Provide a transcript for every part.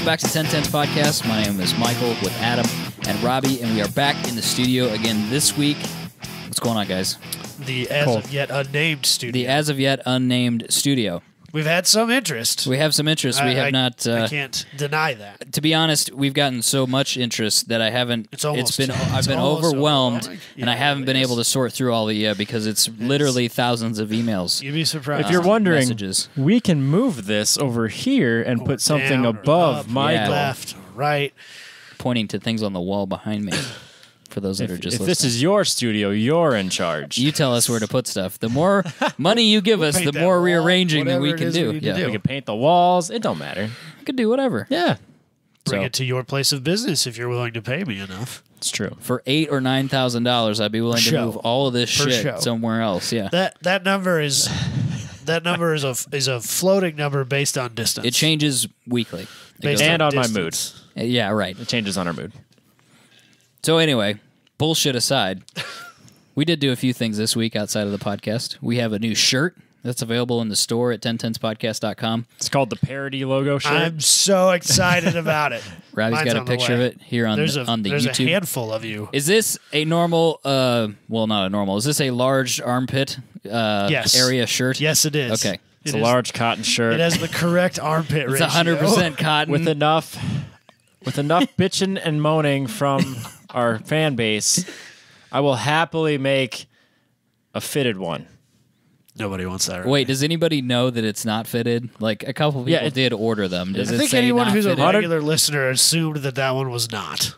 back to 1010's podcast. My name is Michael with Adam and Robbie, and we are back in the studio again this week. What's going on, guys? The as-of-yet unnamed studio. The as-of-yet unnamed studio. We've had some interest. We have some interest. We have not. I can't deny that. To be honest, we've gotten so much interest that I haven't. I've been overwhelmed, and I haven't been able to sort through all the because it's literally thousands of emails. You'd be surprised. If you're wondering, messages. We can move this over here and put something above Michael. Left, right, pointing to things on the wall behind me. For those that are just if listening. this is your studio, you're in charge. You tell us where to put stuff. The more money you give us, the more rearranging that we can do. We can paint the walls. It don't matter. We can do whatever. Yeah. Bring it to your place of business if you're willing to pay me enough. It's true. For $8,000 or $9,000, I'd be willing to move all of this shit somewhere else. Yeah. That number is a floating number based on distance. It changes weekly. And on my mood. Yeah, right. It changes on our mood. So anyway, bullshit aside, we did do a few things this week outside of the podcast. We have a new shirt that's available in the store at 10tenspodcast.com. It's called the Parody Logo shirt. I'm so excited about it. Robbie's got a picture of it here on the YouTube. There's a handful of you. Is this a normal, well, not a normal, is this a large armpit area shirt? Yes, it is. Okay. It's a large cotton shirt. It has the correct armpit ratio. It's 100% cotton. With enough bitching and moaning from our fan base, I will happily make a fitted one. Nobody wants that. Right? Wait, does anybody know that it's not fitted? Like, a couple people did order them. Does I it think say anyone not who's fitted? a regular listener assumed that one was not.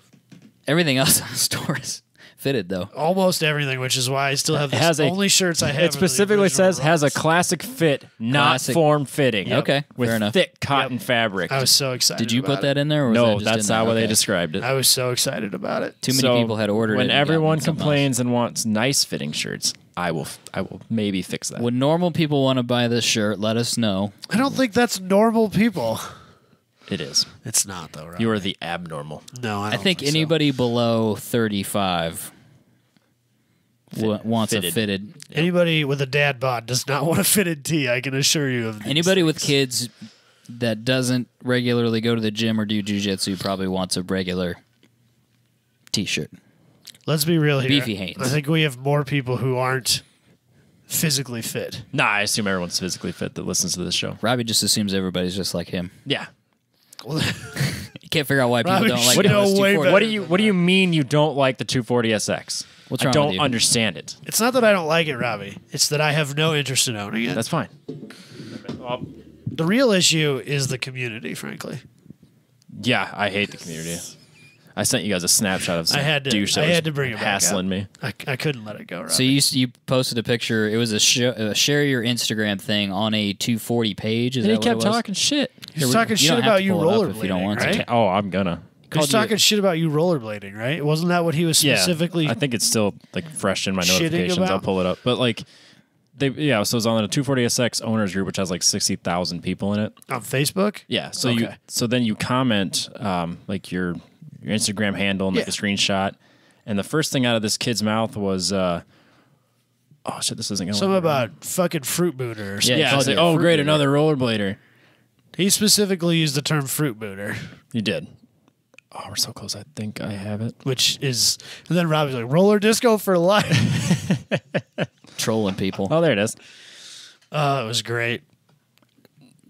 Everything else in the store is fitted, though. Almost everything, which is why I still have only shirts I have. It specifically says has a classic fit, not form fitting. Yep. Okay, with fair enough. thick cotton fabric. I was so excited. Did you put that in there? Or was no, that just that's not how they described it. I was so excited about it. Too many people had ordered it. When everyone complains and wants nice fitting shirts, I will maybe fix that. When normal people want to buy this shirt, let us know. I don't think that's normal people. It is. It's not, though, right? You are the abnormal. No, I think anybody below 35 wants a fitted. Anybody with a dad bod does not want a fitted tee, I can assure you of these Anybody things. with kids that doesn't regularly go to the gym or do jiu-jitsu probably wants a regular T-shirt. Let's be real here. Beefy Hanes. I think we have more people who aren't physically fit. Nah, I assume everyone's physically fit that listens to this show. Robbie just assumes everybody's just like him. Yeah. You can't figure out why people Robbie don't like should know way better. What do you mean you don't like the 240 SX? What's wrong I don't with you? understand it. It's not that I don't like it, Robbie. It's that I have no interest in owning it. That's fine. The real issue is the community, frankly. Yeah, I hate the community. I sent you guys a snapshot of some douche that I had was to bring it back hassling up. me. I couldn't let it go, Robbie. So you posted a picture. It was a share your Instagram thing on a 240 page. Is And that he what kept it was? talking shit. He's talking shit don't have about to you pull it up rollerblading, if you don't want right? to. Oh, I'm gonna. He's talking shit about you rollerblading, right? Wasn't that what he was specifically? I think it's still like fresh in my shitting notifications. about? I'll pull it up. But like, so it's on the 240SX owners group, which has like 60,000 people in it on Facebook. Yeah. So then you comment like your Instagram handle and like a screenshot, and the first thing out of this kid's mouth was, "Oh shit, this isn't going." Something about fucking fruit booter. Or something. Yeah. It's like, oh great, another rollerblader. He specifically used the term fruit booter. He did. Oh, we're so close. I think I have it. Which is, and then Robbie's like, roller disco for life. Trolling people. Oh, there it is. Oh, it was great.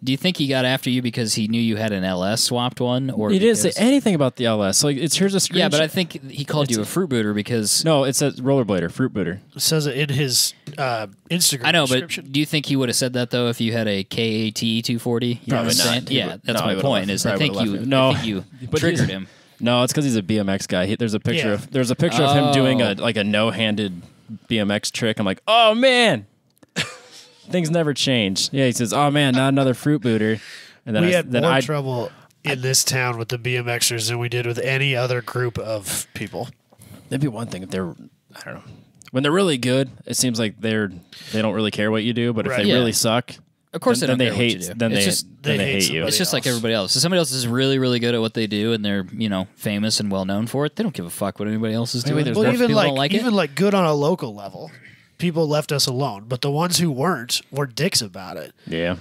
Do you think he got after you because he knew you had an LS swapped one? Or he didn't say anything about the LS. So here's a screenshot. Yeah, but I think he called you a fruit booter because... No, it says rollerblader, fruit booter. It says it in his Instagram I know, but description. do you think he would have said that, though, if you had a KAT 240? Probably not. Yeah, that's my point. Is I think you But triggered him. No, it's because he's a BMX guy. There's a picture of him doing a no-handed BMX trick. I'm like, oh man, things never change. Yeah, he says, oh man, not another fruit booter. And then we had more trouble in this town with the BMXers than we did with any other group of people. That'd be one thing if they're, I don't know, when they're really good. It seems like they don't really care what you do. But if they really suck, of course then they hate. Then they hate you. It's just like everybody else. If somebody else is really, really good at what they do and they're famous and well known for it, they don't give a fuck what anybody else is doing. Well, even like good on a local level, people left us alone. But the ones who weren't were dicks about it. Yeah.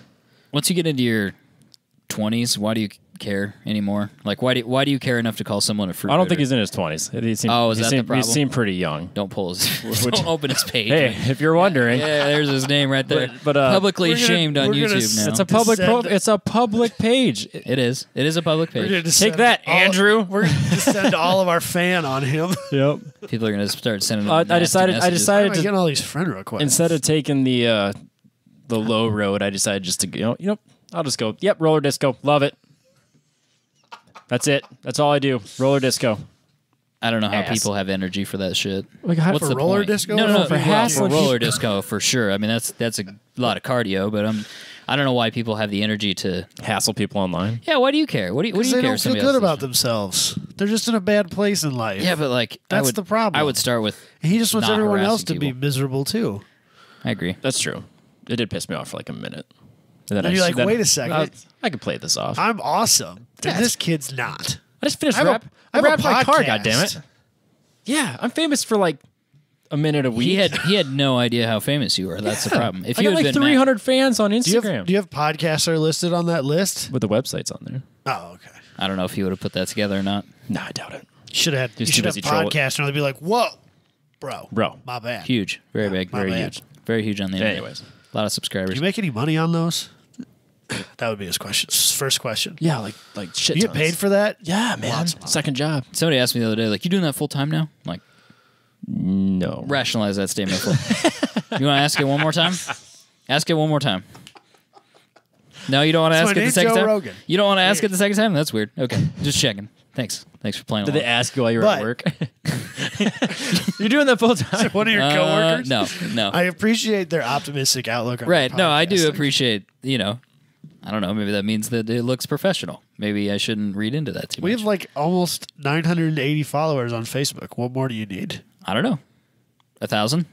Once you get into your 20s, why do you care anymore? Like, why do you care enough to call someone a fruit? I don't booter? think he's in his 20s. Is that the problem? He seemed pretty young. Don't pull his. Don't open his page. Hey, if you're wondering, Yeah, there's his name right there. But, publicly shamed on YouTube now. it's a public. It's a public page. It is. It is a public page. Take that, Andrew. We're going to send all of our fan on him. Yep. People are going to start sending. I decided Why am I to getting all these friend requests? instead of taking the low road, I decided just to I'll just go. Yep, roller disco. Love it. That's it. That's all I do. Roller disco. I don't know how people have energy for that shit. What's for the roller point? disco? No, For for hassling roller disco for sure. I mean, that's a lot of cardio, but I don't know why people have the energy to Hassle people online. Yeah, why do you care? What do you They care? don't feel somebody good else about does? themselves. They're just in a bad place in life. Yeah, but like That's the problem. I would start with. And he just wants not everyone else harassing to be people. miserable too. I agree. That's true. It did piss me off for like a minute. And And you're like, wait a second. I could play this off. I'm awesome. And this kid's not. I just finished I have a- rap. I I have a rapped my car. podcast. Goddammit. Yeah, I'm famous for like a minute a week. He had no idea how famous you were. That's the problem. If I you got had like been 300 fans on Do you Instagram. have podcasts that are listed on that list? With the websites on there. Oh, okay. I don't know if he would have put that together or not. Nah, I doubt it. You should have Just too have busy trolling. podcasts and they'd be like, whoa, bro, my bad. Huge, very big, my very bad. huge, very huge on the internet. Anyways. A lot of Do subscribers. you make any money on those? That would be his question. First question. Yeah, like shit. You get tons. paid for that? Yeah, man. Lots of money. Second job. Somebody asked me the other day, like, you doing that full time now? I'm like, No. rationalize that statement. You want to ask it one more time? Ask it one more time. No, you don't want to ask my it the name's second Joe time? Rogan. You don't want to ask it the second time? That's weird. Okay, just checking. Thanks for playing Did along. they ask you while you were But- at work? You're doing that full time. One of your coworkers? No. I appreciate their optimistic outlook on Right. the No, I do podcasting. appreciate, I don't know, maybe that means that it looks professional. Maybe I shouldn't read into that too We much. have like almost 980 followers on Facebook. What more do you need? I don't know. 1,000?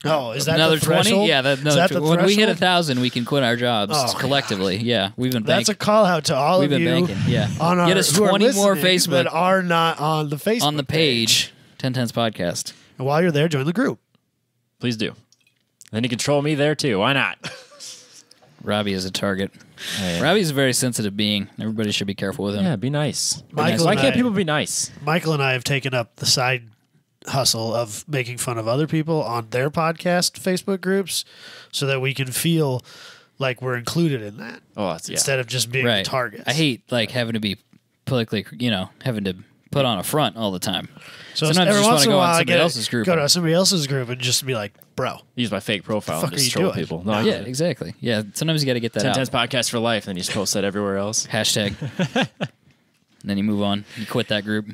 Oh, is that Another the 20? threshold? Yeah, Is that the when we hit threshold? 1,000, we can quit our jobs Oh, collectively. Yeah, we've been That's a banking. call out to all We've of been you banking. Yeah, on our, get us who are 20 more listening Facebook that are not on the Facebook on the page. 1010's podcast. And while you're there, join the group. Please do. Then you control me there too. Why not? Robbie is a target. Hey. Robbie's a very sensitive being. Everybody should be careful with him. Yeah, be nice. Michael Why and can't I- people be nice? Michael and I have taken up the side hustle of making fun of other people on their podcast Facebook groups so that we can feel like we're included in that Oh, that's instead of just being Right. targets. I hate having to be politically, having to put on a front all the time. So Sometimes every you just once want to in a go while, on I somebody else's group. go to somebody else's group and just be like, bro, Use my fake profile fuck and just are you troll doing? people. No, I Yeah, get it. exactly. Yeah, sometimes you got to get that 10 out. Ten's podcast for life, and then you just post that everywhere else. Hashtag. And then you move on. You quit that group.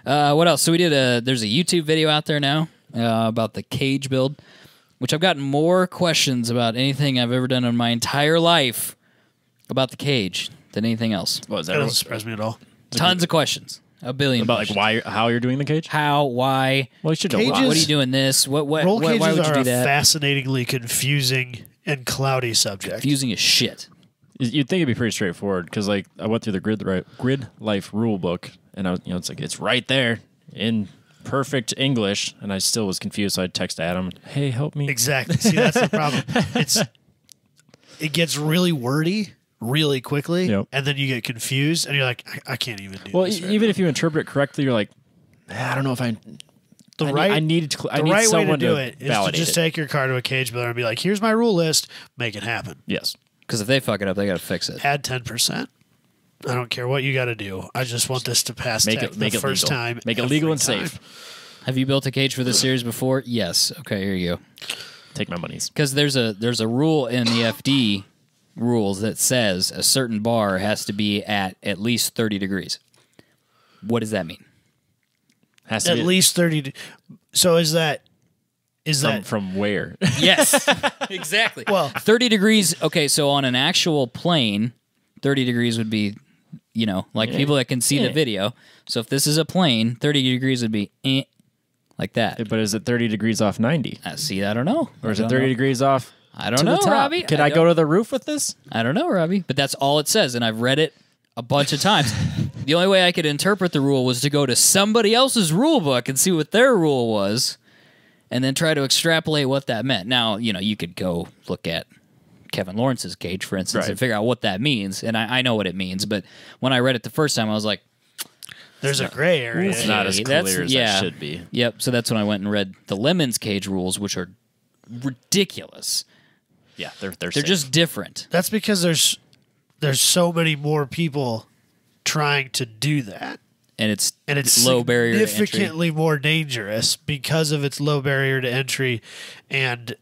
What else? So we did there's a YouTube video out there now about the cage build, which I've gotten more questions about anything I've ever done in my entire life about the cage than anything else. What is that that? doesn't surprise me at all. Tons of questions. A billion About like questions. how you're doing the cage? How, why, Well, you should know Cages- why. what are you doing this? What Roll why cages would you are do a that? fascinatingly confusing and cloudy subject. Confusing as shit. You'd think it'd be pretty straightforward because, like, I went through the grid life rule book, and I was, it's like it's right there in perfect English, and I still was confused. So I'd text Adam, "Hey, help me." Exactly. See, that's the problem. It gets really wordy really quickly, Yep. and then you get confused, and you're like, I can't even do Well, this. right even now. if you interpret it correctly, you're like, I don't know if I right- need the I need right way to someone do it is to validate just it. take your car to a cage builder and be like, here's my rule list, make it happen. Yes. Because if they fuck it up, they got to fix it. Add 10%. I don't care what you got to do. I just want this to pass Make tech it make the it first legal. time. Make it every legal and time. safe. Have you built a cage for this series before? Yes. Okay, here you go. Take my monies. Because there's a rule in the FD rules that says a certain bar has to be at least 30 degrees. What does that mean? Has to At be least 30. So is that from where? Yes, exactly. Well- 30 degrees. Okay, so on an actual plane, 30 degrees would be, like people that can see the video. So if this is a plane, 30 degrees would be like that. But is it 30 degrees off 90, See, I don't know. or is I it don't 30 know. degrees off? I don't to know, the top? Robbie. Could I go to the roof with this? I don't know, Robbie, but that's all it says, and I've read it a bunch of times. The only way I could interpret the rule was to go to somebody else's rule book and see what their rule was, and then try to extrapolate what that meant. Now, you could go look at Kevin Lawrence's cage, for instance, Right. and figure out what that means. And I know what it means, but when I read it the first time, I was like, There's a gray area. It's not as That's- clear as yeah. it should be. yep. So that's when I went and read the Lemons cage rules, which are ridiculous. Yeah, they're They're just different. That's because there's so many more people trying to do that. And it's low barrier to entry. significantly more dangerous because of its low barrier to entry and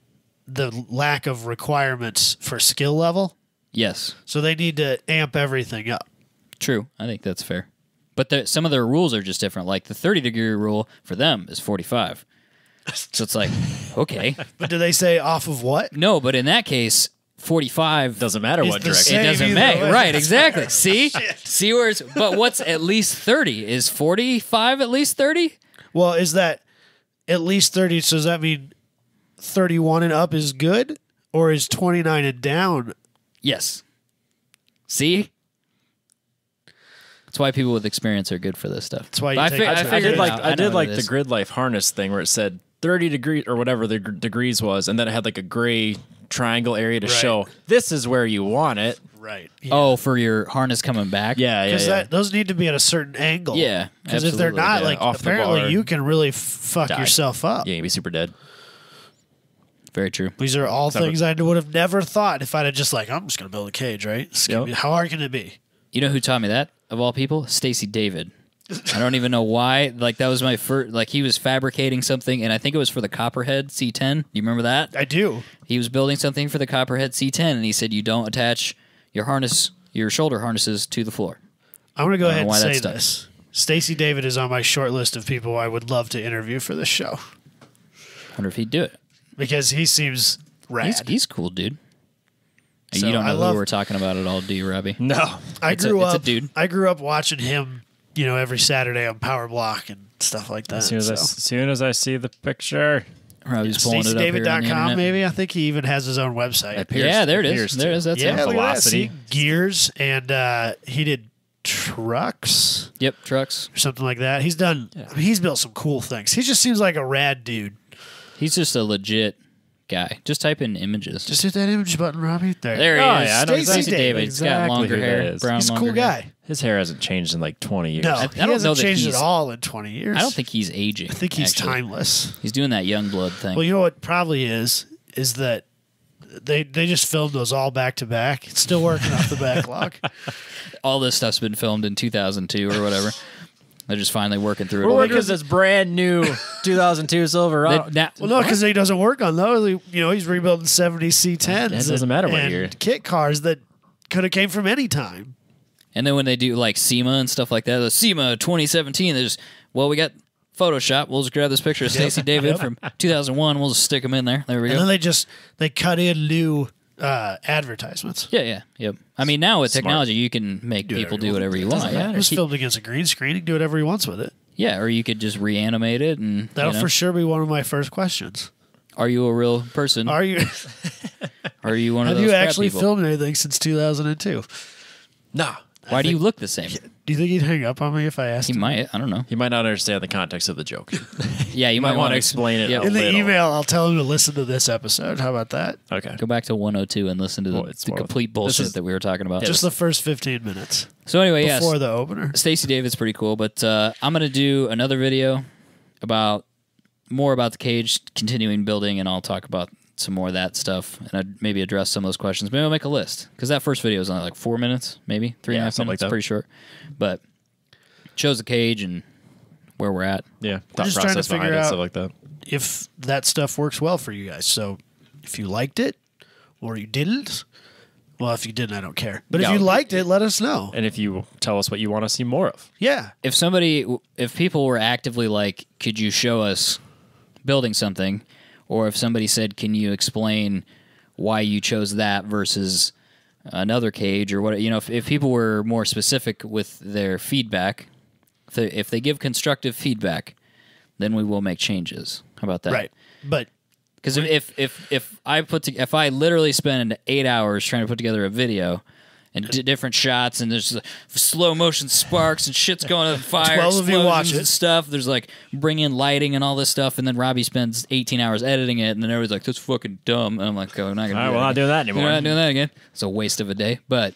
the lack of requirements for skill level. Yes, So they need to amp everything up. true. I think that's fair. But some of their rules are just different. Like the 30-degree rule for them is 45. So it's like, okay. But do they say off of what? No, but in that case, 45 doesn't matter It's what the direction. It same doesn't either make way. right, exactly. See, see where it's. But what's at least 30? Is 45 at least 30? Well, is that at least 30? So does that mean 31 and up is good? Or is 29 and down? Yes. See, that's why people with experience are good for this stuff. That's why you take- I figured did it like out. I know did what like it the is. grid life harness thing where it said 30 degrees or whatever the degrees was, and then it had like a gray triangle area to Right. show this is where you want it. Right. Oh, for your harness coming back. Yeah, Because yeah. those need to be at a certain angle. Yeah, Because if they're absolutely, not, yeah. like, Off the apparently bar. you can really fuck Die. yourself up. Yeah, you'd be super dead. Very true. These are all Except things I would have never thought if I'd have just like, I'm just going to build a cage, right? It's gonna Yep. be- how hard can it be? You know who taught me that of all people? Stacy David. I don't even know why. Like that was my first. Like he was fabricating something, and I think it was for the Copperhead C10. You remember that? I do. He was building something for the Copperhead C10, and he said you don't attach your shoulder harnesses to the floor. I'm going to go I ahead don't know and why say that's this. Stacy David is on my short list of people I would love to interview for this show Wonder if he'd do it. because he seems rad. He's cool, dude. So You don't I know love- who we're talking about at all, do you, Robbie? No. It's a dude. I grew up watching him, every Saturday on Power Block and stuff like that. As soon as I see the picture, Robbie's pulling it up here on the StacyDavid.com, internet. maybe. I think he even has his own website. Yeah, there it is. Pierce, There it is. That's Yeah, him. look at that. Velocity. See, gears, and he did trucks Yep, trucks. or something like that. He's built some cool things. He just seems like a rad dude. He's just a legit guy. Just type in images. Just hit that image button, Robbie. there he Oh, is. yeah, I know Stacy exactly- David. He's got exactly longer who that hair, is. brown He's a longer cool hair. guy. his hair hasn't changed in like 20 years. No, I he don't know hasn't that changed he's- at all in 20 years. I don't think he's aging. I think he's actually. timeless. He's doing that young blood thing. Well, you know what probably is that they just filmed those all back to back. It's still working off the backlog. All this stuff's been filmed in 2002 or whatever. They're just finally working through it. We're all. working this brand new 2002 Silverado. Well, no, because he doesn't work on those. He's rebuilding 70 C10s. It doesn't matter what and year. Kit cars that could have came from any time. And then when they do like SEMA and stuff like that, the SEMA 2017, there's, we got Photoshop. We'll just grab this picture of Stacy David from 2001. We'll just stick him in there. There we And go. then they cut in new advertisements. Yeah. Yep. I mean, now with Smart. technology, you can make people do whatever you want. It was filmed against a green screen. He can do whatever he wants with it. Yeah, or you could just reanimate it and That'll you know, for sure be one of my first questions. Are you a real person? Are you? Or are you one of Have those you crap actually people? filmed anything since 2002? No. Why do you look the same? Do you think he'd hang up on me if I asked He him? might. I don't know. He might not understand the context of the joke. Yeah, you might might want want to explain it. Yeah. a In the little. email, I'll tell him to listen to this episode. How about that? Okay. Go back to 102 and listen to Well, it's the more- complete this bullshit is- that we were talking about. Just the first 15 minutes So anyway, yes, before the opener. Stacy David's pretty cool, but I'm gonna do another video about more about the cage, continuing building, and I'll talk about some more of that stuff, and I'd maybe address some of those questions. Maybe I'll make a list because that first video was only like 4 minutes, maybe 3.5 minutes. something like that. Pretty short, but shows the cage and where we're at. Yeah. Thought just trying to process behind figure it, out- stuff like that. If that stuff works well for you guys. So if you liked it or you didn't, well, if you didn't, I don't care. But if Yeah. you liked it, let us know. And if you tell us what you want to see more of. Yeah. If people were actively like, could you show us building something, or if somebody said, can you explain why you chose that versus another cage or what, if people were more specific with their feedback, if they give constructive feedback, then we will make changes. How about that? Right. But Because if I literally spend 8 hours trying to put together a video, and different shots, and there's slow motion sparks and shit's going on fire, 12 of you watch it. And stuff. There's like bring in lighting and all this stuff, and then Robbie spends 18 hours editing it, and then everybody's like, "That's fucking dumb." And I'm like, "Oh, we're not gonna. We're not doing that anymore. We're not doing that again." It's a waste of a day. But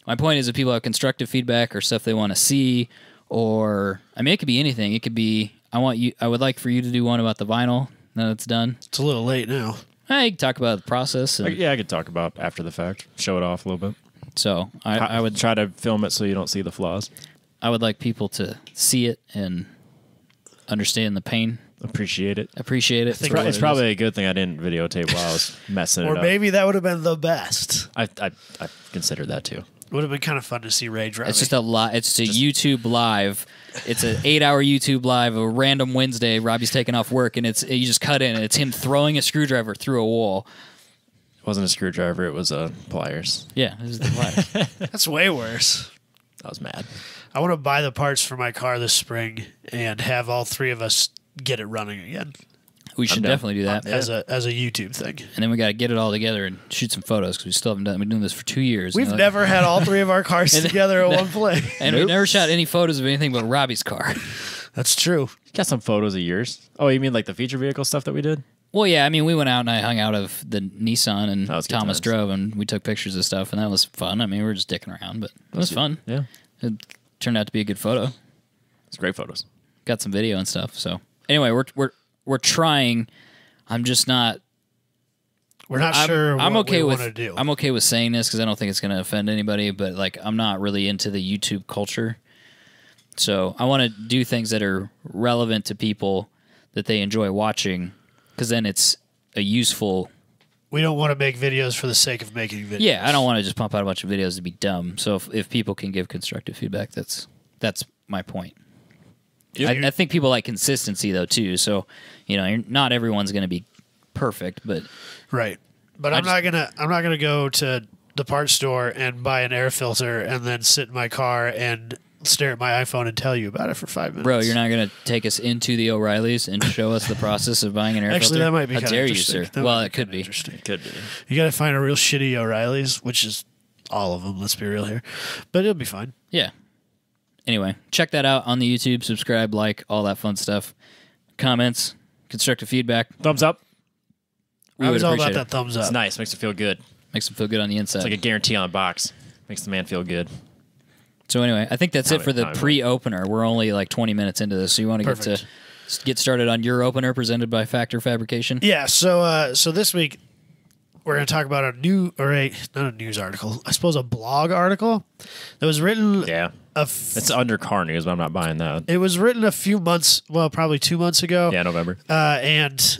my point is, if people have constructive feedback or stuff they want to see, or I mean, it could be anything. It could be, I would like for you to do one about the vinyl. Now it's done. It's a little late now. I can talk about the process. And, I could talk about after the fact, show it off a little bit. So I would try to film it so you don't see the flaws. I would like people to see it and understand the pain. Appreciate it. It's probably a good thing I didn't videotape while I was messing it up. Or maybe that would have been the best. I considered that too. It would have been kind of fun to see Ray driving. It's just It's a YouTube live. It's an 8-hour YouTube live. A random Wednesday. Robbie's taking off work, and you just cut in, and it's him throwing a screwdriver through a wall. It wasn't a screwdriver. It was pliers. Yeah, it was the pliers. That's way worse. I was mad. I want to buy the parts for my car this spring and have all three of us get it running again. We should definitely do that as a YouTube thing. And then we got to get it all together and shoot some photos because we still haven't done. We've been doing this for 2 years. We've never had all three of our cars together at one play, and we've never shot any photos of anything but Robbie's car. That's true. You got some photos of yours. Oh, you mean like the feature vehicle stuff that we did? Well, yeah. I mean, we went out and I hung out of the Nissan and Thomas drove, and we took pictures of stuff, and that was fun. I mean, we were just dicking around, but it was fun. Yeah, it turned out to be a good photo. It's great photos. Got some video and stuff. So anyway, we're trying. I'm just not. We're not sure. I'm what okay we with. want to do. I'm okay with saying this because I don't think it's going to offend anybody. But like, I'm not really into the YouTube culture, so I want to do things that are relevant to people that they enjoy watching, because then it's a useful. We don't want to make videos for the sake of making videos. Yeah, I don't want to just pump out a bunch of videos to be dumb. So if people can give constructive feedback, that's my point. I think people like consistency though too. So, not everyone's going to be perfect, but right. But I'm not gonna go to the parts store and buy an air filter and then sit in my car and stare at my iPhone and tell you about it for 5 minutes. Bro, you're not going to take us into the O'Reillys and show us the process of buying an air filter? Actually, that might be How kind of dare interesting. you, sir? Well, it could be. Interesting. It could be. You got to find a real shitty O'Reillys, which is all of them. Let's be real here, but it'll be fine. Yeah. Anyway, check that out on the YouTube. Subscribe, like, all that fun stuff. Comments, constructive feedback. Thumbs up. I was all about that thumbs up. It's nice. Makes it feel good. Makes them feel good on the inside. It's like a guarantee on a box. Makes the man feel good. So anyway, I think that's it for the pre-opener. We're only like 20 minutes into this, so you want to get started on your opener presented by Factor Fabrication? Yeah. So this week we're going to talk about not a news article, I suppose a blog article that was written. Yeah. It's under car news, but I'm not buying that. It was written a few months, probably 2 months ago. Yeah, November. And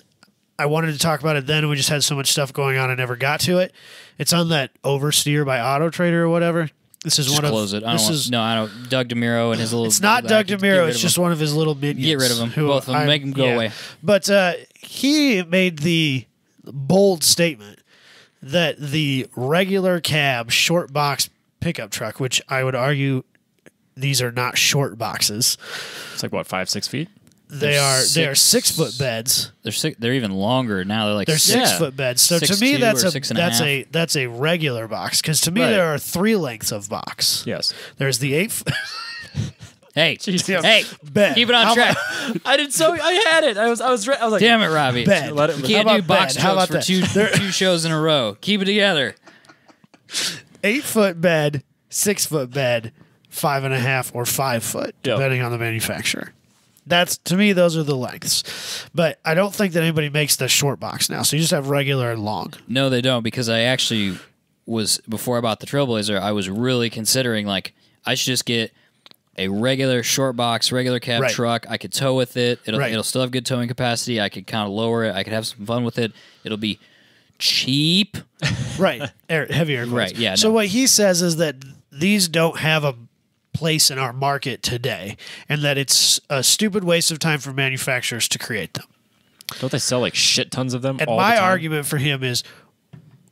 I wanted to talk about it then, and we just had so much stuff going on, I never got to it. It's on that Oversteer by Auto Trader or whatever. This is just one close of. it. I don't. Doug DeMiro and his little. It's not Doug DeMiro. It's just one of his little minions. Get rid of them. Both of them. Make them go away. But he made the bold statement that the regular cab short box pickup truck, which I would argue these are not short boxes. It's like what, 5-6 feet? They are 6 foot beds. They're even longer now. They're 6 foot beds. So to me, that's a regular box, because to me there are 3 lengths of box. Yes. There's the 8. Hey, hey, bed. Keep it on track. I had it. I was like, damn it, Robbie. Bed. You can't do box jokes for two shows in a row. Keep it together. 8 foot bed, 6 foot bed, 5.5 or 5 foot, depending on the manufacturer. That's, to me, those are the lengths. But I don't think that anybody makes the short box now. So you just have regular and long. No, they don't, because I actually before I bought the Trailblazer, I was really considering, like, I should just get a regular short box, regular cab truck. I could tow with it. It'll still have good towing capacity. I could kind of lower it. I could have some fun with it. It'll be cheap. Right. Heavier. Right, yeah. So what he says is that these don't have a place in our market today, and that it's a stupid waste of time for manufacturers to create them. Don't they sell like shit tons of them? And all my the time? argument for him is,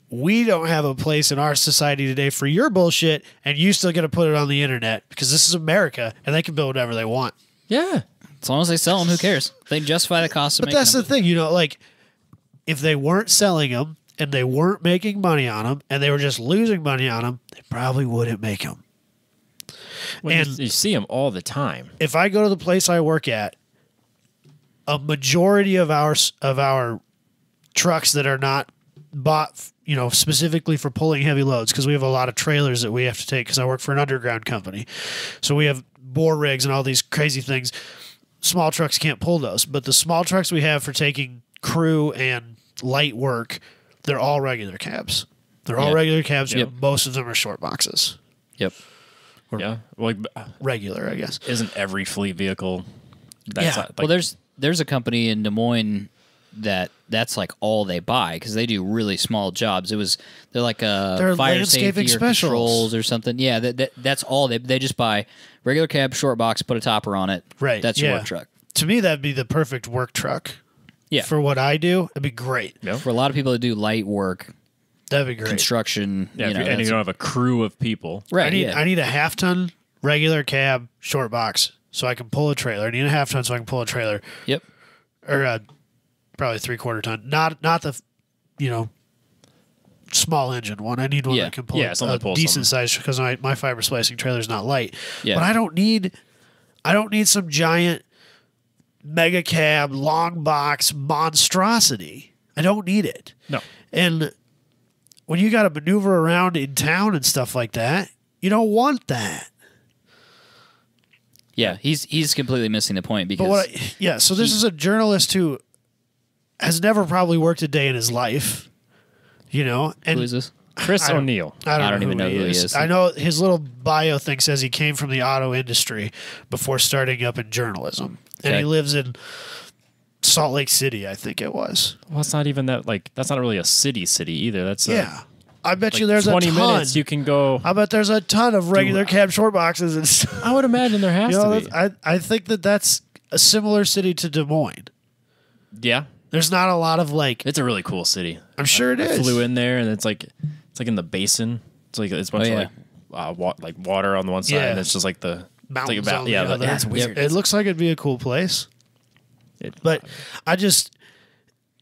we don't have a place in our society today for your bullshit, and you still got to put it on the internet, because this is America and they can build whatever they want. Yeah, as long as they sell them, who cares? They justify the cost of making them. But that's the thing, like, if they weren't selling them and they weren't making money on them and they were just losing money on them, they probably wouldn't make them. Well, and you see them all the time. If I go to the place I work at, a majority of our trucks that are not bought, specifically for pulling heavy loads, because we have a lot of trailers that we have to take because I work for an underground company. So we have bore rigs and all these crazy things. Small trucks can't pull those, but the small trucks we have for taking crew and light work, they're all regular cabs. They're all regular cabs. Yep. Most of them are short boxes. Yep. Yeah, like Regular, I guess. Isn't every fleet vehicle? Well, there's a company in Des Moines that's like all they buy because they do really small jobs. They're like they're fire landscaping safety or specials. controls or something. Yeah, that's all they just buy. Regular cab, short box, put a topper on it. Right. That's your work truck. To me, that'd be the perfect work truck. Yeah. For what I do, it'd be great. Yeah. For a lot of people that do light work, That'd be great. construction, and you don't have a crew of people. right? I need a half-ton regular cab short box so I can pull a trailer. I need a half-ton so I can pull a trailer. Yep. Or probably 3/4 ton. Not the small engine one. I need one that can pull a decent size because my fiber splicing trailer is not light. Yeah. But I don't need some giant mega cab long box monstrosity. I don't need it. No. And when you got to maneuver around in town and stuff like that, you don't want that. Yeah, he's completely missing the point because so this is a journalist who has never probably worked a day in his life, and who is this? Chris ONeal. I don't even know who he is. I know his little bio thing says he came from the auto industry before starting up in journalism, and he lives in Salt Lake City, I think it was. Well, it's not even that. That's not really a city either. That's I bet you there's 20 a ton. minutes you can go. I bet there's a ton of regular cab short boxes and stuff. I would imagine there has to be. I think that's a similar city to Des Moines. Yeah, there's not a lot of It's a really cool city. I'm sure it is. I flew in there and it's like in the basin. It's a bunch of water on the one side and it's just like the mountains. on the other. That's weird. It looks like it'd be a cool place. But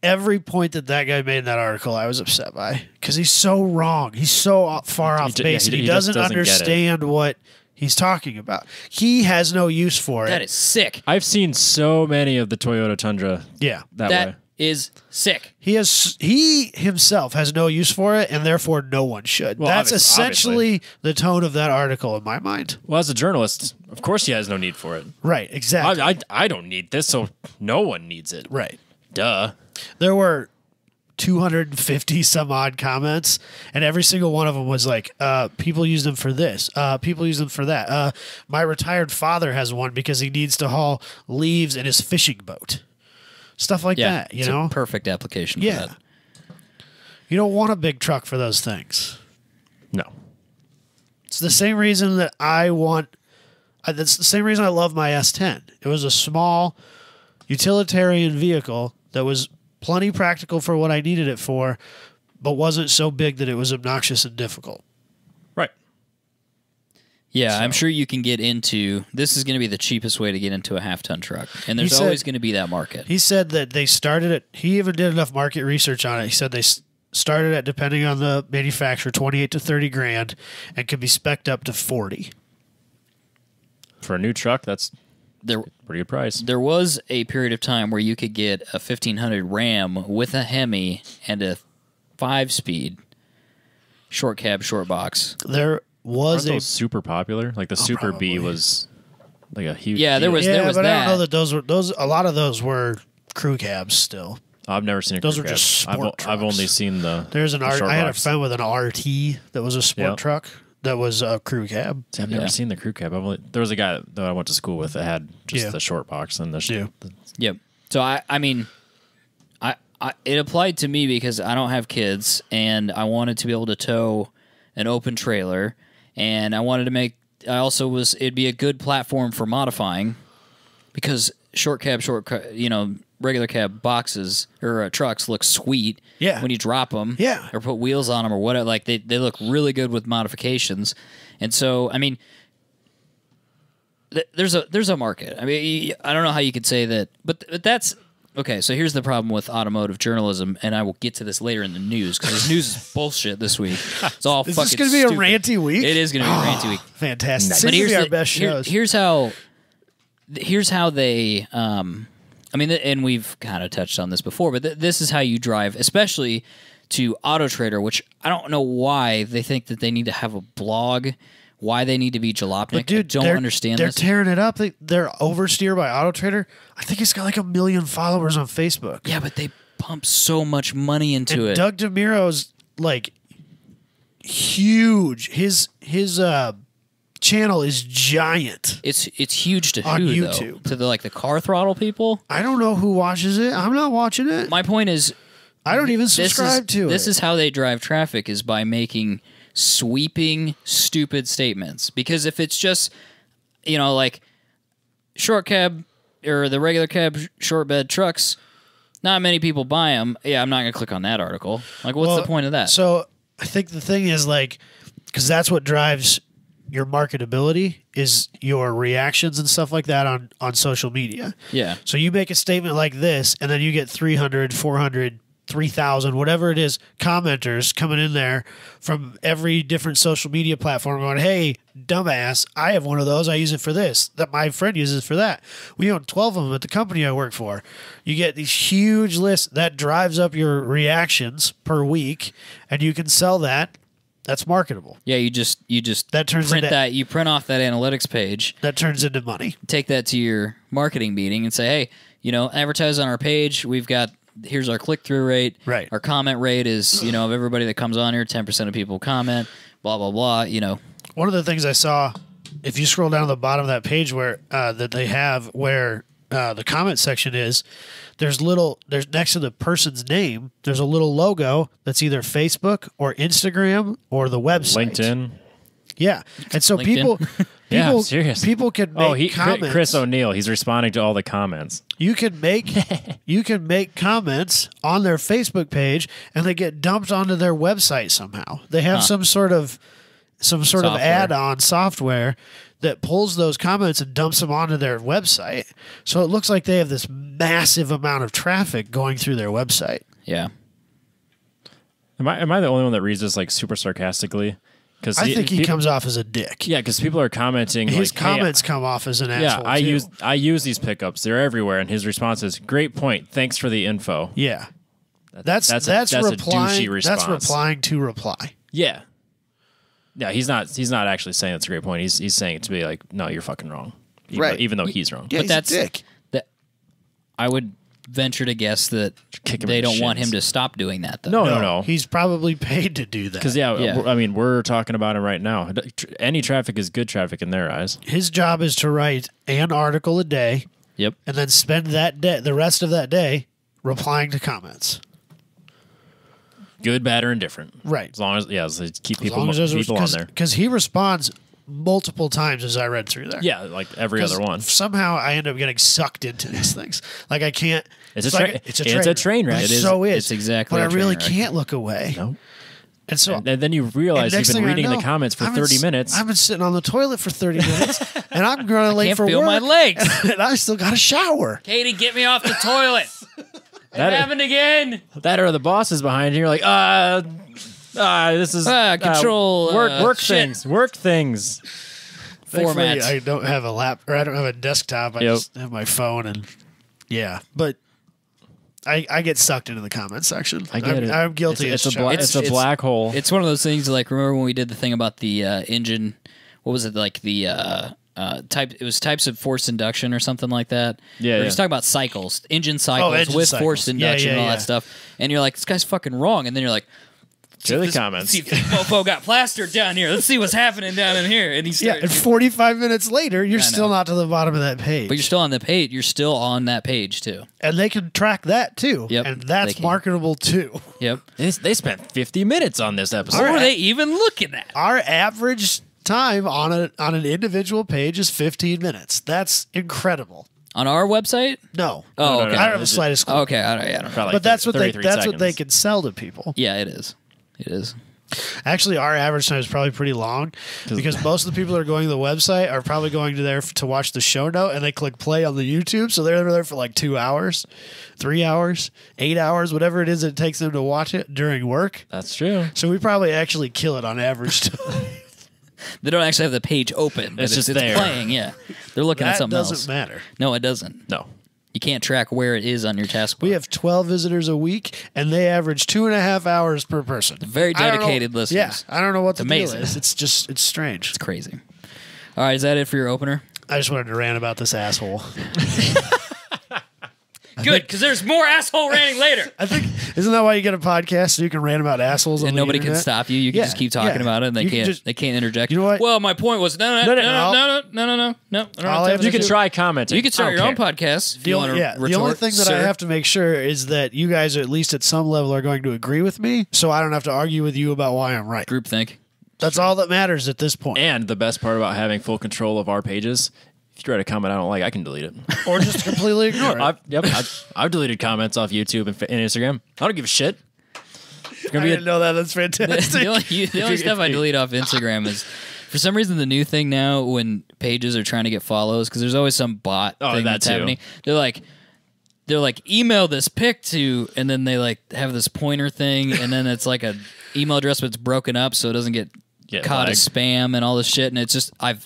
every point that guy made in that article, I was upset by because he's so wrong. He's so far off base, and he doesn't understand what he's talking about. He has no use for it. That is sick. I've seen so many of the Toyota Tundra. Yeah, that way. Is sick. He himself has no use for it, and therefore no one should. Well, that's essentially the tone of that article in my mind. Well, as a journalist, of course he has no need for it. Right, exactly. I don't need this, so no one needs it. Right. Duh. There were 250 some odd comments, and every single one of them was like, people use them for this. People use them for that. My retired father has one because he needs to haul leaves in his fishing boat. Stuff like that, it's a perfect application for that. You don't want a big truck for those things. No. It's the same reason that that's the same reason I love my S10. It was a small utilitarian vehicle that was plenty practical for what I needed it for, but wasn't so big that it was obnoxious and difficult. Right. Yeah, I'm sure you can get into. This is going to be the cheapest way to get into a half-ton truck, and there's always going to be that market. He said that they started it. He even did enough market research on it. He said they started at, depending on the manufacturer, 28 to 30 grand, and could be spec'd up to 40. For a new truck, that's pretty good price. There was a period of time where you could get a 1500 Ram with a Hemi and a 5-speed short cab, short box. There was those super popular. Like the Super probably. B was like a huge. Yeah, there was. Yeah, there was but that. I don't know that those were those. A lot of those were crew cabs still. I've never seen a Those crew were cab. just sport I've only trucks. seen the. There's an the R. short I had a box. friend with an RT that was a sport truck that was a crew cab. See, I've never seen the crew cab. There was a guy that I went to school with that had just the short box and the. Yep. So I mean, it applied to me because I don't have kids and I wanted to be able to tow an open trailer, and I wanted to make. It'd be a good platform for modifying because regular cab boxes or trucks look sweet. Yeah. When you drop them. Yeah. Or put wheels on them or whatever, like they look really good with modifications, and so I mean. There's a market. I mean, I don't know how you could say that, but that's Okay, so here's the problem with automotive journalism, and I will get to this later in the news because this news is bullshit this week. It's all Is fucking this going to be stupid. a ranty week? It is going to be a ranty week. Fantastic. But Seems to be our best shows. Here's how they. I mean, and we've kind of touched on this before, but this is how you drive, especially to Auto Trader, which I don't know why they think that they need to have a blog. Why they need to be jalopnik. But dude, I don't understand they're this. tearing it up. They're oversteer by Auto Trader. I think he's got like 1 million followers on Facebook. Yeah, but they pump so much money into and it. Doug DeMuro's like huge. His channel is giant. It's huge to on who, YouTube. though? To the car throttle people? I don't know who watches it. I'm not watching it. My point is, I don't even subscribe to it. This is how they drive traffic, is by making sweeping, stupid statements. Because if it's just, like short cab or the regular cab short bed trucks, not many people buy them. Yeah, I'm not going to click on that article. Like, what's the point of that? So I think the thing is because that's what drives your marketability is your reactions and stuff like that on social media. Yeah. So you make a statement like this, and then you get 300, 400, 3,000, whatever it is, commenters coming in there from every different social media platform going, hey, dumbass, I have one of those. I use it for this. That my friend uses for that. We own 12 of them at the company I work for. You get these huge lists that drives up your reactions per week, and you can sell that. That's marketable. Yeah, you just that turns print into, that. You print off that analytics page. That turns into money. Take that to your marketing meeting and say, hey, advertise on our page. Here's our click-through rate. Right. Our comment rate is, of everybody that comes on here, 10% of people comment, blah, blah, blah, One of the things I saw, if you scroll down to the bottom of that page where that they have where the comment section is, there's next to the person's name, there's a little logo that's either Facebook or Instagram or the website. LinkedIn. Yeah. And so LinkedIn. Yeah, seriously. People can make comments. Chris ONeal, he's responding to all the comments. You can make comments on their Facebook page, and they get dumped onto their website somehow. They have some sort of add-on software that pulls those comments and dumps them onto their website. So it looks like they have this massive amount of traffic going through their website. Yeah. Am I the only one that reads this super sarcastically? Because I think he comes off as a dick. Yeah, because people are commenting. His comments come off as an asshole. Yeah, I use these pickups. They're everywhere, and his response is, "Great point. Thanks for the info." Yeah, that's a douchey response. That's replying to reply. Yeah, yeah. He's not actually saying it's a great point. He's saying it to be like, "No, you're fucking wrong." Even though he's wrong. Yeah, but he's that's a dick. I would venture to guess that they don't want him to stop doing that, though. No. He's probably paid to do that. Because, I mean, we're talking about him right now. Any traffic is good traffic in their eyes. His job is to write an article a day. Yep. And then spend the rest of that day replying to comments. Good, bad, or indifferent. Right. As long as they keep people on there. Because he responds multiple times as I read through there. Yeah, like every other one. Somehow I end up getting sucked into these things. Like I can't. It's a train wreck. It so is. It's exactly. But I really can't look away. No. And so, and then you realize you've been reading the comments for 30 minutes. I've been sitting on the toilet for 30 minutes, and I'm running late for work. I can't feel my legs, and I still got a shower. Katie, get me off the toilet. That happened again. That or the boss is behind you. You're like, this is control work things. Work things. Format. I don't have a I don't have a desktop. I just have my phone, and but I get sucked into the comment section. I get it. I'm guilty. It's a black hole. It's one of those things. Like, remember when we did the thing about the engine? What was it, like the type? It was types of forced induction or something like that. Yeah. He's talking about cycles, engine cycles with forced induction and all that stuff. And you're like, this guy's fucking wrong. And then you're like, the comments. See if this mofo got plastered down here. Let's see what's happening down in here. And he's and 45 minutes later, you're still not to the bottom of that page. But you're still on the page. You're still on that page too. And they can track that too. Yep. And that's marketable too. Yep. They spent 50 minutes on this episode. What were they even looking at? Our average time on an individual page is 15 minutes. That's incredible. On our website? No. Oh, okay. I don't have the slightest clue. Okay, I don't know. Like but that's what they seconds. can sell to people. Yeah, it is. It is. Actually, our average time is probably pretty long because most of the people that are going to the website are probably going to there to watch the show note, and they click play on the YouTube, so they're there for like 2 hours, 3 hours, 8 hours, whatever it is that it takes them to watch it during work. That's true. So we probably actually kill it on average time. They don't actually have the page open. But it's just there. Playing, yeah. They're looking at something else. That doesn't matter. No, it doesn't. No. You can't track where it is on your taskbar. We have 12 visitors a week, and they average 2.5 hours per person. Very dedicated listeners. Yeah, I don't know what the deal amazing. is. It's strange. It's crazy. All right, is that it for your opener? I just wanted to rant about this asshole. Good, because there's more asshole ranting later. I think isn't that why you get a podcast so you can rant about assholes on And the nobody can internet? stop you. You can just keep talking about it, and they can't interject. You know what? Well, my point was no. You can try commenting. You can start your own care. podcast. If you want to The only thing that I have to make sure is that you guys, at least at some level, are going to agree with me, so I don't have to argue with you about why I'm right. Groupthink. That's all that matters at this point. And the best part about having full control of our pages, if you write a comment I don't like, I can delete it. Or just completely ignore it. I've deleted comments off YouTube and Instagram. I don't give a shit. I didn't know that. That's fantastic. The only stuff I delete off Instagram is, for some reason, the new thing now when pages are trying to get follows, because there's always some bot thing that's happening. They're like, email this pic to, and then they like have this pointer thing, and then it's like a email address, but it's broken up so it doesn't get caught as spam and all this shit. And it's just it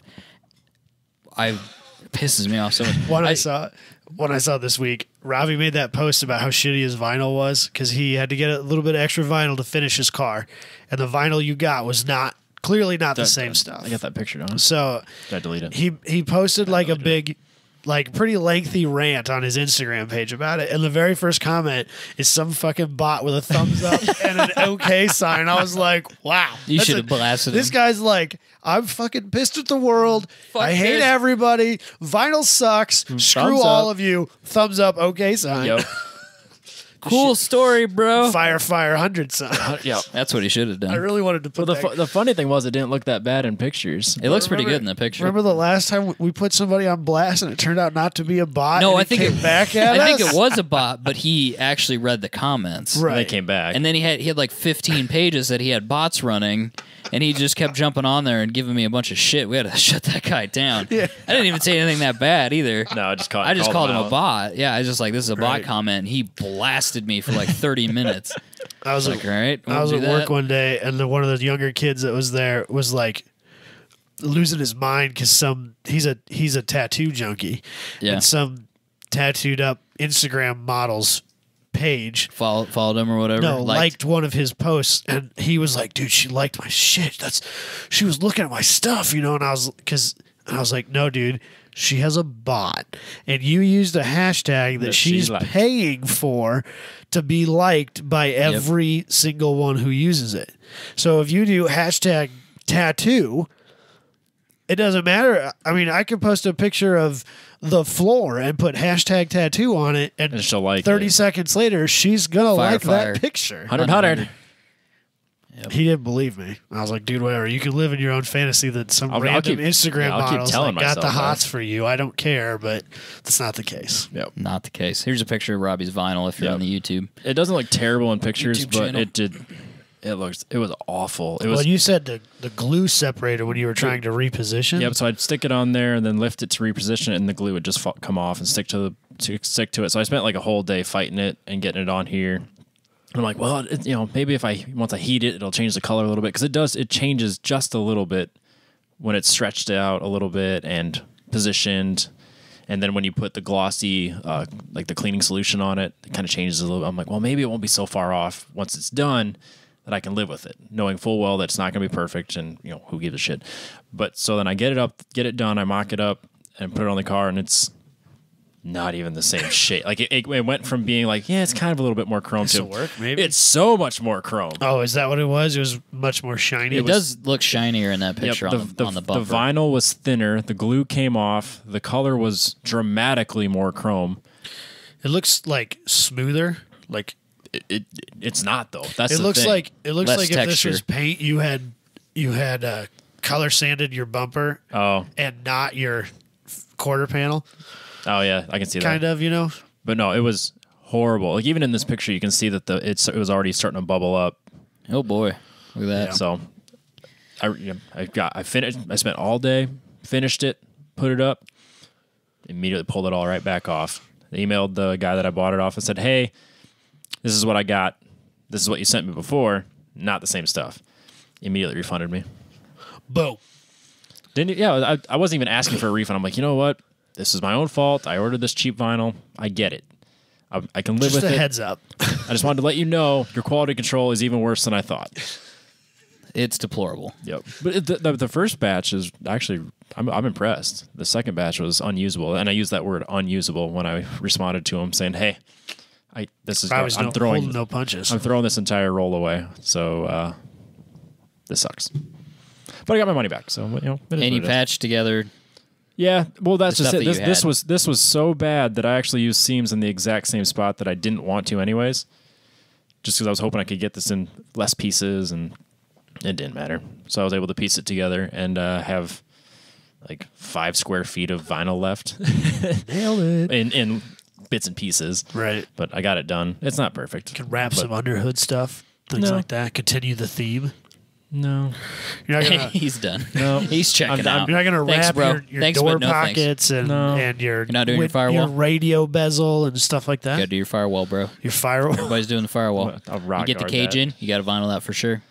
pisses me off so much. When I saw this week, Robbie made that post about how shitty his vinyl was because he had to get a little bit of extra vinyl to finish his car, and the vinyl you got was clearly not the same stuff. I got that picture on. So I delete it. He posted like a big, like pretty lengthy rant on his Instagram page about it, and the very first comment is some fucking bot with a thumbs up and an OK sign. I was like, wow, you should have blasted this him. Guy's like, I'm fucking pissed at the world. I hate everybody. Vinyl sucks. Screw all of you. Thumbs up, OK sign. Yep. Cool story, bro. Fire 100 sign. Yep. That's what he should have done. I really wanted to put the funny thing was it didn't look that bad in pictures. It looks pretty good in the picture. Remember the last time we put somebody on blast and it turned out not to be a bot? No, and I think came back at I think us? it was a bot, but he actually read the comments. Right. And they came back. And then he had like 15 pages that he had bots running, and he just kept jumping on there and giving me a bunch of shit. We had to shut that guy down. Yeah. I didn't even say anything that bad either. No, I just called him a bot. Yeah, I was just like, this is a bot comment. And he blasted me for like 30 minutes. I was like, all right, I was at work one day, and one of the younger kids that was there was like losing his mind because he's a tattoo junkie, and some tattooed up Instagram model's page followed him or whatever. No, liked one of his posts, and he was like, "Dude, she liked my shit. She was looking at my stuff, you know." And I was like, "No, dude." She has a bot, and you used a hashtag that she's paying for to be liked by every single one who uses it. So if you do hashtag tattoo, it doesn't matter. I mean, I could post a picture of the floor and put hashtag tattoo on it, and she'll like 30 it. seconds later, she's going to like that picture. 100. Yep. He didn't believe me. I was like, dude, whatever. You can live in your own fantasy that some random Instagram models got the hots for you. I don't care, but that's not the case. Yep. Not the case. Here's a picture of Robbie's vinyl if you're on the YouTube. It doesn't look terrible in pictures, YouTube but channel. It was awful. Well, you said the glue separator when you were trying to reposition. Yep. So I'd stick it on there and then lift it to reposition it, and the glue would just come off and stick to it. So I spent like a whole day fighting it and getting it on here. And I'm like, well, maybe once I heat it, it'll change the color a little bit, because it changes just a little bit when it's stretched out a little bit and positioned. And then when you put the glossy, like the cleaning solution on it, it kind of changes a little bit. I'm like, well, maybe it won't be so far off once it's done that I can live with it, knowing full well that it's not going to be perfect, and who gives a shit. But so then I get it done, I mock it up and put it on the car, and it's not even the same shade. Like it went from being like, yeah, it's kind of a little bit more chrome to work, maybe. It's so much more chrome. Oh, is that what it was? It was much more shiny. It does look shinier in that picture on the bumper. The vinyl was thinner. The glue came off. The color was dramatically more chrome. It looks like smoother. Like it's not though. That's it the looks thing. like it looks Less like texture. if this was paint, you had color sanded your bumper. Oh, and not your quarter panel. Oh yeah, I can see that. Kind of, But no, it was horrible. Like even in this picture, you can see that it was already starting to bubble up. Oh boy. Look at that. Yeah. So I finished. I spent all day, finished it, put it up, immediately pulled it all right back off. I emailed the guy that I bought it off and said, "Hey, this is what I got. This is what you sent me before. Not the same stuff." Immediately refunded me. Boom. Didn't? Yeah, I wasn't even asking for a refund. I'm like, you know what? This is my own fault. I ordered this cheap vinyl. I get it. I can live with it. Just a heads up. I just wanted to let you know your quality control is even worse than I thought. It's deplorable. Yep. But the first batch is actually, I'm impressed. The second batch was unusable, and I used that word unusable when I responded to him saying, "Hey, I'm throwing no punches. I'm throwing this entire roll away. So this sucks." But I got my money back, so it is And you what it is. patched together. Yeah, well, that's The just stuff it. that you This was so bad that I actually used seams in the exact same spot that I didn't want to anyways, just because I was hoping I could get this in less pieces, and it didn't matter. So I was able to piece it together and have like 5 square feet of vinyl left. Nailed it. in bits and pieces. Right. But I got it done. It's not perfect. You can wrap some underhood stuff, things No. like that. Continue the theme. No. You're not gonna. He's done. No. He's checking out. You're not gonna Thanks, wrap bro. your Thanks, door but no thanks. pockets and No. and your You're not doing your firewall? your radio bezel and stuff like that. You gotta do your firewall, bro. Your firewall. Everybody's doing the firewall. I'll rock You get the guard cage that. in, you got to vinyl that for sure.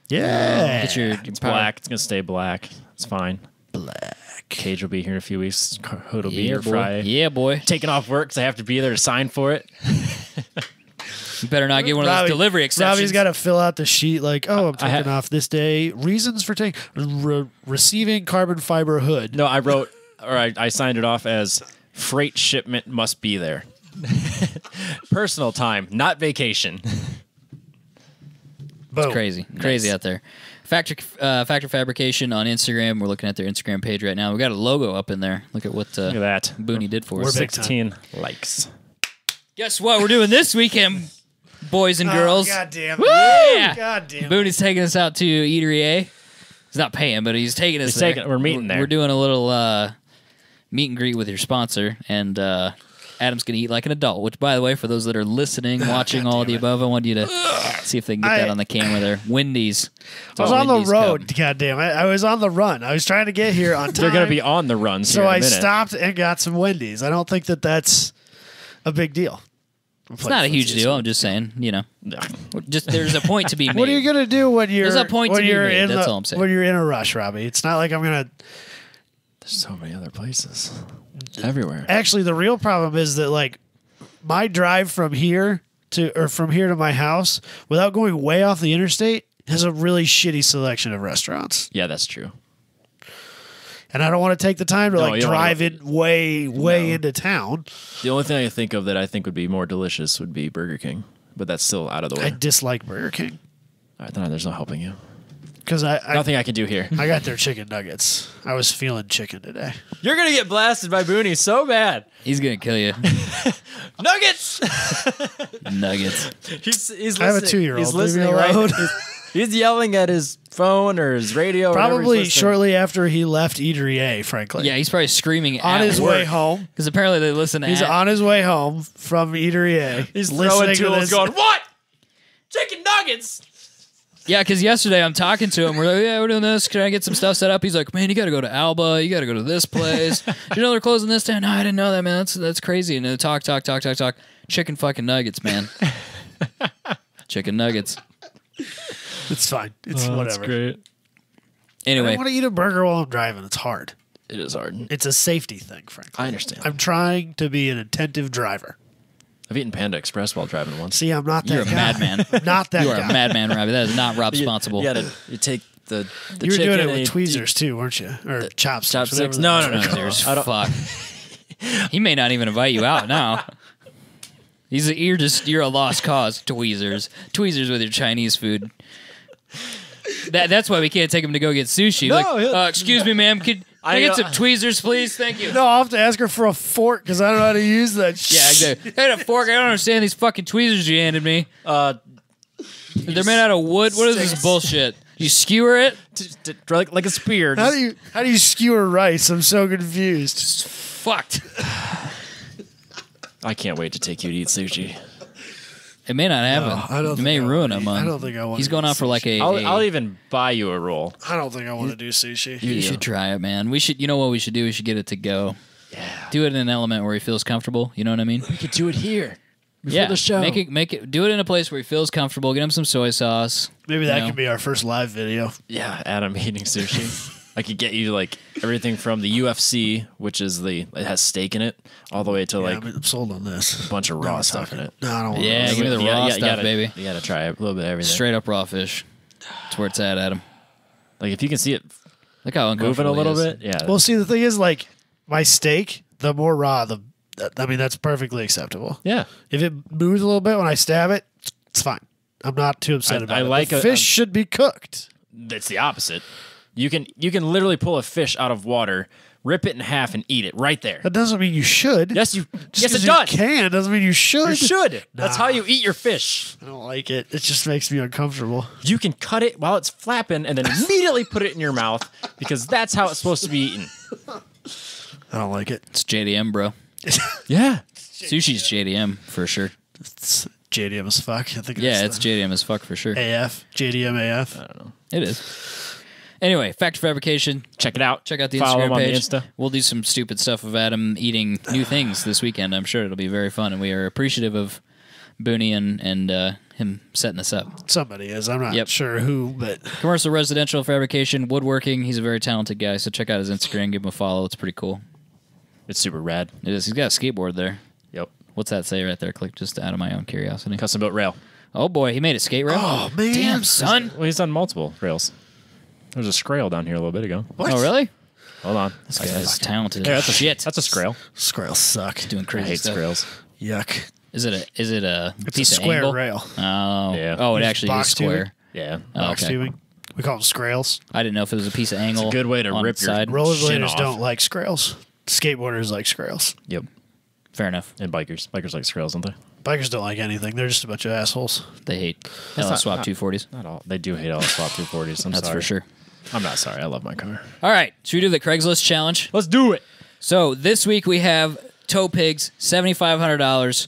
Yeah. Get your It's power- black. It's going to stay black. It's fine. black. Cage will be here in a few weeks. Hood will be Yeah, here boy. Friday. Yeah, boy. Taking off work because I have to be there to sign for it. You better not get one of those delivery exceptions. Robbie's got to fill out the sheet like, oh, I'm I taking off this day. Reasons for taking receiving carbon fiber hood. No, I wrote, or I signed it off as freight shipment must be there. Personal time, not vacation. Boom. Crazy out there. Factor Fabrication on Instagram. We're looking at their Instagram page right now. We got a logo up in there. Look at what Look at that. Booney did for We're us. big time. 16 likes. Guess what we're doing this weekend, boys and girls? Oh, God damn Woo! it. Yeah. God damn it. Booney's taking us out to Eatery A. He's not paying, but he's taking us He's there. taking- we're meeting there. We're doing a little meet and greet with your sponsor, and Adam's going to eat like an adult, which, by the way, for those that are listening, watching all of the above, I want you to see if they can get that on the camera there. Wendy's. I was on the road. God damn it. I was on the run. I was trying to get here on time. They're going to be on the runs So here in I a minute. stopped and got some Wendy's. I don't think that that's a big deal. It's not a huge deal. I'm just saying, just there's a point to be made. What are you gonna do when you're There's a point to when be you're made, in that's the- all I'm saying. when you're in a rush, Robbie? It's not like I'm gonna. There's so many other places. Everywhere. Actually, the real problem is that like my drive from here to my house without going way off the interstate has a really shitty selection of restaurants, Yeah, that's true. and I don't want to take the time to No, you don't drive wanna- in way into town. The only thing I can think of that I think would be more delicious would be Burger King, but that's still out of the way. I dislike Burger King All right, then there's no helping you. because Nothing I can do here. I got their chicken nuggets. I was feeling chicken today. You're going to get blasted by Booney so bad. He's going to kill you. Nuggets! Nuggets. He's I have a listening. 2-year-old. He's Leave me listening, right? alone. He's yelling at his phone or his radio. or whatever Probably he's listening. shortly after he left Eatery A, frankly. Yeah, he's probably screaming On at his work. way home. Because apparently they listen to He's on his way home from Eatery A. He's listening throwing to tools this. going, what? Chicken nuggets! Yeah, because yesterday I'm talking to him. We're like, yeah, we're doing this. Can I get some stuff set up? He's like, man, you got to go to Alba. You got to go to this place. You know they're closing this down? No, I didn't know that, man. That's crazy. And they talk. Chicken fucking nuggets, man. Chicken nuggets. It's fine. It's That's whatever. great. I Anyway, want to eat a burger while I'm driving. It's hard. It is hard. It's a safety thing, frankly. I understand. I'm trying to be an attentive driver. I've eaten Panda Express while driving once. See, I'm not that you're a guy. madman. I'm not that You are guy. a madman, Robbie. That is not Rob responsible. You take the You were chicken doing it and with you- tweezers too, weren't you? Or chopsticks. chopsticks? whatever No. Tweezers, I don't- fuck. He may not even invite you out now. You're a lost cause. Tweezers with your Chinese food. That's why we can't take him to go get sushi. No, Excuse me, ma'am. Can I get some tweezers, please? Thank you. No, I'll have to ask her for a fork because I don't know how to use that shit. Yeah, exactly. I had a fork. I don't understand these fucking tweezers you handed me. They're made out of wood. What is this bullshit? You skewer it? like a spear. How do you skewer rice? I'm so confused. Fucked. I can't wait to take you to eat sushi. It may not happen. I don't it think may I ruin wanna him. eat- I don't think I want. He's going out for like a. I'll even buy you a roll. I don't think I want to do sushi. You should try it, man. We should. You know what we should do? We should get it to go. Yeah. Do it in an element where he feels comfortable. You know what I mean? We could do it here. Before the show. Make it. Do it in a place where he feels comfortable. Get him some soy sauce. Maybe that could be our first live video. Yeah, Adam eating sushi. I could get you like everything from the UFC, which is it has steak in it, all the way to like I'm sold on this. a bunch of raw stuff in it. No, I don't want Yeah, this. give me the raw stuff, baby. You gotta try it, a little bit of everything. Straight up raw fish. That's where it's at, Adam. Like if you can see it Look how moving uncomfortable a little he is. bit, yeah. Well, see, the thing is, like, my steak, the more raw, that's perfectly acceptable. yeah. If it moves a little bit when I stab it, it's fine. I'm not too upset about it. like The fish should be cooked. It's the opposite. You can literally pull a fish out of water, rip it in half, and eat it right there. That doesn't mean you should. Yes, Just yes, 'cause it does. You can doesn't mean you should. You should. That's Nah. how you eat your fish. I don't like it. It just makes me uncomfortable. You can cut it while it's flapping and then immediately put it in your mouth because that's how it's supposed to be eaten. I don't like it. It's JDM, bro. Yeah. Sushi's JDM for sure. It's JDM as fuck. I think Yeah, it's JDM as fuck for sure. AF. JDM AF. I don't know. It is. Anyway, Factor Fabrication. Check it out. Check out the Follow Instagram him on the page. Insta. We'll do some stupid stuff of Adam eating new things this weekend. I'm sure it'll be very fun, and we are appreciative of Burnie and him setting this up. Somebody is. I'm not sure who, but Commercial, residential, fabrication, woodworking. He's a very talented guy, so check out his Instagram. Give him a follow. It's pretty cool. It's super rad. It is. He's got a skateboard there. Yep. What's that say right there? Click just out of my own curiosity. Custom built rail. Oh boy, he made a skate rail. Oh, man. Damn, son. Well, he's done multiple rails. There's a scrail down here a little bit ago. what? Oh really? Hold on. This guy's talented. Yeah, that's Shit. That's a scrail. Scrails suck. doing I crazy hate stuff. scrails. Yuck. Is it a It's piece a square of angle? rail. Oh. Yeah. Oh, it Use actually box is square. tubing. Yeah. Oh, Box okay. tubing. We call them scrails. I didn't know if it was a piece of angle. It's a good way to on rip the your side. Shin Rollerbladers off. don't like scrails. Skateboarders like scrails. Yep. Fair enough. And bikers. Bikers like scrails, don't they? Bikers don't like anything. They're just a bunch of assholes. They hate not- swap not- 240s. Not all. They do hate all swap 240s. I'm That's sorry. for sure. I'm not sorry. I love my car. All right, should we do the Craigslist challenge? Let's do it. So this week we have Toe Pigs, $7,500.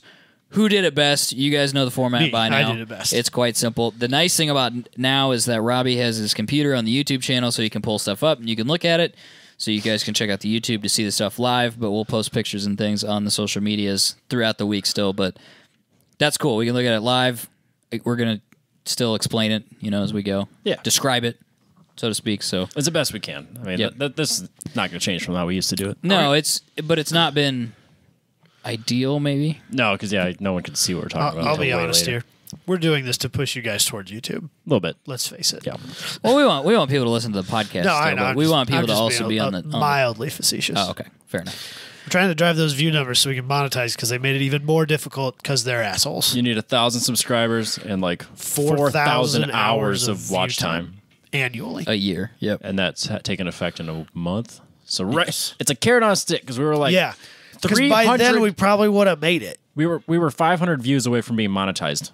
Who did it best? You guys know the format Me. by now. I did it best. It's quite simple. The nice thing about now is that Robbie has his computer on the YouTube channel, so you can pull stuff up and you can look at it. So you guys can check out the YouTube to see the stuff live, but we'll post pictures and things on the social medias throughout the week still. But that's cool. We can look at it live. We're gonna still explain it, as we go. Yeah. Describe it, so to speak. So It's the best we can. I mean, Yep. this is not going to change from how we used to do it. no, it's not been ideal, maybe. No, because, no one can see what we're talking about. I'll until be way honest later. here. We're doing this to push you guys towards YouTube. A little bit. Let's face it. Yeah. Well, we want people to listen to the podcast. No, still, I know. but we want people to also be on the. mildly facetious. Oh, okay, fair enough. We're trying to drive those view numbers so we can monetize because they made it even more difficult because they're assholes. You need 1,000 subscribers and like 4,000 hours of watch view time. annually. A year. Yep. And that's taken effect in a month. So Yes. it's a carrot on a stick because we were like, Yeah. Because by 300 then we probably would have made it. we were 500 views away from being monetized.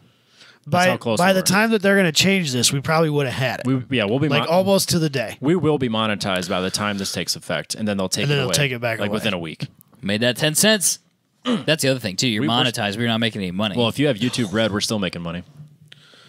By how close by we the were. time that they're going to change this, we probably would have had it. We'll be like almost to the day. we will be monetized by the time this takes effect, and then they'll take And then it they'll away, take it back like away. within a week. Made that 10 cents. That's the other thing too. You're we're- monetized, but you're not making any money. Well, if you have YouTube Red, we're still making money.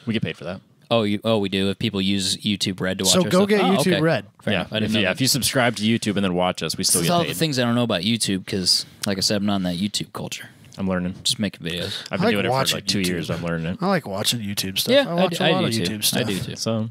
We get paid for that. we do. If people use YouTube Red to watch. So our go stuff. get Oh, YouTube okay. Red. Fair Yeah, enough. I didn't know that. if you subscribe to YouTube and then watch us, we still There's get all paid. the things I don't know about YouTube because, like I said, I'm not in that YouTube culture. I'm learning. Just making videos. I've I been like doing it for watching like 2 YouTube. years. I'm learning it. I like watching YouTube stuff. Yeah, I watch a lot do of too. YouTube stuff. I do too. So,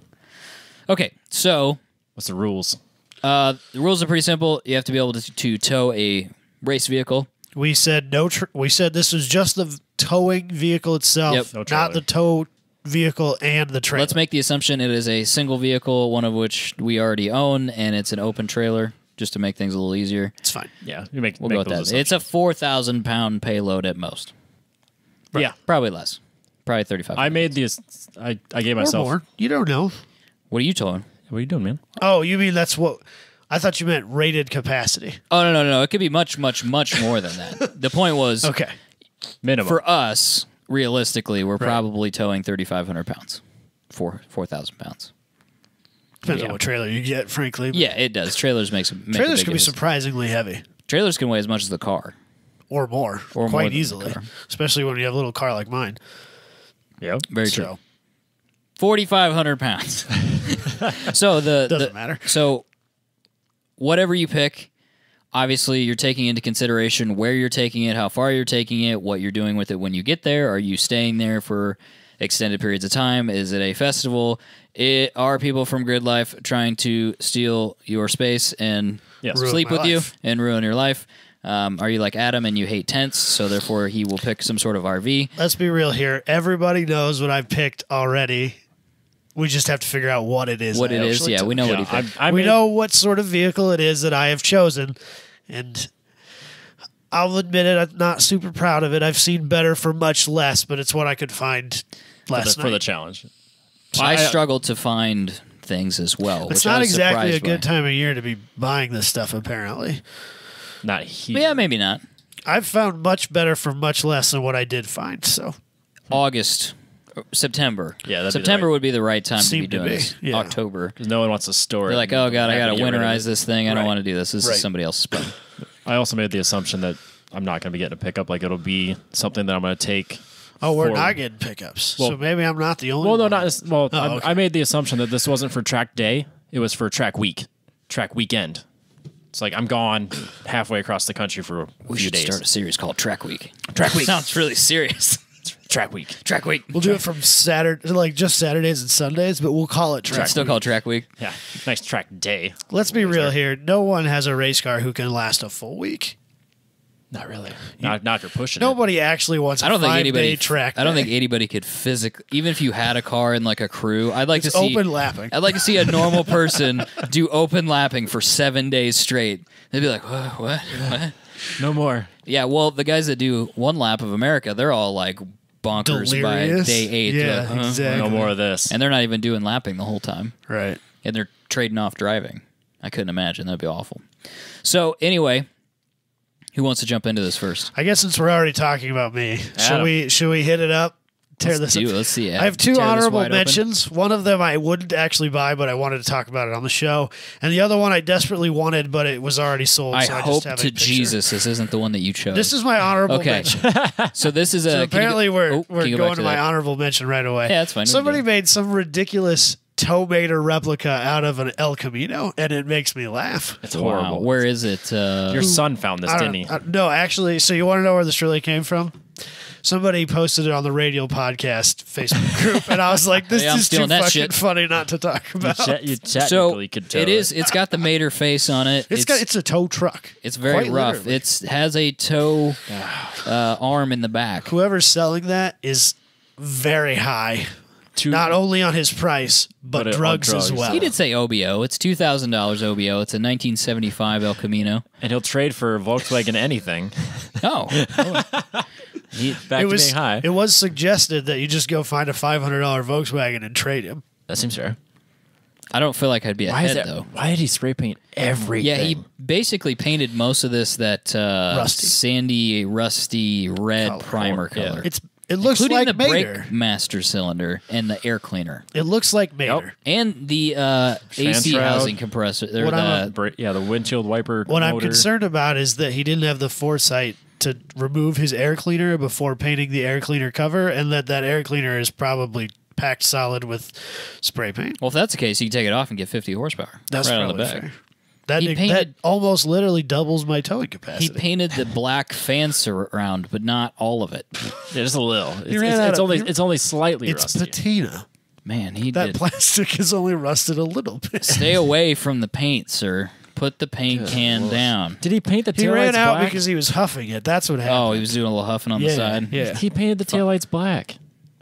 Okay, so what's the rules? the rules are pretty simple. You have to be able to tow a race vehicle. We said no. We said this was just the towing vehicle itself, Yep. No not trailer. the tow vehicle and the trailer. Let's make the assumption it is a single vehicle, one of which we already own, and it's an open trailer, just to make things a little easier. It's fine. Yeah, We'll go with that. It's a 4,000-pound payload at most. Yeah, Probably less. Probably 35. I made the. I gave Or myself. more. You don't know. What are you towing? What are you doing, man? Oh, you mean that's what? I thought you meant rated capacity. Oh, no. It could be much, much, much more than that. The point was, Okay. Minimum. for us, realistically, we're probably towing 3,500 pounds. 4,000 pounds. Depends Yeah. on what trailer you get, frankly. Yeah, it does. Trailers make a Trailers big can be difference. surprisingly heavy. Trailers can weigh as much as the car. Or more. Or more quite than the easily. car. Especially when you have a little car like mine. Yep. Very true. So 4,500 pounds. So doesn't matter. So whatever you pick, obviously you're taking into consideration where you're taking it, how far you're taking it, what you're doing with it when you get there. Are you staying there for extended periods of time? Is it a festival? Are people from Grid Life trying to steal your space and sleep with you and ruin your life? Are you like Adam and you hate tents, so therefore he will pick some sort of RV? Let's be real here. Everybody knows what I've picked already. We just have to figure out what it is. What it is, yeah, we know what he picked. We know what sort of vehicle it is that I have chosen, and I'll admit it, I'm not super proud of it. I've seen better for much less, but it's what I could find last night. For the challenge. I struggled to find things as well. It's which I not was exactly a surprised good by. time of year to be buying this stuff, apparently. Not here. Yeah, maybe not. I've found much better for much less than what I did find, so. August, September. Yeah, September would be the right time to be Seemed to doing be, this. yeah. October. Because no one wants to store it. They're like, oh, God, I got to Get rid of winterize it. this thing. I don't Right. want to do this. This Right. is somebody else's spend. I also made the assumption that I'm not going to be getting a pickup. Like, it'll be something that I'm going to take. Oh, we're for- not getting pickups. So Well- maybe I'm not the only Well, no, one. not. Well, Oh, okay. I made the assumption that this wasn't for track day. It was for track week, track weekend. It's like I'm gone halfway across the country for a We few should days. start a series called Track Week. Track week. Sounds really serious. Track week. Track Week. We'll do it from Saturday, like just Saturdays and Sundays, but we'll call it track. It's still week. called Track Week. Yeah, nice track day. Let's be real here. No one has a race car who can last a full week. Not really. Not if you're pushing it. Nobody actually wants a I don't think 5-day anybody track. I don't day. think anybody could physically, even if you had a car and like a crew. I'd like It's to see open lapping. I'd like to see a normal person do open lapping for 7 days straight. They'd be like, what? No more. Yeah, well, the guys that do one lap of America, they're all like bonkers Delirious. by day 8. They're Yeah, like, huh? exactly. No more of this. And they're not even doing lapping the whole time. Right. And they're trading off driving. I couldn't imagine. That'd be awful. So anyway, who wants to jump into this first? I guess since we're already talking about me, Adam. should we hit it up? Tear Let's this up. Let's see. I have two Tear this honorable wide open. mentions. One of them I wouldn't actually buy, but I wanted to talk about it on the show. And the other one I desperately wanted, but it was already sold. I so I hope just have a to picture. Jesus this isn't the one that you chose. This is my honorable okay. mention. So this is a. So apparently we're can going you go back to my that? honorable mention right away. Yeah, that's fine. We Somebody can made some ridiculous tow-mater replica out of an El Camino, and it makes me laugh. It's Wow. horrible. Where is it? Your son found this, I didn't don't- he? no, actually, so you want to know where this really came from? Somebody posted it on the Radial Podcast Facebook group, and I was like, this Hey, I'm is too stealing that fucking shit. funny not to talk about. You so technically could tell it is. It's got the Mater face on it. It's a tow truck. It's very Quite rough. literally. It has a tow arm in the back. Whoever's selling that is very high. Not only on his price, but But on drugs as drugs. well. He did say OBO. It's $2,000 OBO. It's a 1975 El Camino. And he'll trade for Volkswagen anything. Oh, Back to being high. It was suggested that you just go find a $500 Volkswagen and trade him. That seems fair. I don't feel like I'd be Why is ahead that? though. Why did he spray paint everything? Yeah, he basically painted most of this that Rusty. sandy, rusty red Color. primer Yeah. color. It looks including like the Mater. brake master cylinder and the air cleaner It looks like Mater. and the AC shroud. housing compressor. Or What I'm The windshield wiper. What I'm motor. concerned about is that he didn't have the foresight to remove his air cleaner before painting the air cleaner cover, and that air cleaner is probably packed solid with spray paint. well, if that's the case, you can take it off and get 50 horsepower. That's right probably on the back. fair. That He painted- almost literally doubles my towing He capacity. painted the black fan surround, but not all of it. Yeah, just a little. It's, ran it's, out it's of- only you- it's only slightly It's rusty. patina. Man, he That did. plastic is only rusted a little bit. Stay away from the paint, sir. Put the paint can down. Did he paint the He taillights ran out black? because he was huffing it. That's what happened. Oh, he was doing a little huffing on the side. Yeah. He painted the taillights black.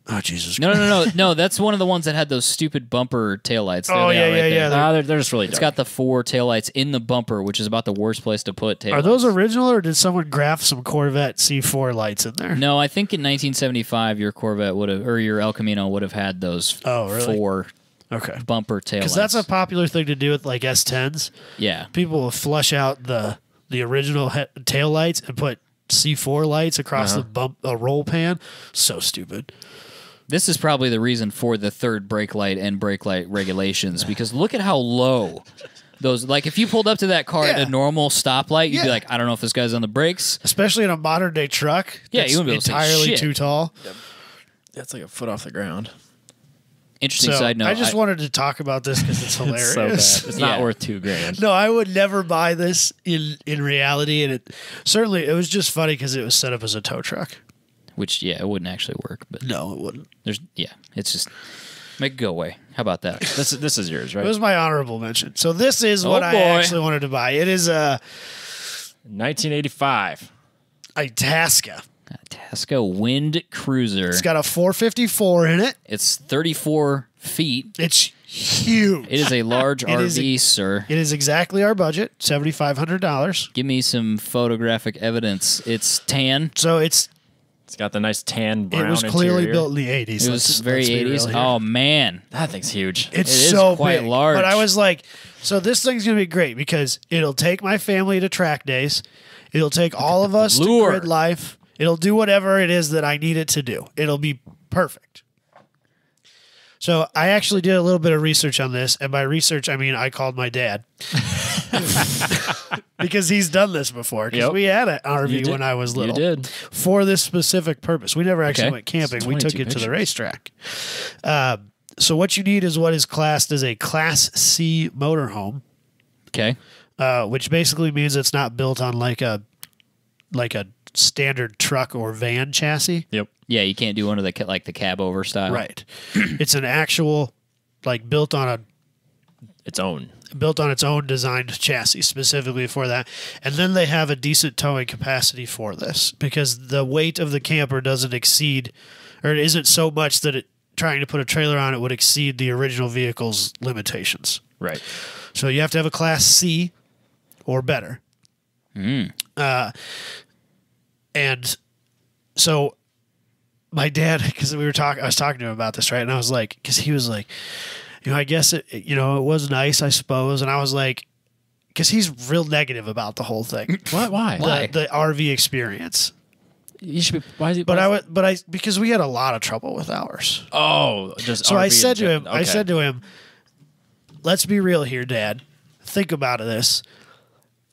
Oh, Jesus No. That's one of the ones that had those stupid bumper taillights. There Oh, they are yeah, right yeah, there. yeah. They're just really It's dark. got the 4 taillights in the bumper, which is about the worst place to put taillights. Are those original, or did someone graft some Corvette C4 lights in there? No, I think in 1975 your Corvette would have, or your El Camino would have had those Oh, really? 4 Okay. bumper taillights. Because that's a popular thing to do with like S10s. yeah. People will flush out the original tail lights and put C4 lights across the roll pan. So stupid. This is probably the reason for the third brake light and brake light regulations, because look at how low those, like if you pulled up to that car at Yeah. a normal stoplight, you'd be Yeah. like, I don't know if this guy's on the brakes. Especially in a modern day truck. Yeah, that's you wouldn't be able to say entirely shit. too tall. That's like a foot off the ground. Interesting side note. I just wanted to talk about this because it's hilarious. It's so bad. It's not worth $2,000. No, I would never buy this in reality, and it was just funny because it was set up as a tow truck. Which it wouldn't actually work, but no, it wouldn't. It's just make it go away. How about that? This is yours, right? It was my honorable mention. So this is what I actually wanted to buy. It is a 1985 Itasca. Tasca Wind Cruiser. It's got a 454 in it. It's 34 feet. It's huge. It is a large RV, sir. It is exactly our budget, $7,500. Give me some photographic evidence. It's tan. So it's got the nice tan brown. It was clearly interior. built in the 80s. It was very 80s. Oh, man. That thing's huge. It's it so is quite big. large. But I was like, so this thing's going to be great because it'll take my family to track days. It'll take all of us to grid life. It'll do whatever it is that I need it to do. It'll be perfect. So I actually did a little bit of research on this. And by research, I mean I called my dad. Because he's done this before. Because we had an RV when I was little. You did. For this specific purpose. We never actually went camping. We took it to the racetrack. So what you need is what is classed as a Class C motorhome. Okay. Which basically means it's not built on like a standard truck or van chassis. Yep. Yeah, you can't do one of the the cab over style. Right. It's an actual built on its own designed chassis specifically for that. And then they have a decent towing capacity for this because the weight of the camper doesn't exceed, or it isn't so much that trying to put a trailer on it would exceed the original vehicle's limitations. Right. So you have to have a Class C or better. And so my dad, because I was talking to him about this, right? And I was like, because he was like, I guess it was nice, I suppose. And I was like, because he's real negative about the whole thing. Why? The RV experience. You should be. Why is he? Because we had a lot of trouble with ours. Oh, just so RV I said to him, okay. Let's be real here, Dad. Think about this.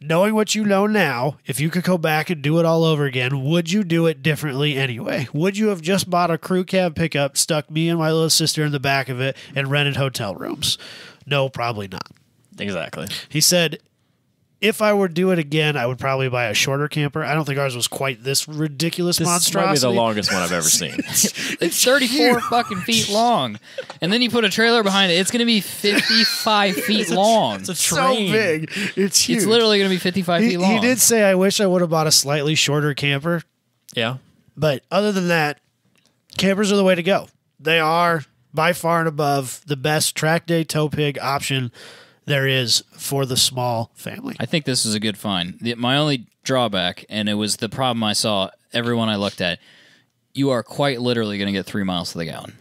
Knowing what you know now, if you could go back and do it all over again, would you do it differently anyway? Would you have just bought a crew cab pickup, stuck me and my little sister in the back of it, and rented hotel rooms? No, probably not. Exactly. He said, if I were to do it again, I would probably buy a shorter camper. I don't think ours was quite this ridiculous monstrosity. This might be the longest one I've ever seen. It's 34 fucking feet long. And then you put a trailer behind it. It's going to be 55 feet long. It's a train. So big. It's huge. It's literally going to be 55 feet long. He did say, I wish I would have bought a slightly shorter camper. Yeah. But other than that, campers are the way to go. They are by far and above the best track day tow pig option there is for the small family. I think this is a good find. My only drawback, and it was the problem I saw everyone I looked at, you are quite literally going to get 3 miles to the gallon.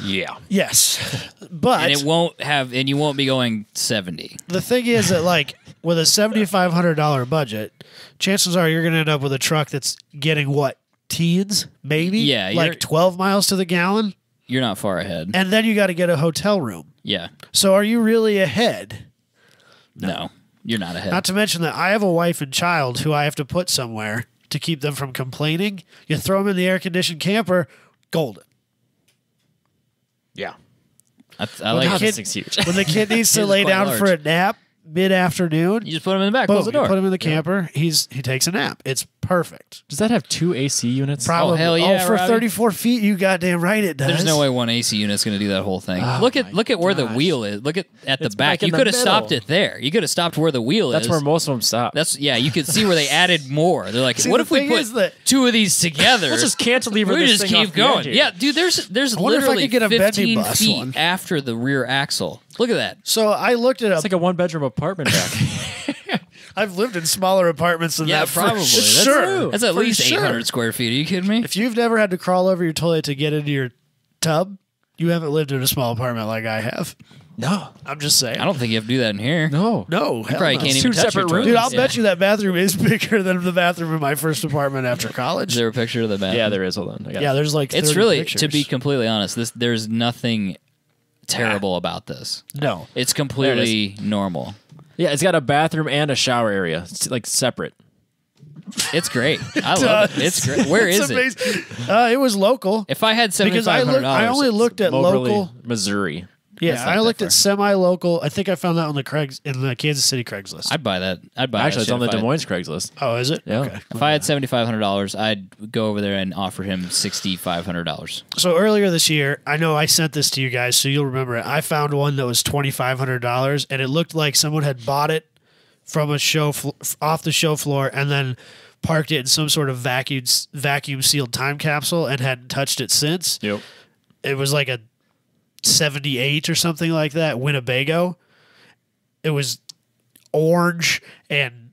Yeah. Yes. But and you won't be going 70. The thing is that with a $7,500 budget, chances are you're going to end up with a truck that's getting teens, maybe? Yeah. 12 miles to the gallon. You're not far ahead. And then you got to get a hotel room. Yeah. So are you really ahead? No, you're not ahead. Not to mention that I have a wife and child who I have to put somewhere to keep them from complaining. You throw them in the air-conditioned camper, golden. Yeah. I like this thing's huge. When the kid needs to lay down for a nap mid-afternoon, you just put him in the back, close the door. You put him in the camper, he takes a nap. It's perfect. Does that have 2 AC units? Probably. Oh, hell yeah, for Robbie. 34 feet, you goddamn right it does. There's no way one AC unit's going to do that whole thing. Look at where the wheel is. Look at the back. You could have stopped it there. You could have stopped where the wheel is. That's where most of them stop. You could see where they added more. They're like, what if we put 2 of these together? Let's just cantilever we this just thing keep off going. the edge. Yeah, dude, there's wonder if I literally could get a Bendy 15 bus feet one. after the rear axle. Look at that. So I looked it up. It's like a 1-bedroom apartment back. I've lived in smaller apartments than that. Probably. For sure. That's at least sure. 800 square feet. Are you kidding me? If you've never had to crawl over your toilet to get into your tub, you haven't lived in a small apartment like I have. No. I'm just saying. I don't think you have to do that in here. No. No. You probably can't even Two touch your separate toilet. rooms. Dude, I'll bet you that bathroom is bigger than the bathroom in my first apartment after college. Is there a picture of the bathroom? Yeah, there is. Hold on. Yeah, there's 30 It's really, pictures. to be completely honest, there's nothing terrible about this. No. It's completely normal. Yeah, it's got a bathroom and a shower area. It's separate. It's great. I love it. It's great. Where is it? It was local. If I had because $7,500, I only looked at Moberly, local. Missouri. Yeah, I looked at semi-local. I think I found that on the Kansas City Craigslist. I'd buy that. Actually, it's on the Des Moines Craigslist. Oh, is it? Yeah. Okay. If I had $7,500, I'd go over there and offer him $6,500. So earlier this year, I know I sent this to you guys, so you'll remember it. I found one that was $2,500, and it looked like someone had bought it from a off the show floor and then parked it in some sort of vacuum sealed time capsule and hadn't touched it since. Yep. It was like a 78 or something like that, Winnebago. It was orange and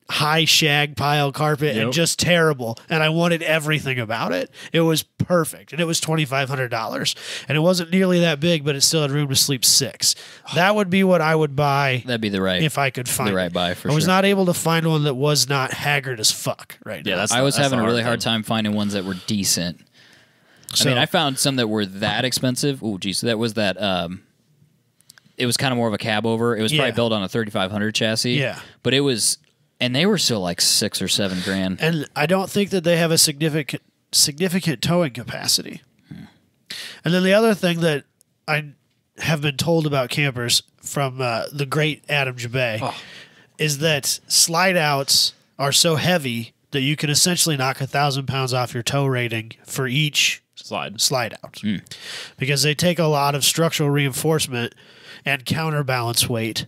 high shag pile carpet and just terrible. And I wanted everything about it. It was perfect. And it was $2,500. And it wasn't nearly that big, but it still had room to sleep 6. That would be what I would buy. That'd be the right if I could find the right it. buy for I was sure. not able to find one that was not haggard as fuck right now. I was having a really hard time finding ones that were decent. I mean, I found some that were that expensive. Oh, geez, so that was that. It was kind of more of a cab over. It was probably built on a 3500 chassis. Yeah, but it was, and they were still like $6,000 or $7,000. And I don't think that they have a significant towing capacity. And then the other thing that I have been told about campers from the great Adam Jabay is that slide outs are so heavy that you can essentially knock 1,000 pounds off your tow rating for each slide out because they take a lot of structural reinforcement and counterbalance weight.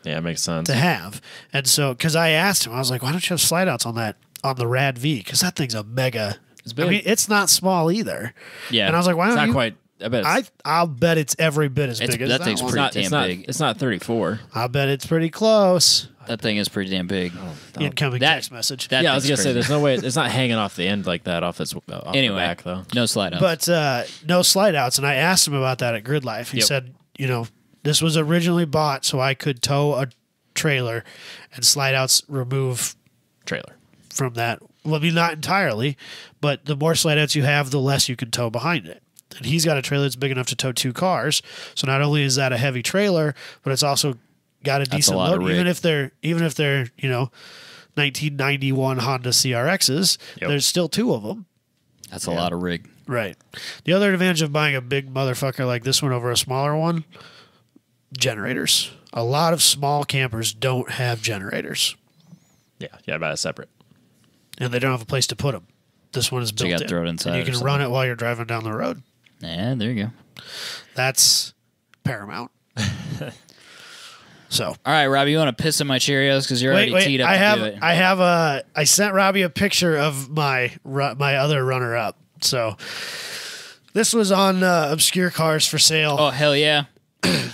Yeah, it makes sense to have. And so, because I asked him, I was like, why don't you have slide outs on the Rad V? Because that thing's a mega. It's big. I mean, it's not small either. Yeah. And I was like, why don't it's you? not quite. I bet I'll bet it's every bit as big as that thing's one. pretty damn big. It's not 34. I'll bet it's pretty close. That thing is pretty damn big. Incoming text message. Yeah, I was gonna say there's no way it's not hanging off the end like that off the back though. No slide outs. But no slide outs. And I asked him about that at Grid Life. He said, this was originally bought so I could tow a trailer and slide outs remove trailer from that. Well, I mean, not entirely, but the more slide outs you have, the less you can tow behind it. And he's got a trailer that's big enough to tow 2 cars. So not only is that a heavy trailer, but it's also got a decent load. Even if they're 1991 Honda CRXs, there's still 2 of them. That's a lot of rig. Right. The other advantage of buying a big motherfucker like this one over a smaller one, generators. A lot of small campers don't have generators. Yeah, buy it separate. And they don't have a place to put them. This one is built in. You got to throw it inside. And you can run it while you're driving down the road. Yeah, there you go. That's paramount. So, all right, Robbie, you want to piss in my Cheerios because you're already teed up to do it. I sent Robbie a picture of my other runner up. So this was on Obscure Cars for Sale. Oh hell yeah!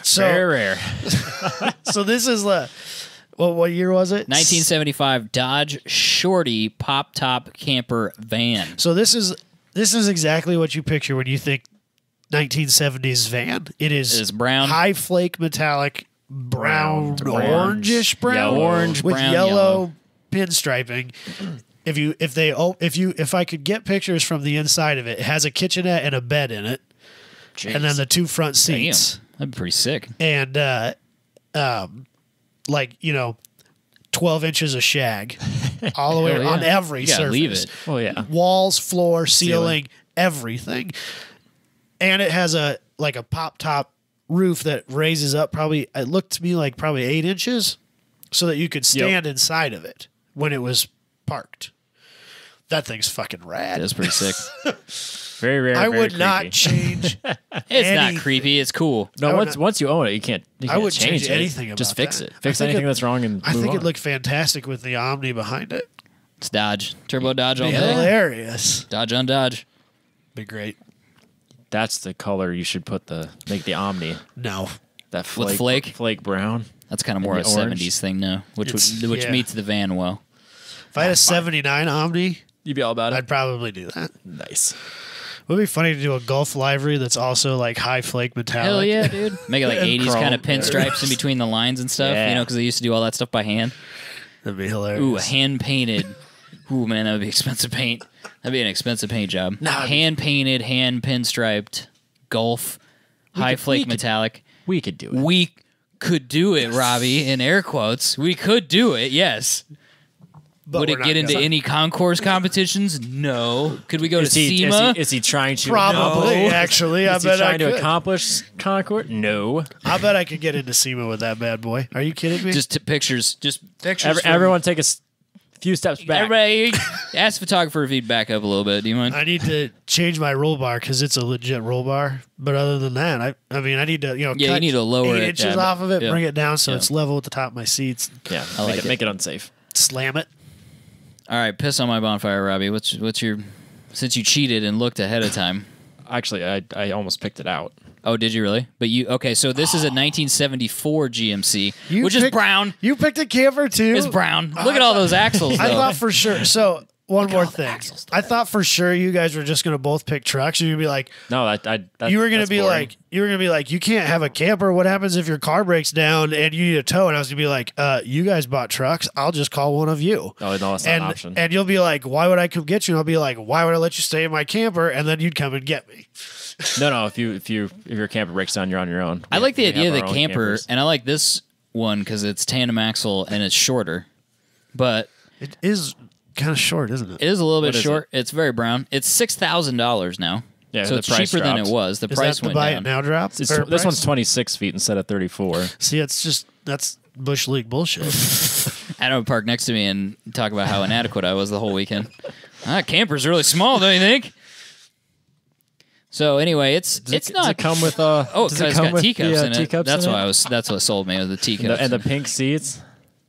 So very rare. So this is what year was it? 1975 Dodge Shorty pop top camper van. So this is exactly what you picture when you think 1970s van. It is brown, high flake metallic. Brown, orangish brown, orange, with brown, yellow pinstriping. If I could get pictures from the inside of it, it has a kitchenette and a bed in it, and then the 2 front seats. Damn, that'd be pretty sick. And 12 inches of shag all the way on every surface. Leave it. Oh yeah, walls, floor, ceiling, everything. And it has a pop top roof that raises up it looked to me like probably 8 inches so that you could stand inside of it when it was parked. That thing's fucking rad. That's pretty sick. Very rare. I would creepy. not change. It's not creepy. It's cool. No, once you own it, you can't I would change anything about Just fix that. it. Fix anything that's wrong and I move think on. it looked fantastic with the Omni behind it. It's Dodge. Turbo Dodge all Be day. hilarious. Dodge on Dodge. Be great. That's the color you should make the Omni. No. That With flake brown. That's kind of more a the orange. 70s thing now, which yeah. meets the van well. If I had a 79 Omni, You'd be all about it. I'd probably do that. Nice. It would be funny to do a Gulf livery that's also like high flake metallic. Hell yeah, dude. Make it like And 80s chrome. kind of pinstripes in between the lines and stuff, Yeah. because they used to do all that stuff by hand. That'd be hilarious. Ooh, hand painted. Ooh, man, that would be expensive paint. That'd be an expensive paint job. Hand painted, hand pinstriped, Gulf, high flake metallic. We could do it. We could do it, Robbie, in air quotes. We could do it, yes. Would it get into any concourse competitions? No. Could we go to Is SEMA? he trying to Probably, actually. I Is he bet trying I to could. accomplish Concord? No. I bet I could get into SEMA with that bad boy. Are you kidding me? Just pictures. Just pictures. Everyone take a few steps back. Everybody, ask the photographer if he'd back up a little bit. Do you mind? I need to change my roll bar because it's a legit roll bar. But other than that, I mean, I need to cut you need to lower 8 it inches down. off of it, Yeah. bring it down so it's level with the top of my seats. Yeah, I like it. Make it unsafe. Slam it. All right, piss on my bonfire, Robbie. What's your? Since you cheated and looked ahead of time. Actually, I almost picked it out. Oh, did you really? But okay. So this is a 1974 GMC, You which is picked- brown. You picked a camper too? It's brown. Look at all those axles. I though. thought for sure. So one more thing. I thought for sure you guys were just going to both pick trucks. You'd be like, No, you were going to be like, you can't have a camper. What happens if your car breaks down and you need a tow? And I was going to be like, you guys bought trucks. I'll just call one of you. No, that's not an option. And you'll be like, why would I come get you? And I'll be like, why would I let you stay in my camper? And then you'd come and get me. No. If your camper breaks down, you're on your own. I like the We idea of have the our own camper, campers. and I like this one because it's tandem axle and it's shorter, but It is kind of short, isn't it? it is a little bit What is short. It's very brown. It's $6,000 now. Yeah, so the it's price cheaper than it dropped. was. The Is price that the went buy down. it now drop? This Or one's price? 26 feet instead of 34. See, that's Bush League bullshit. Adam would park next to me and talk about how inadequate I was the whole weekend. Camper's really small, don't you think? So anyway, it's not. Does it come with Oh, does because it's got with teacups the, in it. teacups That's in why it? That's what sold me was the teacups and the pink seats.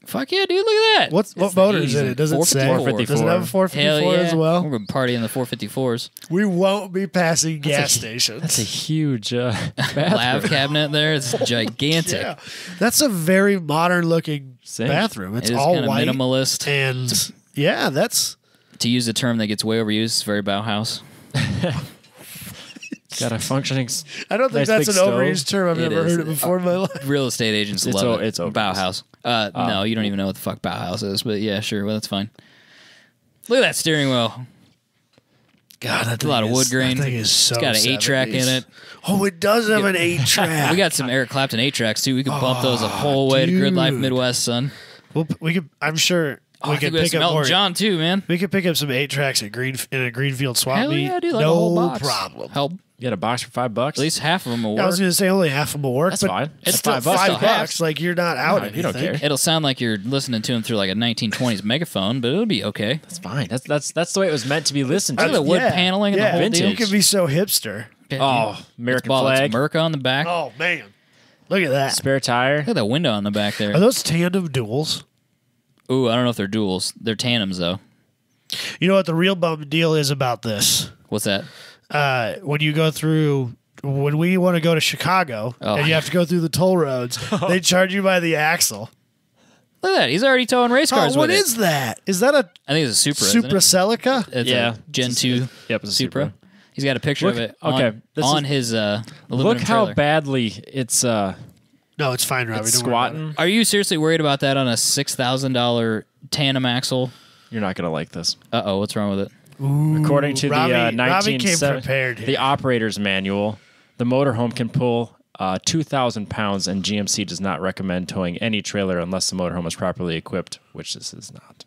Fuck yeah, dude! Look at that. What It's motor the is in it? Does it say? 454. Does it have a 454 Hell yeah. as well? We're going to party in the 454s. We won't be passing gas stations. That's a huge Lav bathroom. cabinet there. It's gigantic. Yeah, that's a very modern looking Same. bathroom. It's It is all kind of white minimalist. and yeah, that's To use a term that gets way overused, it's very Bauhaus. Got a functioning. I don't think Nice that's big an stove. overused term. I've It never is. heard it before in my life. Real estate agents It's love it. it's overused. Bauhaus. No, you don't even know what the fuck Bauhaus is, but yeah, sure. Well, that's fine. Look at that steering wheel. God, that A lot of wood grain. That thing is so It's got an 8-track in 70s. it. Oh, it does have an 8-track. We got some Eric Clapton 8-tracks too. We could bump those the whole way to Grid Life dude. Midwest, son. We could. I'm sure I we think could we got pick some up Elton more. John too, man. We could pick up some 8-tracks at in a Greenfield swap Hell meet. yeah, dude! Like no a whole box. problem. Help. You got a box for $5. At least half of them will I was work. going to say only half of them will work. That's but fine. It's That's still $5. $5. Half. Like you're not out No, anything. you don't care. It'll sound like you're listening to him through like a 1920s megaphone, but it'll be okay. That's fine. That's the way it was meant to be listened Look at to. the wood paneling and the whole Vintage. deal. You can be so hipster. Oh, American It's flag. Merca on the back. Oh man, look at that. Spare tire. Look at that window on the back there. Are those tandem duals? Ooh, I don't know if they're duals. They're tandems though. You know what the real bum deal is about this? What's that? When you go through, when we want to go to Chicago Oh. and you have to go through the toll roads, they charge you by the axle. Look at that. He's already towing race cars What with is that? Is that a I think it's a Supra. isn't Supra it? Celica? It's Yeah. a Gen 2 Yep, it's a Supra. Supra. He's got a picture of Look- it okay, this on is- his aluminum Look how trailer. badly it's No, it's fine, Robbie. it's Don't worry about it. squatting. Are you seriously worried about that on a $6,000 tandem axle? You're not gonna like this. Uh-oh, what's wrong with it? According to Robbie- the Robbie came 1970 prepared here. the operator's manual, the motorhome can pull 2,000 pounds, and GMC does not recommend towing any trailer unless the motorhome is properly equipped, which this is not.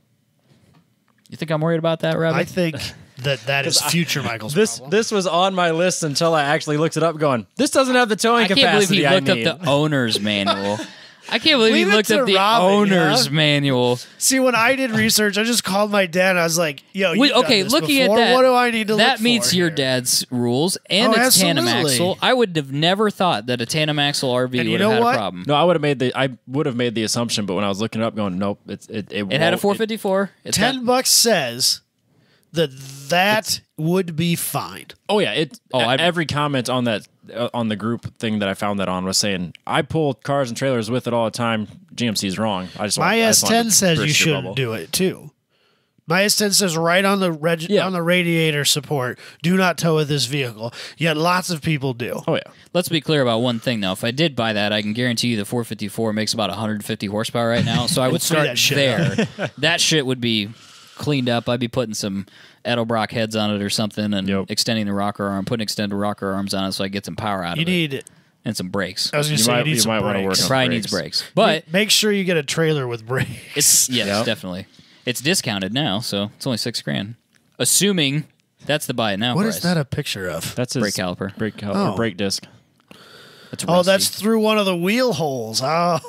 You think I'm worried about that, Robbie? I think that is future Michael's This problem. this was on my list until I actually looked it up. Going, this doesn't have the towing I can't believe capacity he I looked up need. the owner's manual. I can't believe he Leave it looked to up the Robbie, owner's huh? manual. See, when I did research, I just called my dad and I was like, yo, you've done Okay, this looking before. at that, What do I need to that look meets for your here? dad's rules, and Oh, it's tandem absolutely. axle. I would have never thought that a tandem axle RV And you would have know had what? a problem. No, I would have made the assumption, but when I was looking it up, going, nope, it It had a 454. It's got- $10 says that would be fine. Oh yeah, I'd- every comment on that on the group thing that I found that on was saying I pull cars and trailers with it all the time. GMC's wrong. I just My I just wanted S10 to says you burst your shouldn't bubble. do it too. My S10 says right on the Yeah. on the radiator support, do not tow with this vehicle. Yet lots of people do. Oh yeah, Let's be clear about one thing, though. If I did buy that, I can guarantee you the 454 makes about 150 horsepower right now. So I would Free start that shit there. That shit would be cleaned up. I'd be putting some Edelbrock heads on it or something and Yep. extending the rocker arm, putting extended rocker arms on it so I get some power out You of it. need. And some brakes. I was going to say might- you need you some might wanna brakes. work It on probably brakes. needs brakes. But Make sure you get a trailer with brakes. it's, yes, Yep. definitely. It's discounted now, so it's only $6,000. Assuming that's the buy it now What price. is that a picture of? That's his brake caliper. Brake caliper, Oh. brake disc. That's Oh, rusty. that's through one of the wheel holes. Oh,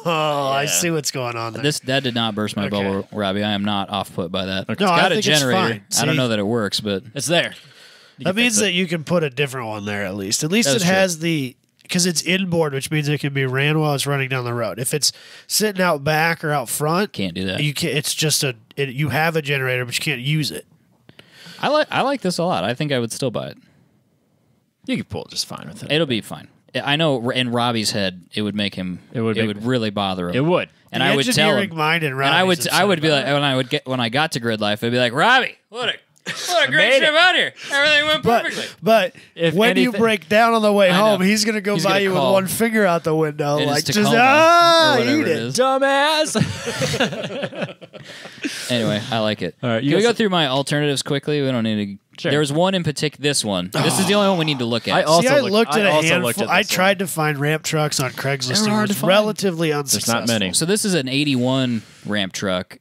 I see what's going on there. That did not burst my bubble, Robbie. I am not off put by that. It's No, I got a think it's generator. fine. I don't See? know that it works, but It's there. That means that you can put a different one there at least. At least That's it has because it's inboard, which means it can be ran while it's running down the road. If it's sitting out back or out front, can't do that. you can. It's just you have a generator, but you can't use it. I like this a lot. I think I would still buy it. You could pull it just fine with it. It'll be fine. I know in Robbie's head, it would make him. It would really bother him. It would. And The I would tell him. engineering mind in And I Robbie's would be upset like when I got to Grid Life, I'd be like, Robbie, what a great made trip it. out here. Everything went perfectly. But If when you anything- break down on the way I home, know. he's gonna go He's by gonna you with call. one finger out the window, It is like just Tacoma, or whatever eat it it. is. Dumbass. Anyway, I like it. All right, you Can we guys- go through my alternatives quickly? We don't need to. Sure. There was one in particular. This one. This is the only one we need to look at. I also See, I looked- looked I at a also handful. looked at I this one. tried to find ramp trucks on Craigslist. They're It hard was to find. relatively There's unsuccessful. not many. So this is an 81 ramp truck.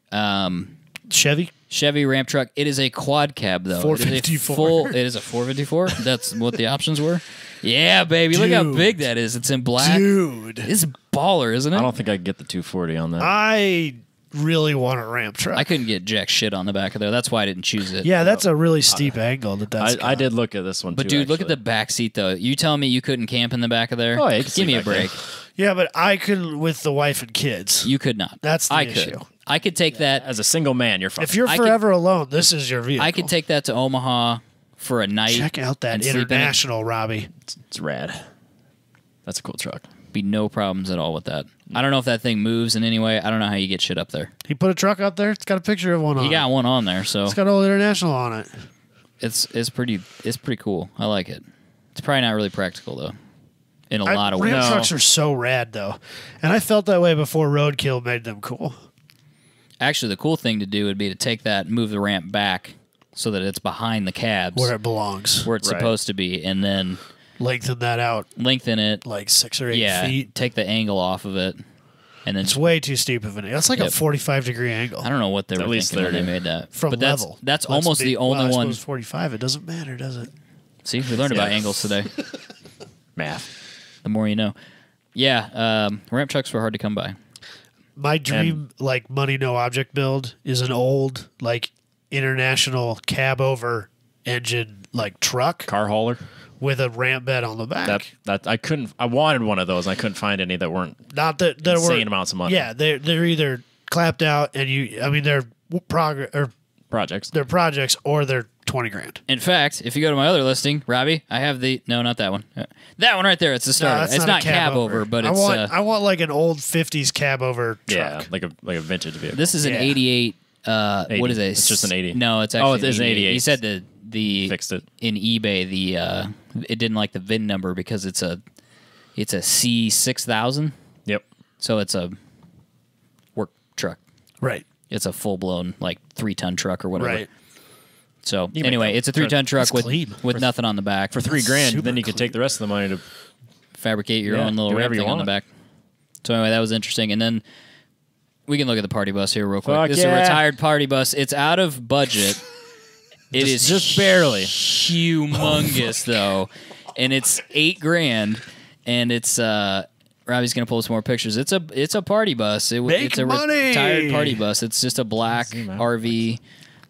Chevy. Chevy ramp truck. It is a quad cab though. 454. It is a 454. That's what the options were. Yeah, baby. Look how Dude. big that is. It's in black. Dude, It's baller, isn't it? I don't think I could get the 240 on that. I really want a ramp truck. I couldn't get jack shit on the back of there. That's why I didn't choose it. Yeah, that's a really steep angle. That's I did look at this one, But too, dude, look at actually. the back seat though. You telling me you couldn't camp in the back of there? Oh, yeah, you can Give me sit a back there. break. Yeah, but I couldn't with the wife and kids. You could not. That's the I issue. could. I could take that. As a single man, you're fine. If you're I could- forever alone, this is your vehicle. I could take that to Omaha for a night. Check out that and sleep in it. international, Robbie. It's rad. That's a cool truck. Be no problems at all with that. I don't know if that thing moves in any way. I don't know how you get shit up there. He put a truck up there. It's got a picture of one on He it. got one on there, so It's got Old International on it. it's pretty cool. I like it. It's probably not really practical though, in a lot of ways. Ramp No. trucks are so rad, though. And I felt that way before Roadkill made them cool. Actually, the cool thing to do would be to take that, move the ramp back so that it's behind the cabs Where it belongs. where it's Right. supposed to be, and then Lengthen that out lengthen it. like 6 or 8 Yeah, feet. take the angle off of it, and then It's way too steep of an angle. That's like Yep. a 45-degree angle. I don't know what they were least thinking when they 30. made that. From but level. that's Let's almost be- the only well, I one. suppose 45. It doesn't matter, does it? See, we learned about angles today. Math. The more you know. Yeah, ramp trucks were hard to come by. My dream, like money no object build, is an old like international cab over engine like truck Car hauler. with a ramp bed on the back. That I couldn't. I wanted one of those. I couldn't find any that weren't Not that there were insane amounts of money. Yeah, they're either clapped out and they're Projects. they're projects or they're 20 grand. In fact, if you go to my other listing, Robbie, I have no, not that one. That one right there. It's the starter. that's it's not a cab over, but it's. I want like an old 50s cab over Yeah, truck. like a vintage vehicle. This is an Yeah. 88. 80. What is it? It's just an 80. No, it's actually. Oh, it is an 88. He said the Fixed it. in eBay. It didn't like the VIN number because it's a C6000. Yep. So it's a work truck. Right. It's a full blown like 3-ton truck or whatever. Right. So make anyway, that it's a 3-ton truck That's with clean. nothing on the back. For $3,000, super then you could clean. take the rest of the money to. Fabricate your Yeah, own little do ramp whatever you thing on the want. back. So anyway, that was interesting. And then we can look at the party bus here real quick. Fuck This is a yeah. retired party bus. It's out of budget. It is just barely. humongous though, and it's $8,000. And it's Robbie's gonna pull some more pictures. It's a party bus. Make it's a money! retired party bus. It's just a black Zoom out. RV.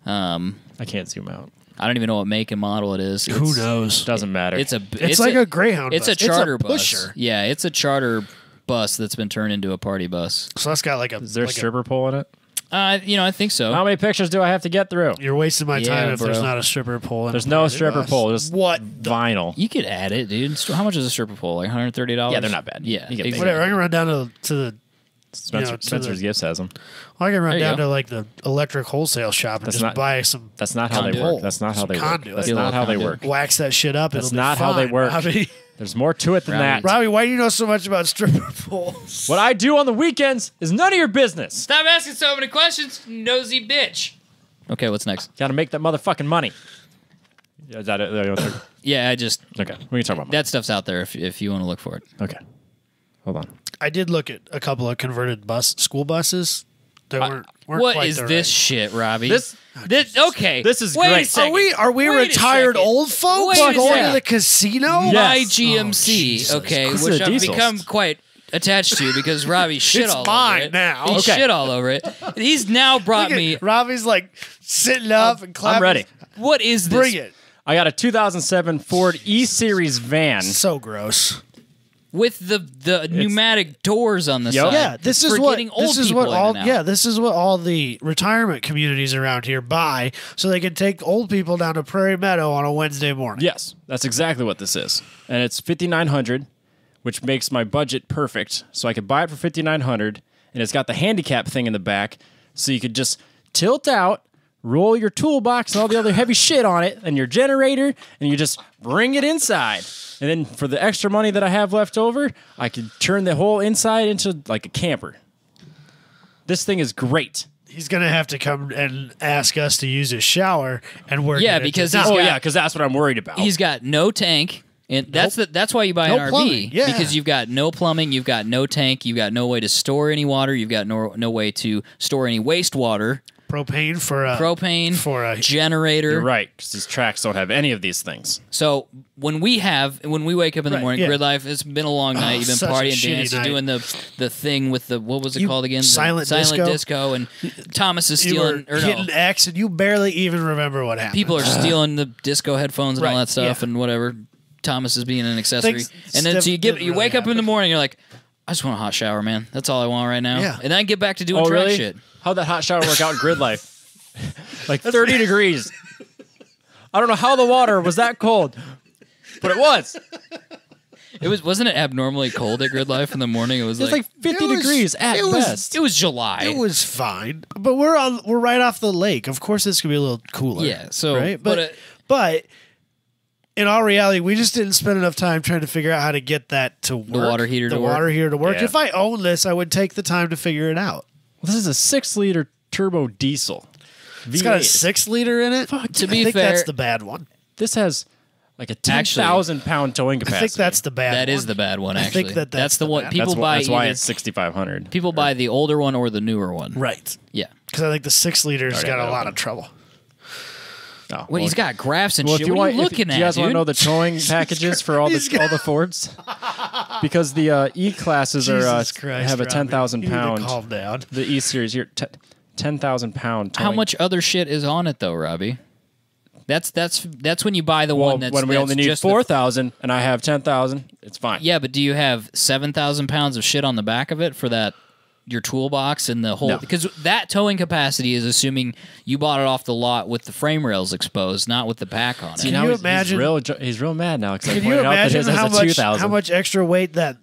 I can't zoom out. I don't even know what make and model it is. Who knows? Doesn't matter. It's like a Greyhound It's bus. a charter bus. pusher. Yeah, it's a charter bus that's been turned into a party bus. So that's got like a. Is there a like stripper pole in it? I think so. How many pictures do I have to get through? You're wasting my Yeah, time if there's bro. not a stripper pole. In There's a no party stripper bus. pole. Just What? vinyl. You could add it, dude. How much is a stripper pole? Like $130? Yeah, they're not bad. Yeah, You get exactly. Whatever. I can run down to the. to Spencer's the- Gifts has them. I can run There you down go. to like the electric wholesale shop and That's just not- buy some. That's not how they Conduit. work. That's not how Some they work. conduit. That's Get a not little how they conduit. work. Wax that shit up. That's it'll be not how they fine, work. Robbie. There's more to it than Robbie. that. Robbie, why do you know so much about stripper poles? What I do on the weekends is none of your business. Stop asking so many questions, nosy bitch. Okay, what's next? Got to make that motherfucking money. Yeah, is that it? Okay, Yeah, we can talk about money. that stuff's out there if you want to look for it. Okay. Hold on. I did look at a couple of converted school buses. They weren't What quite is the this right. shit, Robbie? This okay. This is Wait great. A second. Are we Wait a retired second. old folks Wait a going second. to the casino? Yeah. My Yes. GMC, Jesus okay, Christ. which These are I've diesels. become quite attached to because Robbie shit It's all mine over it. now. He Okay. shit all over it. He's now brought Look at- me. Robbie's like sitting up and clapping. I'm ready. What is this? Bring it. I got a 2007 Ford E-Series van. So gross. With the pneumatic doors on the Yep. side. Yeah, this is for what getting old this is people what in all and out. yeah this is what all the retirement communities around here buy, so they can take old people down to Prairie Meadow on a Wednesday morning. Yes, that's exactly what this is, and it's $5,900, which makes my budget perfect. So I could buy it for $5,900, and it's got the handicap thing in the back, so you could just tilt out, roll your toolbox and all the other heavy shit on it, and your generator, and you just bring it inside. And then for the extra money that I have left over, I could turn the whole inside into like a camper. This thing is great. He's gonna have to come and ask us to use his shower, and we're Yeah, gonna because deny- he's Oh got- yeah, because that's what I'm worried about. He's got no tank. And that's why you buy No an RV, plumbing, yeah. because you've got no plumbing, you've got no tank, you've got no way to store any water, you've got no way to store any wastewater, propane for a propane, for a generator. You're right, because these tracks don't have any of these things. So when we wake up in the Right, morning, yeah. Grid Life, it's been a long night. You've been such a partying, shitty dancing, night. doing the thing with the what was it You- called again? The silent disco? and Thomas is you were stealing or no. hitting X, and you barely even remember what happened. People are stealing the disco headphones and all Right, that stuff yeah. and whatever. Thomas is being an accessory. Things And then so you didn't wake really up in the morning, you're like, I just want a hot shower, man. That's all I want right now. Yeah. And then I get back to doing Oh track really? shit. How'd that hot shower work out in Grid Life? Like 30 degrees. I don't know how the water was that cold, but it was. Wasn't it abnormally cold at Grid Life in the morning? It was It's like 50 It was- degrees at it was- best. it was July. It was fine, but we're right off the lake. Of course, it's gonna be a little cooler. Yeah, so right, but but in all reality, we just didn't spend enough time trying to figure out how to get that to work. water heater the to work. water heater to work. Yeah. If I owned this, I would take the time to figure it out. This is a 6-liter turbo diesel. It's got a V8. 6-liter in it. To be I think fair- that's the bad one. This has like a Actually, 10,000-pound towing I capacity. think that's the bad one. that is the bad one, I actually. think that's the the one bad- people buy. That's why either- it's 6,500. people buy the older one or the newer one. right. Yeah. Because I think the 6-liter's Already got a have lot that of trouble. Oh, What well, he's got graphs and well, shit. if you What are want, you looking do at, you guys want to dude? know the towing packages for all the Fords? Because the E classes are Jesus Christ, have a Robbie. 10,000 You need to pound. calm down. The E series here, 10,000 pound. Towing. How much other shit is on it though, Robbie? That's when you buy the Well, one that's when we that's only need just the- 4,000 and I have 10,000, it's fine. Yeah, but do you have 7,000 pounds of shit on the back of it for that? Your toolbox and the whole No. because that towing capacity is assuming you bought it off the lot with the frame rails exposed, not with the back on it. See, Can now you he's imagine- he's real mad now because I Can you pointed out that imagine his has how a much 2,000. extra weight that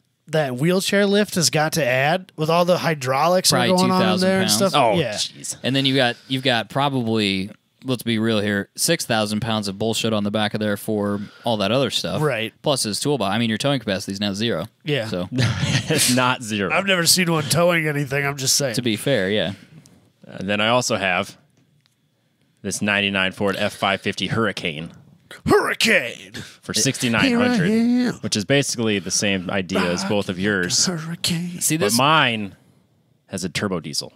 wheelchair lift has got to add with all the hydraulics that are Probably going on in 2,000 there and pounds. stuff? Oh, yeah. jeez. And then you've got probably, let's be real here, 6,000 pounds of bullshit on the back of there for all that other stuff. Right. Plus his toolbox. I mean, your towing capacity is now 0. Yeah. So It's not 0. I've never seen one towing anything. I'm just saying. to be fair, yeah. And then I also have this 99 Ford F550 Hurricane Hurricane. for Here I 6,900, am. which is basically the same idea as both of yours. Hurricane. See But this? mine has a turbo diesel.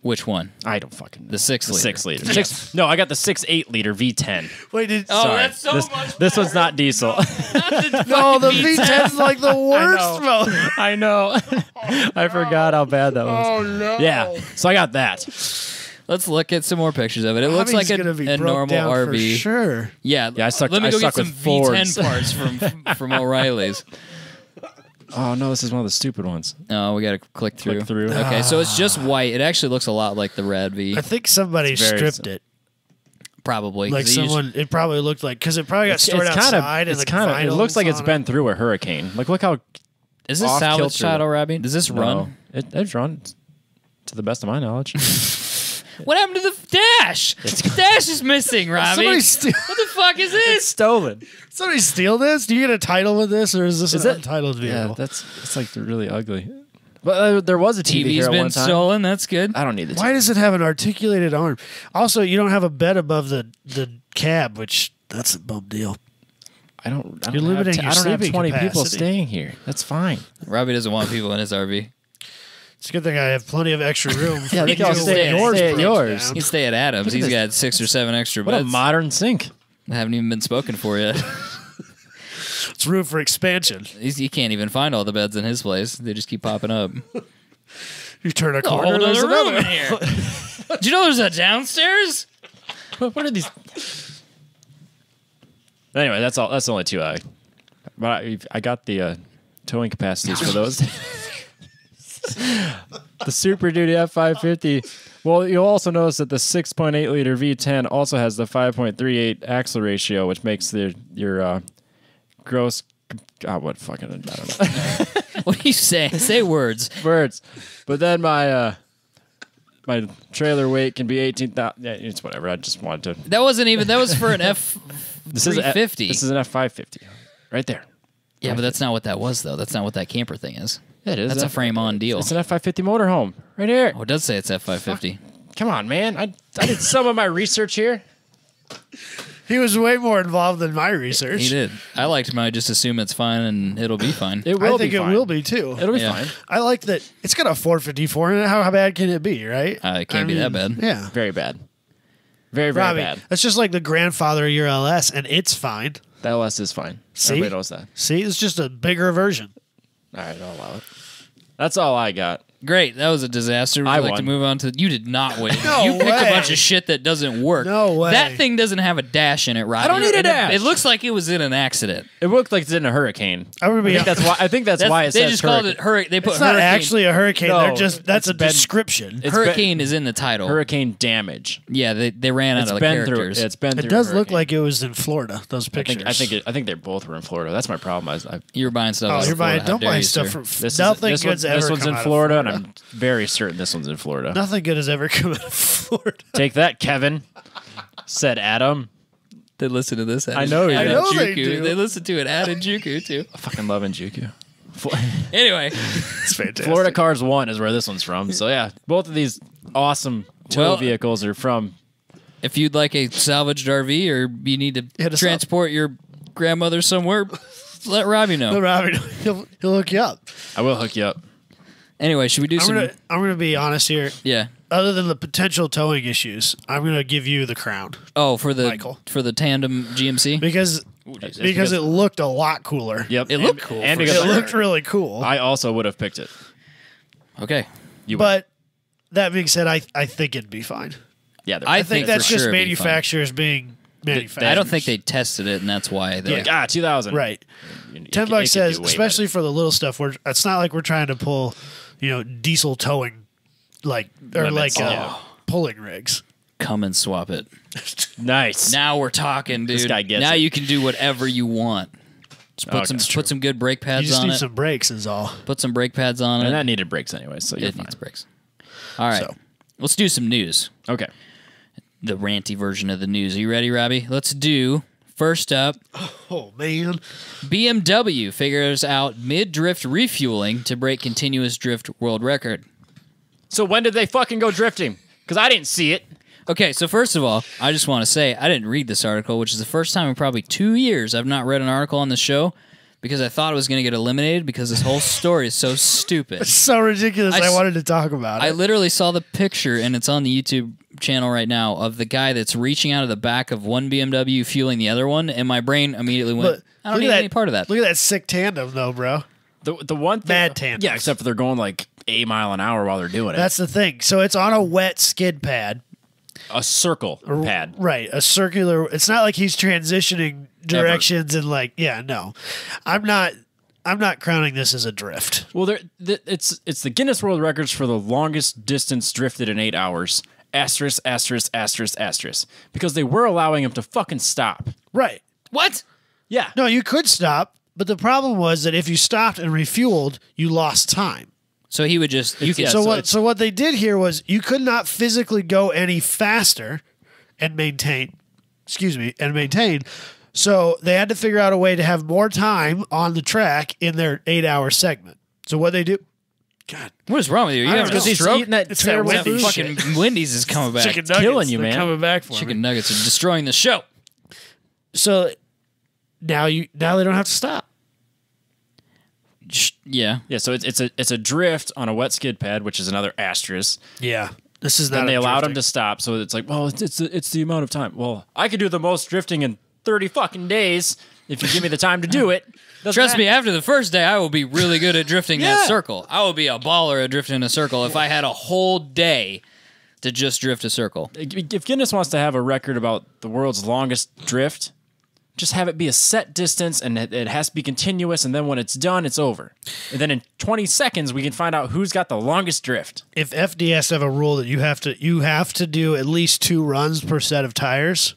Which one? I don't fucking know. The 6 liter. 6 liter. No, I got the 6.8 liter V10. Wait, did Oh, Sorry. that's so this, much this one's not diesel. no, the V10's like the worst mode. I know. I forgot how bad that was. Oh no. Yeah, so I got that. Let's look at some more pictures of it. It looks like gonna be a broke normal down for RV. sure. Yeah, Yeah, I sucked- let me I go get suck some with Fords. V10 parts from O'Reilly's. Oh no, this is one of the stupid ones. Oh, we got to click through. Click through. Okay, so it's just white. It actually looks a lot like the Rad V, I think somebody It's very stripped it. probably. Like 'cause they someone, it probably looked like because it probably got stored outside. It's and kind of. It looks like it's been. been through a hurricane. Like, look how is this off salvage kilter. title, Robbie? Does this run? It's run to the best of my knowledge. What happened to the dash? The dash is missing, Robbie. Somebody, What the fuck is this? Stolen. somebody steal this? Do you get a title with this, or is this an untitled Yeah, vehicle? it's like really ugly. But there was a TV here TV's at been one time. stolen. That's good. I don't need the TV. Why does it have an articulated arm? Also, you don't have a bed above the cab, which that's a bum deal. I don't. You're limiting your I don't have sleeping 20 people capacity. staying here. That's fine. Robbie doesn't want people in his RV. It's a good thing I have plenty of extra room. Yeah, they can all stay at yours. You can stay at Adams. He's got 6 or 7 extra What beds. a modern sink. That haven't even been spoken for yet. It's room for expansion. You can't even find all the beds in his place. They just keep popping up. You turn a A corner, whole there's other room another. in here. Did you know there's a downstairs? What are these? Anyway, that's all. That's the only 2 I got the towing capacities for those. The Super Duty F550. Well, you'll also notice that the 6.8 liter V10 also has the 5.38 axle ratio, which makes your gross. God, what fucking? I don't know. What do you say? Say words. Words. But then my trailer weight can be 18,000. Yeah, it's whatever. I just wanted to. That wasn't even. That was for an F. This is This is an F550, right there. Yeah, but that's not what that was, though. That's not what that camper thing is. Yeah, it is. That's a frame-on deal. It's an F550 motorhome, right here. Oh, it does say it's F550. Come on, man. I did some of my research here. He was way more involved than my research. He did. I liked mine. Just assume it's fine and it'll be fine. It will I think be it fine. will be too. It'll be Yeah. fine. I like that it's got a 454 in it. How bad can it be, right? It can't be that bad. Yeah. Very bad. Very, very Robbie, bad. that's just like the grandfather of your LS, and it's fine. The LS is fine. See? Everybody knows that. See, it's just a bigger version. All right, I'll allow it. That's all I got. Great. That was a disaster. Would I you like won. to move on to... You did not win. No you picked way. a bunch of shit that doesn't work. No way. That thing doesn't have a dash in it, Robbie. I don't need a And dash. It looks like it was in an accident. It looked like it's in a hurricane. I'm gonna be. I think that's why it they says just called it hurricane. hurricane. They put It's not hurricane. actually a hurricane. No, They're just that's it's a been- description. It's Hurricane is in the title. Hurricane damage. Yeah, they ran out It's of the been through. characters. It's been. It through does a look hurricane. like it was in Florida. Those I pictures. think they both were in Florida. That's my problem. You were buying stuff. Oh, out of you're buying. Florida. How Don't dare buy you, stuff sir. from. Nothing good's ever This one's come in out of Florida, and I'm very certain this one's in Florida. Nothing good has ever come out of Florida. Take that, Kevin. Said Adam. They listen to this. I know he I does. know they Juku. do. They listen to it at Juku too. I fucking love Njuku. Anyway, It's fantastic. Florida Cars 1 is where this one's from. So yeah, both of these awesome tow Well- vehicles are from. if you'd like a salvaged RV or you need Hit to us transport your grandmother somewhere, let Robbie know. No, Robbie, he'll hook you up. I will hook you up. Anyway, should we do some? I'm gonna be honest here. Yeah. Other than the potential towing issues, I'm gonna give you the crown Oh, for the Michael. tandem GMC. because it looked a lot cooler. Yep. It looked cool And for because It looked really cool. I also would have picked it. Okay. You would. But that being said, I think it'd be fine. Yeah, I I think that's for just sure it'd be manufacturers being manufacturers. I don't think they tested it, and that's why they. like, 2000. Right. It $10 could says, do way especially better. for the little stuff. It's not like we're trying to pull, diesel towing, Limits, yeah. pulling rigs. Come and swap it. Nice. Now we're talking, dude. This guy gets now it. you can do whatever you want. Just put Okay. put some good brake You pads just on need it. some brakes, is all. Put some brake pads on And it. that needed brakes anyway, so you're It fine. needs brakes. All right. So. Let's do some news. Okay. The ranty version of the news. Are you ready, Robbie? Let's do, first up, Oh, man. BMW figures out mid-drift refueling to break continuous drift world record. So when did they fucking go drifting? Because I didn't see it. Okay, so first of all, I just want to say I didn't read this article, which is the first time in probably 2 years I've not read an article on the show because I thought it was going to get eliminated because this whole story is so stupid. It's so ridiculous. I wanted to talk about it. I literally saw the picture, and it's on the YouTube channel right now, of the guy that's reaching out of the back of one BMW fueling the other one, and my brain immediately went, I don't need any part of that. Look at that sick tandem, though, bro. The one thing, Mad tandems. Yeah, except for they're going like 8 mile an hour while they're doing it. That's the thing. So it's on a wet skid pad. a circle pad. Right. A circular. It's not like he's transitioning directions and no. I'm not crowning this as a drift. Well, it's the Guinness World Records for the longest distance drifted in 8 hours. Asterisk, asterisk, asterisk, asterisk. Because they were allowing him to fucking stop. Right. What? Yeah. No, you could stop, but the problem was that if you stopped and refueled, you lost time. So he would just, you could, yeah, So what they did here was you could not physically go any faster and maintain. So they had to figure out a way to have more time on the track in their 8-hour segment. So what they do? God, what is wrong with you? You I don't having a know. Because he's stroke? eating that It's that terrible Wendy's food. shit. Fucking Wendy's is coming back. chicken nuggets, killing you, they're man. coming back for Chicken me. nuggets are destroying the show. So now they don't have to stop. Yeah. Yeah, so it's a drift on a wet skid pad, which is another asterisk. Yeah. This is not. Then they allowed drifting. him to stop, so it's like, well, it's the amount of time. Well, I could do the most drifting in 30 fucking days if you give me the time to do it. Trust me, after the first day, I will be really good at drifting that circle. I will be a baller at drifting a circle if I had a whole day to just drift a circle. If Guinness wants to have a record about the world's longest drift, just have it be a set distance, and it has to be continuous, and then when it's done, it's over. And then in 20 seconds, we can find out who's got the longest drift. If FDS have a rule that you have to do at least 2 runs per set of tires,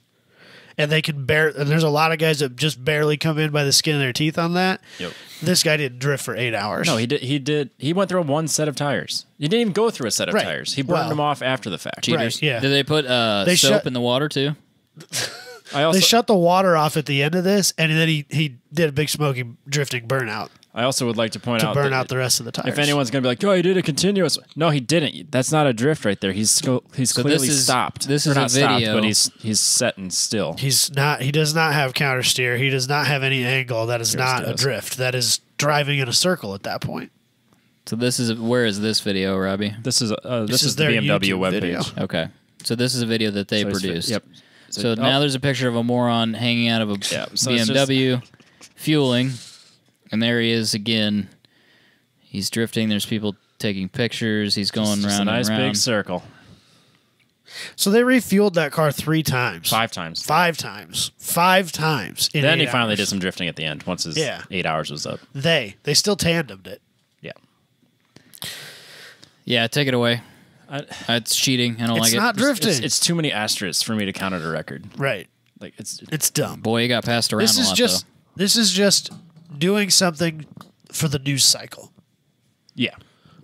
and they can and there's a lot of guys that just barely come in by the skin of their teeth on that. Yep. This guy didn't drift for 8 hours. No, he did. He went through 1 set of tires. He didn't even go through a set of tires. He burned them off after the fact. Cheaters. Right, yeah. Did they put soap in the water too? They shut the water off at the end of this, and then he did a big smoky drifting burnout I also would like to point out to burn out the rest of the tires. if anyone's going to be like, oh, he did a continuous. No, he didn't. That's not a drift right there. He's clearly stopped. This is not a video. stopped, but he's setting still. He's not. He does not have counter steer. He does not have any angle. That is not a drift. That is driving in a circle at that point. So where is this video, Robbie? This is the their BMW YouTube video. webpage. Okay. So this is a video that they produced. Yep. So now there's a picture of a moron hanging out of a BMW, fueling, and there he is again. He's drifting. There's people taking pictures. He's going round and round. A nice big circle. So they refueled that car 3 times. 5 times. 5 times. 5 times. Then he finally did some drifting at the end once his 8 hours was up. They still tandemed it. Yeah. Yeah, take it away. It's cheating. I don't like it. It's not drifting. It's too many asterisks for me to count it a record. Right. Like it's dumb. Boy, he got passed around a lot, though. This is just doing something for the news cycle. Yeah.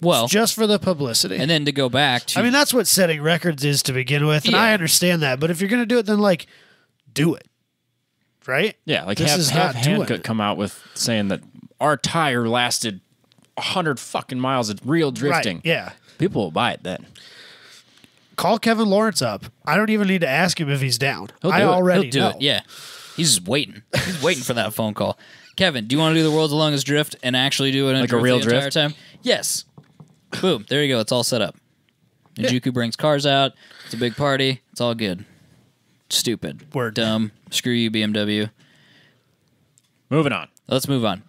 Well, just for the publicity. And then to go back to... I mean, that's what setting records is to begin with, and I understand that. But if you're going to do it, then, like, do it. Right? Yeah, like this have Hankook come out with saying that our tire lasted 100 fucking miles of real drifting. Right, yeah. People will buy it then. Call Kevin Lawrence up. I don't even need to ask him if he's down. I already know. It. Yeah. He's just waiting. He's waiting for that phone call. Kevin, do you want to do the world's longest drift and actually do it in like a real the entire time? Yes. Boom. There you go. It's all set up. Njuku brings cars out. It's a big party. It's all good. Stupid. Word. Dumb. Screw you, BMW. Moving on. Let's move on.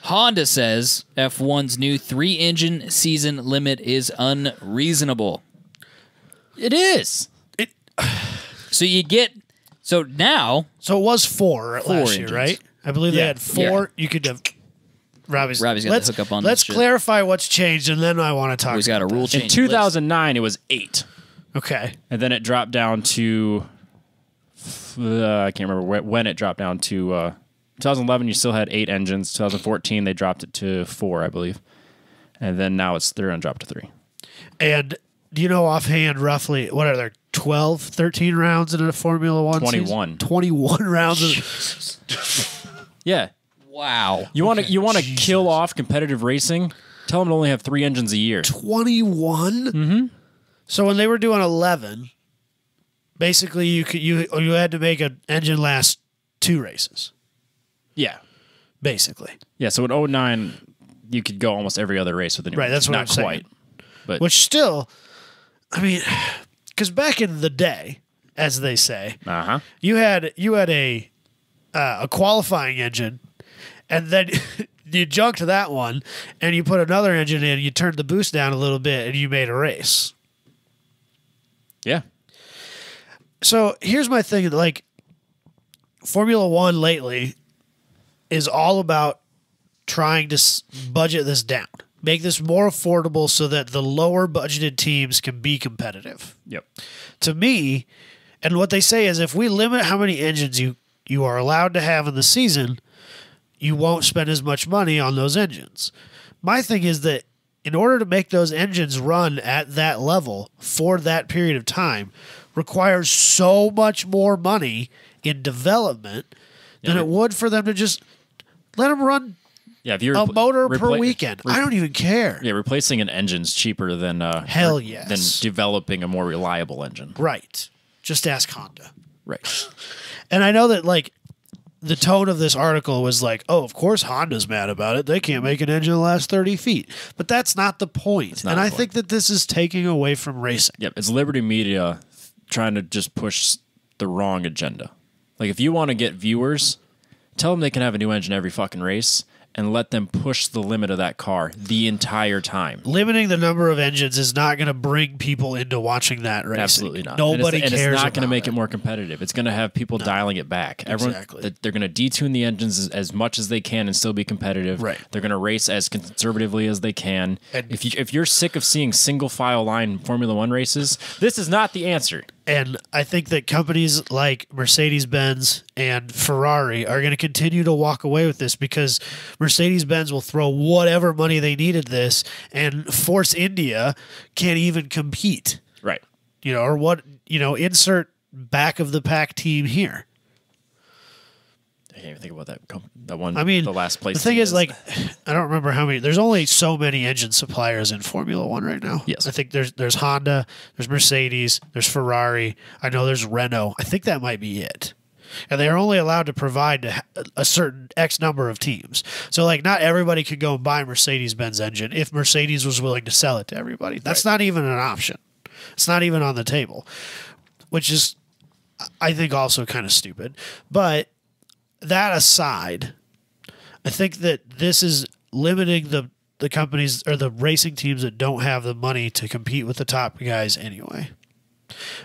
Honda says F1's new 3-engine season limit is unreasonable. It is. So you get... So now... So it was 4 last year, engines. right? I believe they had 4. Yeah. You could have... Robbie's got the hookup on Let's this shit. clarify what's changed, and then I want to talk He's got a rule change. In 2009, it was 8. Okay. And then it dropped down to... I can't remember when it dropped down to... 2011, you still had 8 engines. 2014, they dropped it to 4, I believe. And then now they're going to drop to 3. And do you know offhand roughly, what are there, 12, 13 rounds in a Formula 1 21. season? 21 rounds. Yeah. Wow. You want to kill off competitive racing? Tell them to only have 3 engines a year. 21? Mm-hmm. So when they were doing 11, basically you had to make an engine last 2 races. Yeah. Basically. Yeah, so in 2009, you could go almost every other race with a new Right, that's what Not I'm saying. quite. But Which still, I mean, because back in the day, as they say, you had a qualifying engine, and then you junked that one, and you put another engine in, you turned the boost down a little bit, and you made a race. yeah. So here's my thing, like, Formula One lately is all about trying to budget this down. Make this more affordable so that the lower budgeted teams can be competitive. Yep. To me, and what they say is if we limit how many engines you are allowed to have in the season, you won't spend as much money on those engines. My thing is that in order to make those engines run at that level for that period of time requires so much more money in development than it would for them to just let them run if you're a motor per weekend. I don't even care. Yeah, replacing an engine's cheaper than hell yes. than developing a more reliable engine. Right. Just ask Honda. Right. And I know that, like, the tone of this article was like, oh, of course Honda's mad about it. They can't make an engine last 30 feet. But that's not the point. And I think that this is taking away from racing. Yep, it's Liberty Media trying to just push the wrong agenda. Like, if you want to get viewers, tell them they can have a new engine every fucking race and let them push the limit of that car the entire time. Limiting the number of engines is not going to bring people into watching that racing. Absolutely not. Nobody and cares. It's not going to make it more competitive. It's going to have people dialing it back. Exactly. They're going to detune the engines as much as they can and still be competitive. Right. They're going to race as conservatively as they can. And if you're sick of seeing single file line Formula One races, this is not the answer. And I think that companies like Mercedes-Benz and Ferrari are going to continue to walk away with this because Mercedes-Benz will throw whatever money they need at this, and Force India can't even compete. Right. Insert back of the pack team here. I can't even think about that one. I mean, the last place. The thing is, like, I don't remember how many. There's only so many engine suppliers in Formula One right now. Yes. I think there's Honda, there's Mercedes, there's Ferrari. I know there's Renault. I think that might be it. And they are only allowed to provide a certain X number of teams. So, like, not everybody could go and buy a Mercedes-Benz engine if Mercedes was willing to sell it to everybody. That's not even an option. It's not even on the table, which is, I think, also kind of stupid. But that aside, I think that this is limiting the companies or the racing teams that don't have the money to compete with the top guys anyway.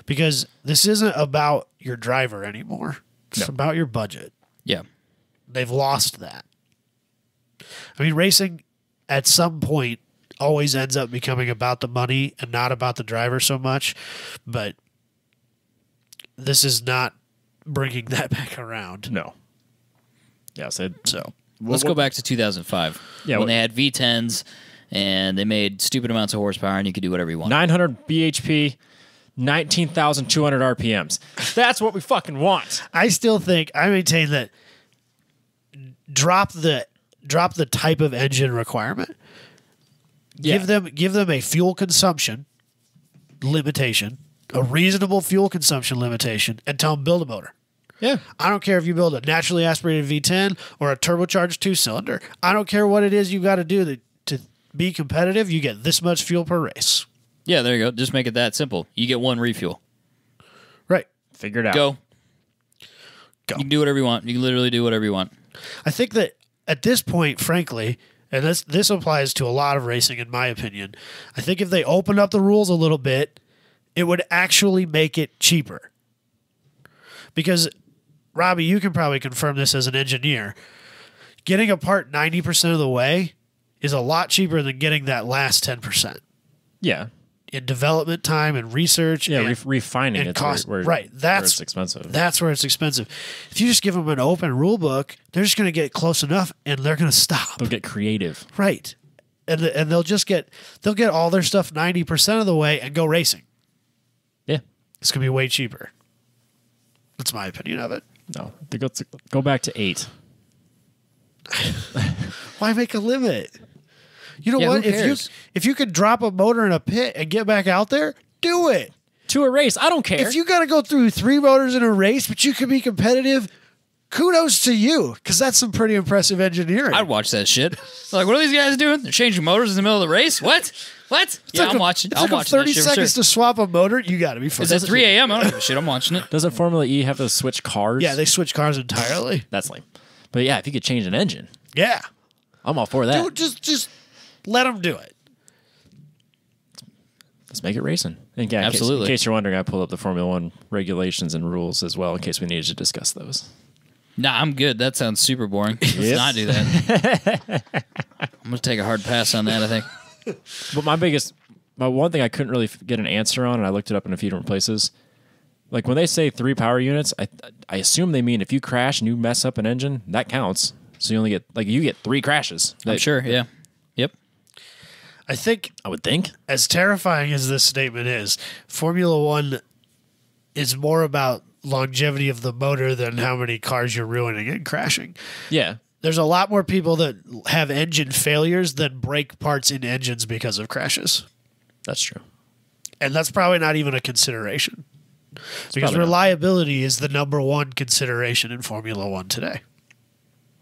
Because this isn't about your driver anymore. It's about your budget. Yeah. They've lost that. I mean, racing at some point always ends up becoming about the money and not about the driver so much. But this is not bringing that back around. No. Yeah, so let's go back to 2005 when they had V10s and they made stupid amounts of horsepower and you could do whatever you want. 900 bhp, 19,200 RPMs. That's what we fucking want. I maintain that drop the type of engine requirement. Yeah. Give them a fuel consumption limitation, a reasonable fuel consumption limitation, and tell them build a motor. Yeah. I don't care if you build a naturally aspirated V10 or a turbocharged 2-cylinder. I don't care what it is you got to do to be competitive. You get this much fuel per race. Yeah, there you go. Just make it that simple. You get one refuel. Right. Figure it out. Go. You can do whatever you want. You can literally do whatever you want. I think that at this point, frankly, and this applies to a lot of racing in my opinion, I think if they opened up the rules a little bit, it would actually make it cheaper. Because, Robbie, you can probably confirm this as an engineer. Getting a part 90% of the way is a lot cheaper than getting that last 10%. Yeah. In development time and research. Yeah, and refining and it cost. where Right. where it's expensive. That's where it's expensive. If you just give them an open rule book, they're just going to get close enough and they're going to stop. They'll get creative. Right. And they'll get all their stuff 90% of the way and go racing. Yeah. It's going to be way cheaper. That's my opinion of it. No. Go back to 8. Why make a limit? You know Yeah, what? who cares? If you could drop a motor in a pit and get back out there, do it. To a race. I don't care. If you got to go through 3 motors in a race, but you can be competitive, kudos to you, because that's some pretty impressive engineering. I'd watch that shit. Like, what are these guys doing? They're changing motors in the middle of the race? What? Yeah, I'm watching. It took them 30 seconds to swap a motor. You got to be It's at 3 a.m. I don't give a shit. I'm watching it. Doesn't Formula E have to switch cars? Yeah, they switch cars entirely. That's lame. But yeah, if you could change an engine, Yeah. I'm all for that. Dude, just let them do it. Let's make it racing. And yeah, Absolutely. In case you're wondering, I pulled up the Formula One regulations and rules as well in case we needed to discuss those. Nah, I'm good. That sounds super boring. Let's not do that. I'm going to take a hard pass on that, I think. But my one thing I couldn't really get an answer on, and I looked it up in a few different places. Like when they say 3 power units, I assume they mean if you crash and you mess up an engine, that counts. So you only get 3 crashes. I'm sure, yeah. Yep. I would think, as terrifying as this statement is, Formula One is more about longevity of the motor than how many cars you're ruining and crashing. Yeah. There's a lot more people that have engine failures than break parts in engines because of crashes. That's true. And that's probably not even a consideration. Because reliability is the number one consideration in Formula One today.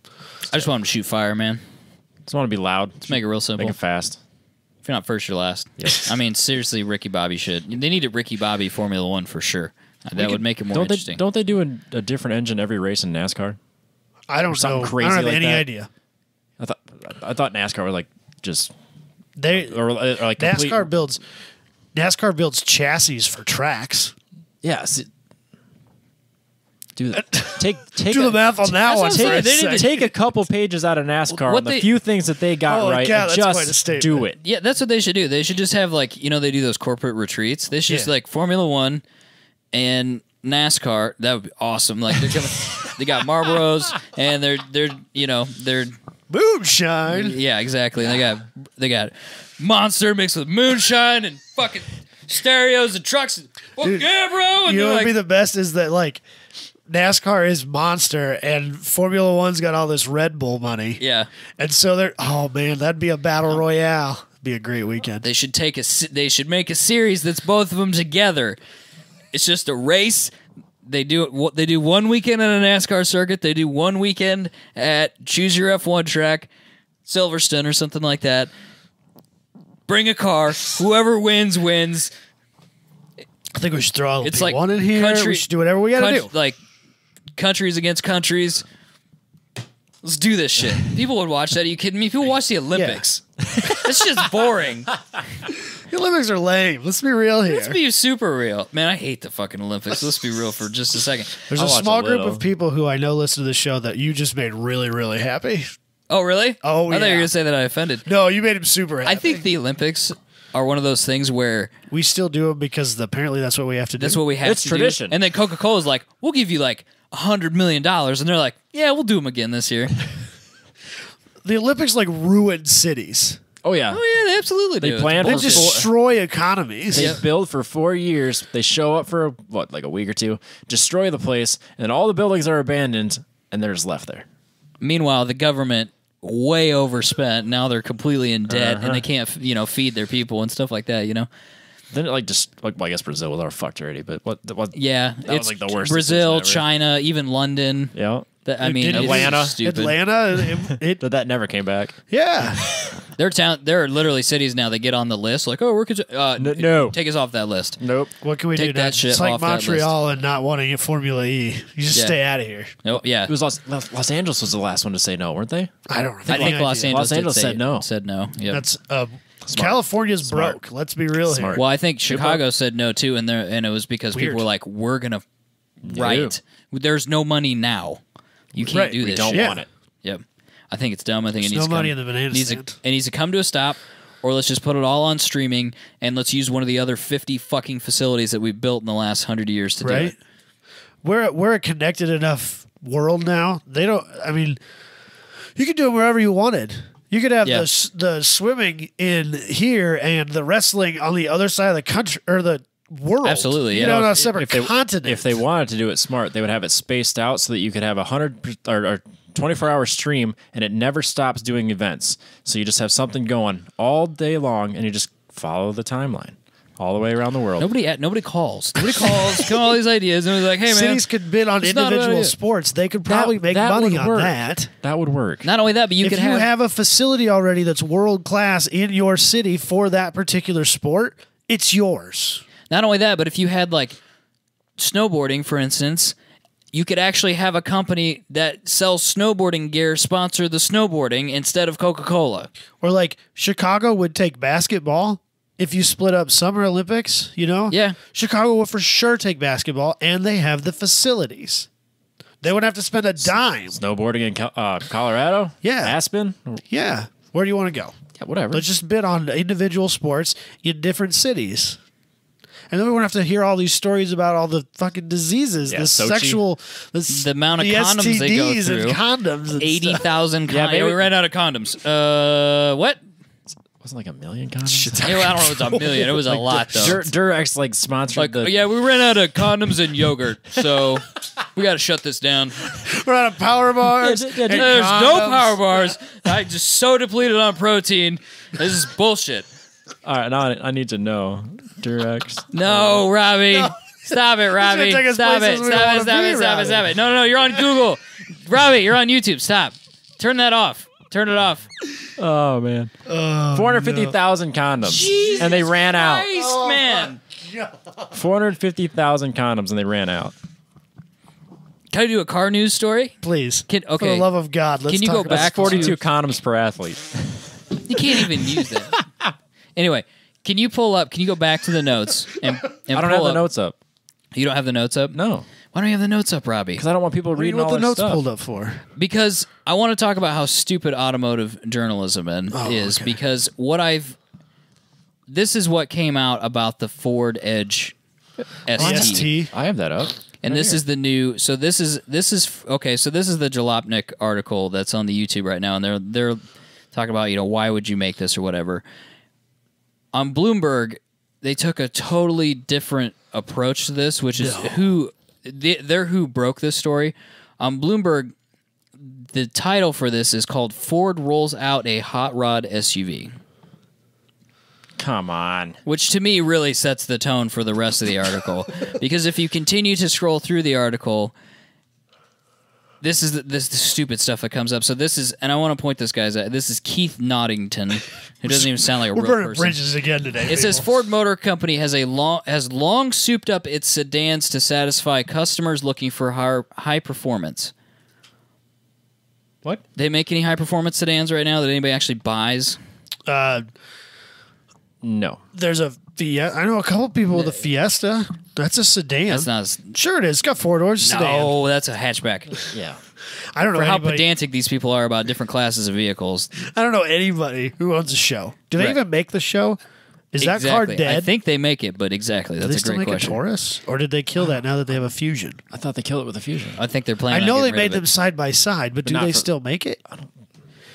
I just want him to shoot fire, man. Just want to be loud. Let's make it real simple. Make it fast. If you're not first, you're last. Yep. I mean, seriously, Ricky Bobby should. They need a Ricky Bobby Formula One for sure. That would make it more interesting. Don't they do a different engine every race in NASCAR? I don't know. Crazy I don't have like any that? idea. I thought NASCAR were like just or like NASCAR builds chassis for tracks. Yeah. Do that. Take Do the math on that one. Take a couple pages out of NASCAR on the few things that they got right and just do it. Yeah, that's what they should do. They should just have like, they do those corporate retreats. They should just like Formula One and NASCAR. That would be awesome. Like they got Marlboros and they're moonshine. Yeah, exactly. And they got Monster mixed with moonshine and fucking stereos and trucks. Dude, yeah, bro. And what would be the best is that like NASCAR is Monster and Formula One's got all this Red Bull money. Yeah. And so that'd be a battle royale. Be a great weekend. They should make a series that's both of them together. It's just a race. They do 1 weekend at a NASCAR circuit. They do 1 weekend at Choose Your F1 track, Silverstone or something like that. Bring a car. Whoever wins. I think we should throw it's like one in here. We should do whatever we got to do. Like countries against countries. Let's do this shit. People would watch that. Are you kidding me? People watch the Olympics. It's just boring. The Olympics are lame. Let's be real here. Let's be super real. Man, I hate the fucking Olympics. Let's be real for just a second. There's a small group of people who I know listen to the show that you just made really, really happy. Oh, really? Oh, yeah. I thought you were going to say that I offended. No, you made him super happy. I think the Olympics are one of those things where we still do them because apparently that's what we have to do. That's what we have to do. It's tradition. And then Coca-Cola's like, we'll give you like $100 million. And they're like, yeah, we'll do them again this year. The Olympics like ruin cities. Oh, yeah. Oh, yeah, they absolutely do. They plan They destroy economies. They build for 4 years. They show up for, like a week or two, destroy the place, and then all the buildings are abandoned, and they're just left there. Meanwhile, the government way overspent. Now they're completely in debt, and they can't, feed their people and stuff like that, Then I guess Brazil was all fucked already, but what yeah, that was like the worst. Brazil, China, even London. Yeah. Atlanta. Atlanta. But that never came back. Yeah. There are literally cities now that get on the list. Like, we're no, take us off that list. Nope. What can we do? That shit it's like off Montreal and not wanting it Formula E. You just stay out of here. Oh, yeah. It was Los Angeles was the last one to say no, weren't they? I don't. I think Los Angeles said no. Said no. Yep. That's California's broke. Let's be real here. Well, I think Chicago said no too, and it was because people were like, "We're gonna write. There's no money now. You can't do this. We don't want it." Yep. I think it's dumb. I think There's it needs no money in the banana stand. It needs to come to a stop, or let's just put it all on streaming, and let's use one of the other 50 fucking facilities that we've built in the last 100 years to do it. We're a connected enough world now. They don't. I mean, you could do it wherever you wanted. You could have the swimming in here and the wrestling on the other side of the country or the world. Absolutely, on a separate continent. If they wanted to do it smart, they would have it spaced out so that you could have 100 or 24-hour stream and it never stops doing events. So you just have something going all day long and you just follow the timeline all the way around the world. Nobody calls. Nobody calls. Come all these ideas and it was like, hey man, cities could bid on individual sports. They could probably make money on that. That would work. Not only that, but if you have a facility already that's world class in your city for that particular sport, it's yours. Not only that, but if you had like snowboarding, for instance, you could actually have a company that sells snowboarding gear sponsor the snowboarding instead of Coca-Cola. Or like Chicago would take basketball if you split up Summer Olympics, Yeah. Chicago will for sure take basketball, and they have the facilities. They wouldn't have to spend a dime. Snowboarding in Colorado? Yeah. Aspen? Yeah. Where do you want to go? Yeah, whatever. Let's just bid on individual sports in different cities. And then we won't have to hear all these stories about all the fucking diseases, the sexual, the amount of condoms they go through. And condoms. And 80,000 condoms. Yeah, we ran out of condoms. What? Wasn't like 1 million condoms? I don't know if it was 1 million. It was a lot, though. Durex sponsored yeah, we ran out of condoms and yogurt, so we got to shut this down. We're out of power bars. There's no power bars. I just so depleted on protein. This is bullshit. All right, now I need to know. Durex. No, Robbie. Stop it, Robbie. take us Stop it. places we don't Stop it. wanna Stop be, it. Stop it. Robbie. Stop it. No, you're on Google. Robbie, you're on YouTube. Stop. Turn that off. Turn it off. Oh man. 450,000 condoms, Jesus and they ran Christ, man. out. 450,000 condoms, and they ran out. Can I do a car news story? Please. Okay. For the love of God, let's Can you talk go about back? 42 condoms per athlete. You can't even use that. Anyway, can you pull up? Can you go back to the notes? And I don't have the notes up. You don't have the notes up? No. Why don't you have the notes up, Robbie? Because I don't want people reading all what the their notes stuff. pulled up for. Because I want to talk about how stupid automotive journalism is. Okay. Because this is what came out about the Ford Edge ST. ST. I have that up. And Right this here. is the new. So this is okay. So this is the Jalopnik article that's on the YouTube right now, and they're talking about why would you make this or whatever. On Bloomberg, they took a totally different approach to this, which is they're who broke this story. On Bloomberg, the title for this is called "Ford Rolls Out a Hot Rod SUV." Come on. Which to me really sets the tone for the rest of the article. Because if you continue to scroll through the article, this is the stupid stuff that comes up. So this is, and I want to point this guy's out. This is Keith Noddington, who doesn't even sound like a We're real burning person. bridges again today. It says people. Ford Motor Company has long souped up its sedans to satisfy customers looking for high performance. What? They make any high performance sedans right now that anybody actually buys? No. There's a Fiesta. I know a couple people with a Fiesta. That's a sedan. That's not. Sure, it is. It's got 4 doors. Sedan. No, that's a hatchback. Yeah. I don't know For how anybody. pedantic these people are about different classes of vehicles. I don't know anybody who owns a show. Do they Right. even make the show? Is that car dead? I think they make it, but exactly. Do That's they a still great make question. a Taurus, or did they kill that now that they have a Fusion? I thought they killed it with a Fusion. I think they're I planning. know on they getting rid made of them it. side by side, but do not they for- still make it?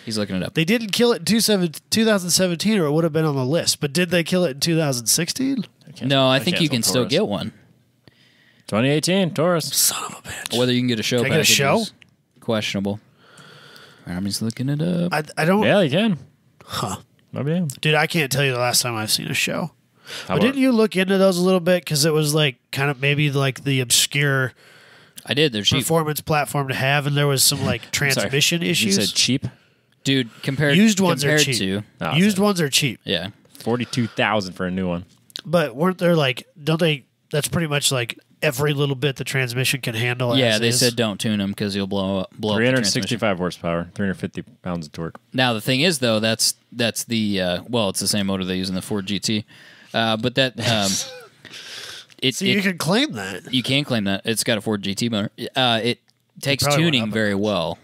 He's looking it up. They didn't kill it in 2017, or it would have been on the list. But did they kill it in 2016? No, I think you cancel can still Taurus. get one. 2018 Taurus. Son of a bitch. Whether you can get a show Can I get a package show? is questionable. I'm just looking it up. I don't. Yeah, you can. Huh. Maybe. Yeah. Dude, I can't tell you the last time I've seen a show. How But about- didn't you look into those a little bit? Because it was like kind of maybe like the obscure I did. They're cheap, performance platform to have, and there was some like transmission You issues. said cheap? dude. Compared Used ones are compared cheap. to Oh, Used so ones are cheap, yeah. 42,000 for a new one. but weren't there like? Don't they? That's pretty much like every little bit the transmission can handle. Yeah, as they is. said don't tune them because you'll blow up the transmission. 365 horsepower, 350 pounds of torque. Now the thing is though, that's the well, it's the same motor they use in the Ford GT, but that So you can claim that. You can claim that it's got a Ford GT motor. It takes probably went tuning up very well,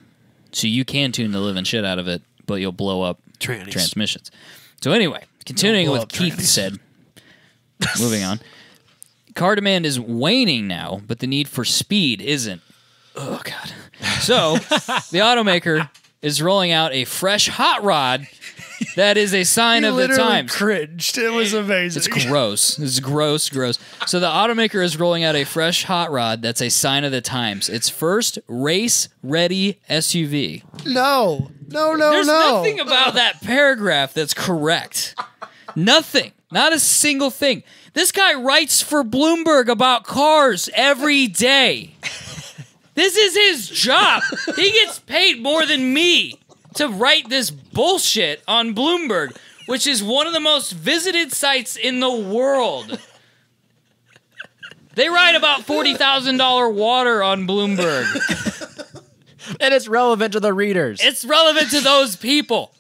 so you can tune the living shit out of it, but you'll blow up Trannies. transmissions. So anyway, continuing blow with up Keith trannies. said. Moving on. Car demand is waning now, but the need for speed isn't. Oh God! So the automaker is rolling out a fresh hot rod that is a sign You of the literally times. cringed. It was amazing. It's gross. It's gross. So the automaker is rolling out a fresh hot rod that's a sign of the times. Its first race-ready SUV. No. There's nothing about that paragraph that's correct. Nothing. Not a single thing. This guy writes for Bloomberg about cars every day. This is his job. He gets paid more than me to write this bullshit on Bloomberg, which is one of the most visited sites in the world. They write about $40,000 water on Bloomberg. And it's relevant to the readers. It's relevant to those people.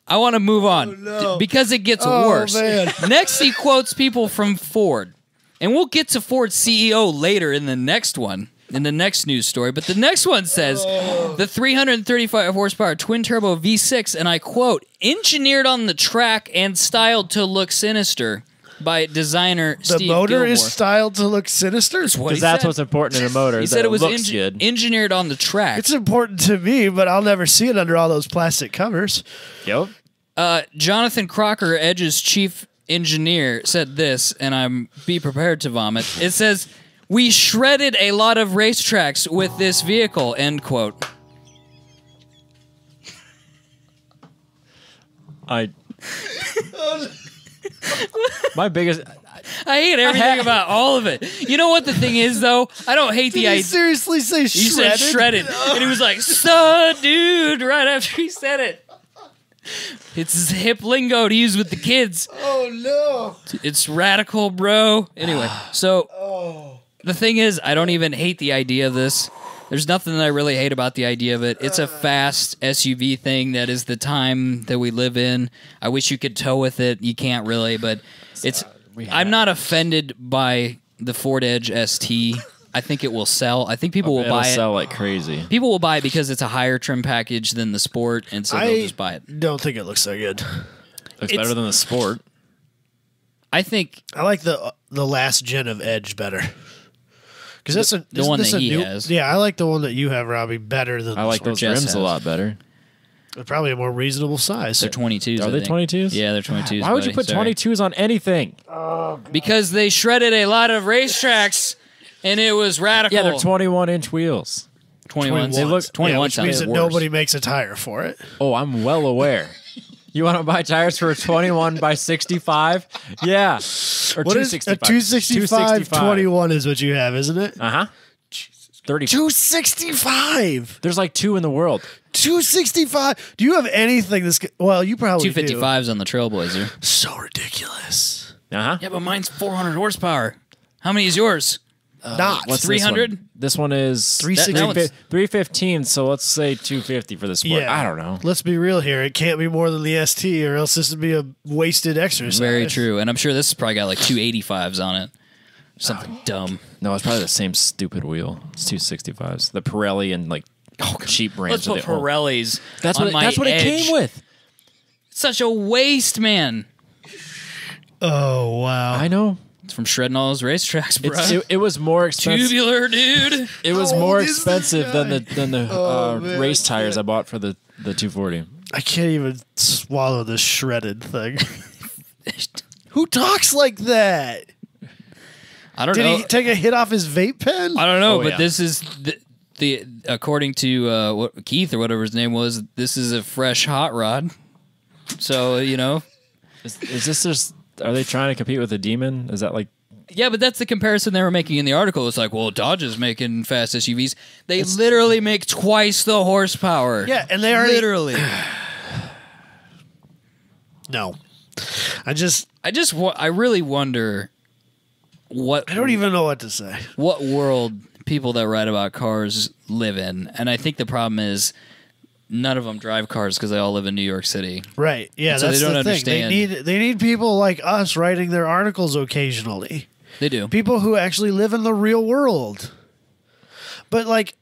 I want to move on because it gets worse. man. Next, he quotes people from Ford. And we'll get to Ford's CEO later in the next one, in the next news story. But the next one says the 335 horsepower twin turbo V6, and I quote, engineered on the track and styled to look sinister by designer The Steve motor Gilmore. is styled to look sinister. What he Because that's said. what's important in a motor. He is said that it was looks good. engineered on the track. It's important to me, but I'll never see it under all those plastic covers. Yep. Jonathan Crocker, Edge's chief engineer, said this, and I'm be prepared to vomit. It says, "We shredded a lot of racetracks with this vehicle." End quote. My biggest. I hate everything about all of it. You know what the thing is, though? I don't hate the Did he idea. seriously say He shredded? said shredded. And he was like, "So, dude," right after he said it. It's hip lingo to use with the kids. Oh, no. It's radical, bro. Anyway, so the thing is, I don't even hate the idea of this. There's nothing that I really hate about the idea of it. It's a fast SUV thing that is the time that we live in. I wish you could tow with it. You can't really, but it's. I'm not offended by the Ford Edge ST. I think it will sell. I think people will buy it. It'll sell like crazy. People will buy it because it's a higher trim package than the Sport, and so they'll just buy it. Don't think it looks so good. Looks better than the Sport. I think I like the last gen of Edge better. Because that's the one that he has. Yeah, I like the one that you have, Robbie, better than I like those Jess rims has. a lot better. They're probably a more reasonable size. they're 22s. Are I they think. 22s? Yeah, they're 22s. Why would you buddy. put Sorry. 22s on anything? Because they shredded a lot of racetracks, and it was radical. Yeah, they're 21-inch wheels. 21s. They look 21 which means sounds that worse. nobody makes a tire for it. Oh, I'm well aware. You want to buy tires for a 21 by 65? Yeah. Or What is 265. a 265 21 is what you have, isn't it? Uh-huh. 30. 265. There's like two in the world. 265. Do you have anything that's well? You probably 255s on the Trailblazer. do. So ridiculous. Uh-huh. Yeah, but mine's 400 horsepower. How many is yours? Not What's 300? This one is 360. 315, so let's say 250 for the Sport. Yeah. I don't know. Let's be real here. It can't be more than the ST, or else this would be a wasted exercise. Very true. And I'm sure this has probably got like 285s on it. Something dumb. No, it's probably the same stupid wheel. It's 265s. The Pirelli and like cheap brands. Let's put Pirellis That's on what, my that's what it Edge. came with. Such a waste, man. Oh wow. I know. It's from shredding all those racetracks, bro. It was more expensive. Tubular, dude. It was How more old is this expensive than the Oh, man, race tires I bought for the 240. I can't even swallow this shredded thing. Who talks like that? I don't Did know. he take a hit off his vape pen? I don't know, Oh, but yeah. this is the according to what Keith or whatever his name was. This is a fresh hot rod. So you know, Is this just? Are they trying to compete with the Demon? Is that like? yeah, but that's the comparison they were making in the article. It's like, well, Dodge is making fast SUVs. They literally make twice the horsepower. Yeah, and they already literally. No. I really wonder what I don't even know what to say. what world people that write about cars live in, and I think the problem is none of them drive cars because they all live in New York City. Right. Yeah, So that's they don't the thing. understand. They need people like us writing their articles occasionally. They do. People who actually live in the real world. But like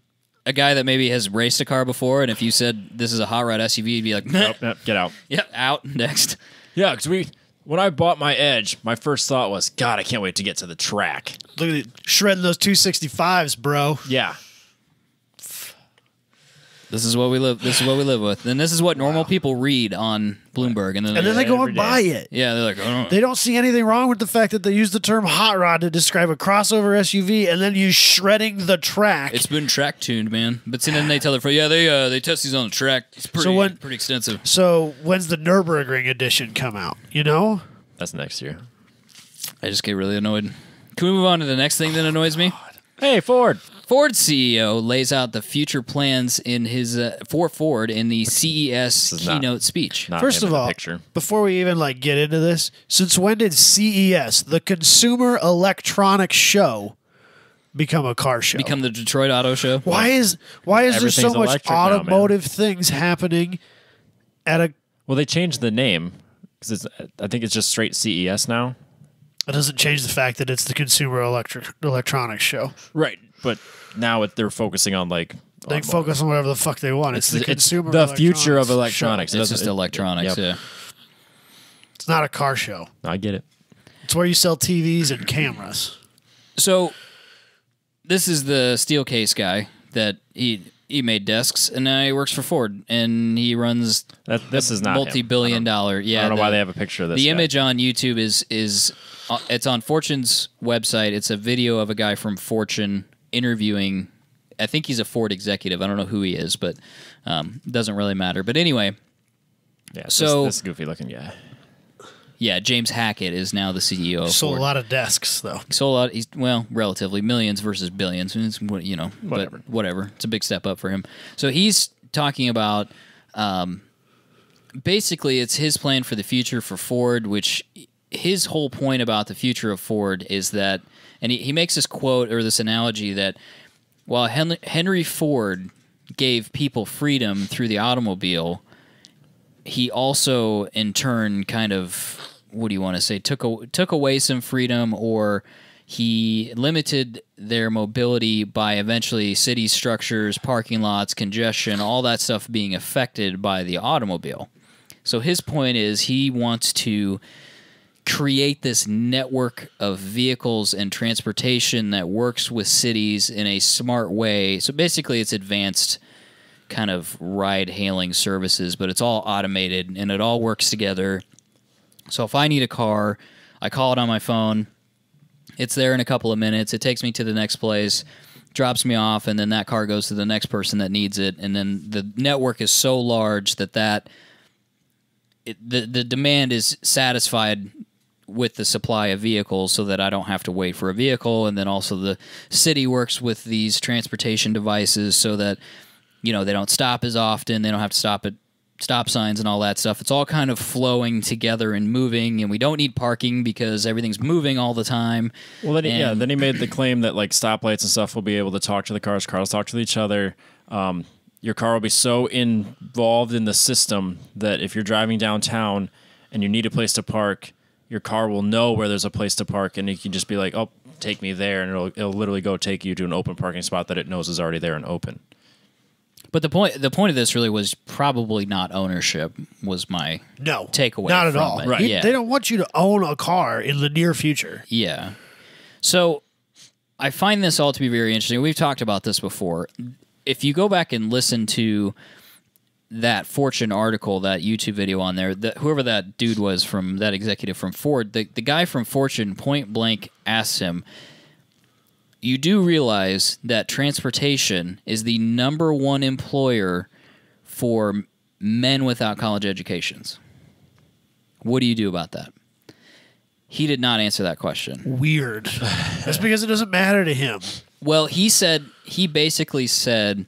A guy that maybe has raced a car before, and if you said this is a hot rod SUV, you'd be like, Nope, get out. yep, out next. Yeah, because when I bought my Edge, my first thought was, God, I can't wait to get to the track. look at it, shredding those 265s, bro. Yeah. This is what we live. This is what we live with, and this is what normal people read on Bloomberg, and then They go every and day. buy it. yeah, they're like, oh. They don't see anything wrong with the fact that they use the term hot rod to describe a crossover SUV and then use shredding the track. It's been track tuned, man. But see, then they tell their friend, yeah, they test these on the track. It's pretty pretty extensive. So when's the Nürburgring edition come out? You know? That's next year. I just get really annoyed. Can we move on to the next thing that annoys me? Hey, Ford. Ford CEO lays out the future plans in his for Ford in the CES is not- keynote speech. Not First him of in the all, picture. before we even get into this, since when did CES, the Consumer Electronics Show, become a car show? Become the Detroit Auto Show. Why is there so Everything's much electric now, man. automotive things happening at a? Well, they changed the name because I think it's just straight CES now. It doesn't change the fact that it's the Consumer Electronics Show. Right. But now they're focusing on like They can focus on whatever the fuck they want. It's the consumer. the future of electronics electronics. It's just electronics. Yep. Yeah. It's not a car show. I get it. It's where you sell TVs and cameras. So this is the Steelcase guy that he made desks, and now he works for Ford, and he runs This is not him. multi-billion-dollar. Yeah, I don't know why they have a picture of this. The guy. image on YouTube is it's on Fortune's website. It's a video of a guy from Fortune interviewing. I think he's a Ford executive. I don't know who he is, but doesn't really matter. But anyway, Yeah. so- This goofy looking guy. Yeah, James Hackett is now the CEO of Sold Ford. a lot of desks, though. He sold a lot. He's, well, relatively millions versus billions. It's, you know, Whatever. but whatever. It's a big step up for him. So he's talking about basically it's his plan for the future for Ford, which his whole point about the future of Ford is that, and he makes this quote or this analogy that while Henry Ford gave people freedom through the automobile, he also in turn kind of, what do you want to say, took away some freedom, or he limited their mobility by eventually city structures, parking lots, congestion, all that stuff being affected by the automobile. So his point is he wants to create this network of vehicles and transportation that works with cities in a smart way. So basically it's advanced kind of ride-hailing services, but it's all automated and it all works together. So if I need a car, I call it on my phone. It's there in a couple of minutes. It takes me to the next place, drops me off, and then that car goes to the next person that needs it. And then the network is so large that the demand is satisfied with the supply of vehicles so that I don't have to wait for a vehicle. And then also the city works with these transportation devices so that, you know, they don't stop as often. They don't have to stop at stop signs and all that stuff. It's all kind of flowing together and moving, and we don't need parking because everything's moving all the time. Well, then he made the claim that like stoplights and stuff will be able to talk to the cars talk to each other. Your car will be so involved in the system that if you're driving downtown and you need a place to park, your car will know where there's a place to park, and you can just be like, oh, take me there, and it'll literally go take you to an open parking spot that it knows is already there and open. But the point of this really was probably not ownership was my takeaway. Not at all. Right. Yeah. They don't want you to own a car in the near future. Yeah. So I find this all to be very interesting. We've talked about this before. If you go back and listen to that Fortune article, that YouTube video on there, whoever that dude was from that executive from Ford, the guy from Fortune point blank asks him, you do realize that transportation is the #1 employer for men without college educations. What do you do about that? He did not answer that question. Weird. That's because it doesn't matter to him. Well, he basically said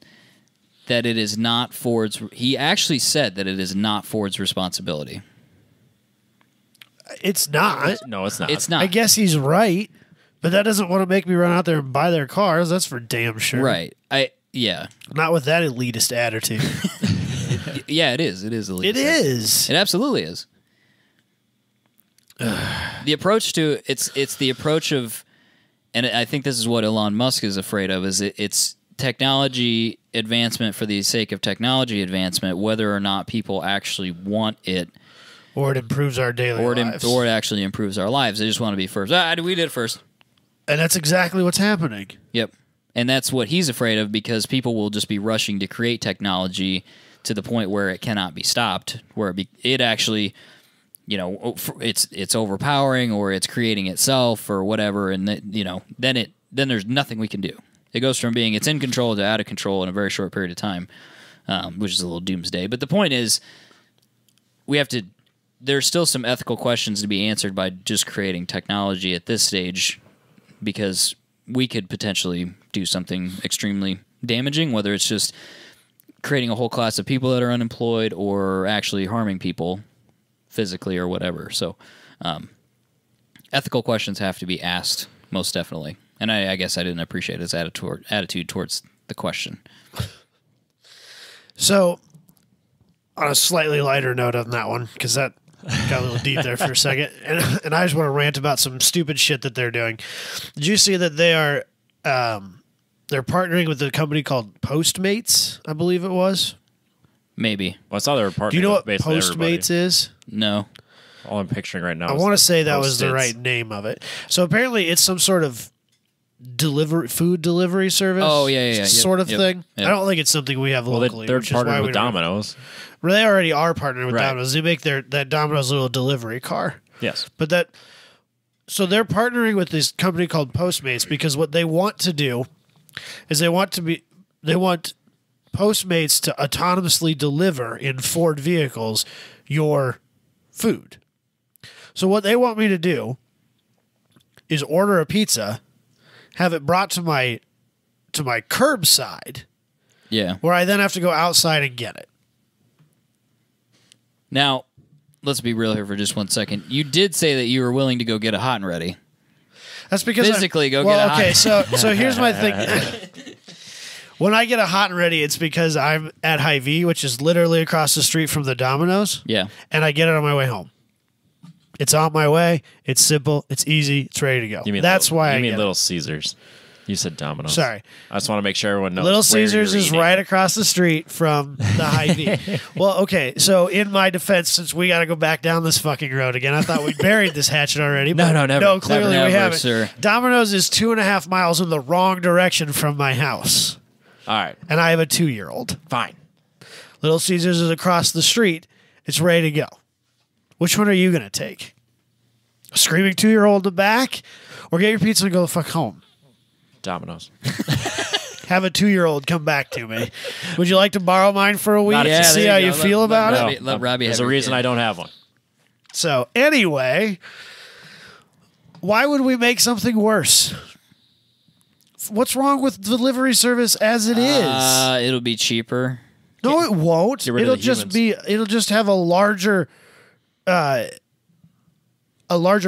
that it is not Ford's. He actually said that it is not Ford's responsibility. It's not. No, it's not. It's not. I guess he's right, but that doesn't want to make me run out there and buy their cars. That's for damn sure. Right. Yeah. Not with that elitist attitude. Yeah, it is. It is elitist. It is. It absolutely is. The approach to it's the approach of, and I think this is what Elon Musk is afraid of, is it's technology advancement for the sake of technology advancement, whether or not people actually want it. Or it improves our daily lives. Or it actually improves our lives. They just want to be first. We did it first. And that's exactly what's happening. Yep. And that's what he's afraid of, because people will just be rushing to create technology to the point where it cannot be stopped, where it actually, you know, it's overpowering, or it's creating itself or whatever, and then there's nothing we can do. It goes from being it's in control to out of control in a very short period of time, which is a little doomsday. But the point is, there's still some ethical questions to be answered by just creating technology at this stage, because we could potentially do something extremely damaging, whether it's just creating a whole class of people that are unemployed or actually harming people physically or whatever. So ethical questions have to be asked, most definitely. And I guess I didn't appreciate his attitude towards the question. So, on a slightly lighter note on that one, because that got a little deep there for a second, and I just want to rant about some stupid shit that they're doing. Did you see that they are they're partnering with a company called Postmates? I believe it was. Maybe. Well, I saw they were partnering. Do you know with what Postmates is? No. All I'm picturing right now. I want to say that was the right name of it. So apparently, it's some sort of food delivery service. Oh yeah. Sort of thing. Yep. I don't think it's something we have locally. They're partnered with Domino's. Well, they already are partnered with Right. Domino's. They make that Domino's little delivery car. Yes. But so they're partnering with this company called Postmates, because what they want to do is they want Postmates to autonomously deliver in Ford vehicles your food. So what they want me to do is order a pizza, have it brought to my curbside, where I then have to go outside and get it. Now, let's be real here for just 1 second. You did say that you were willing to go get a hot and ready. That's because physically get a hot. Okay, so here's my thing. When I get a hot and ready, it's because I'm at Hy-Vee, which is literally across the street from the Domino's. Yeah. And I get it on my way home. It's on my way. It's simple. It's easy. It's ready to go. That's why I mean get Little it. Caesars. You said Domino's. Sorry. I just want to make sure everyone knows. Little Caesars is right across the street from the Hy-Vee. Well, okay. So in my defense, since we got to go back down this fucking road again, I thought we buried this hatchet already. But no, never. No, clearly never, we haven't. Sir. Domino's is 2.5 miles in the wrong direction from my house. All right. And I have a 2-year-old. Fine. Little Caesars is across the street. It's ready to go. Which one are you going to take? A screaming 2-year-old in the back? Or get your pizza and go the fuck home? Domino's. Have a 2-year-old come back to me. Would you like to borrow mine for a week Yeah, to see there how you you go. feel about Let it? Let Robbie There's have a your reason kid. I don't have one. So anyway, why would we make something worse? What's wrong with delivery service as it is? It'll be cheaper. No, it won't. Get rid of It'll the just humans. it'll just have a larger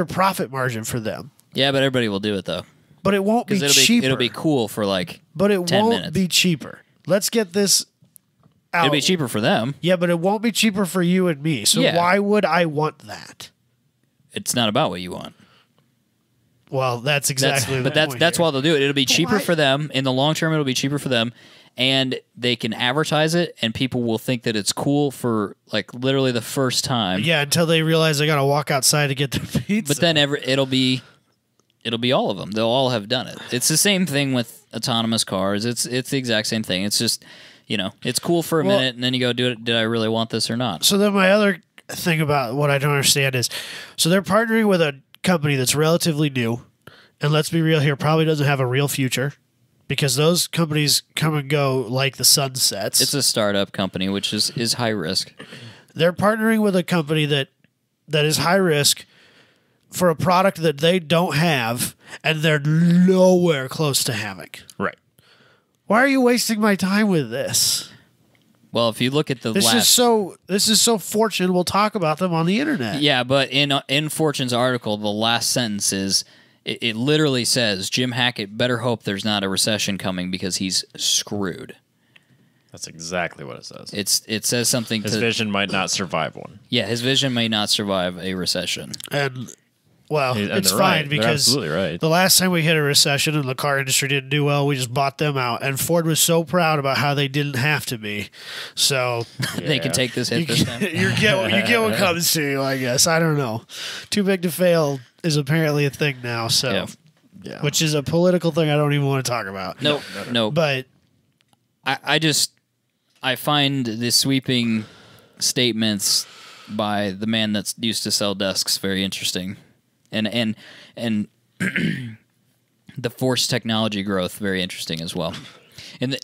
profit margin for them. Yeah, but everybody will do it though. But it won't be Because cheaper. it'll be cool for like but it 10 won't minutes. be cheaper. Let's get this out. It'll be cheaper for them. Yeah, but it won't be cheaper for you and me. So Yeah. why would I want that? It's not about what you want. Well, that's exactly the point That's here. why they'll do it. It'll be cheaper why- for them. In the long term, it'll be cheaper for them. And they can advertise it, and people will think that it's cool for like literally the first time. Yeah, until they realize they got to walk outside to get their pizza. But then it'll be all of them. They'll all have done it. It's the same thing with autonomous cars. It's the exact same thing. It's just, it's cool for a minute, and then you go, did I really want this or not? So then my other thing about what I don't understand is, so they're partnering with a company that's relatively new, and let's be real here, probably doesn't have a real future, because those companies come and go like the sun sets. It's a startup company, which is high risk. They're partnering with a company that is high risk for a product that they don't have, and they're nowhere close to having. Right. Why are you wasting my time with this? Well, if you look at This is so Fortune. We'll talk about them on the internet. Yeah, but in Fortune's article, the last sentence is it literally says Jim Hackett better hope there's not a recession coming because he's screwed. That's exactly what it says. It says something. His vision might not survive one. Yeah, his vision may not survive a recession. And well, And it's they're fine right. They're because absolutely right. the last time we hit a recession and the car industry didn't do well, we just bought them out. And Ford was so proud about how they didn't have to be. So They can take this hit this time. you get what comes to you, I guess. I don't know. Too big to fail is apparently a thing now. So, Yeah. which is a political thing I don't even want to talk about. No. But I find the sweeping statements by the man that used to sell desks very interesting, and the forced technology growth very interesting as well. And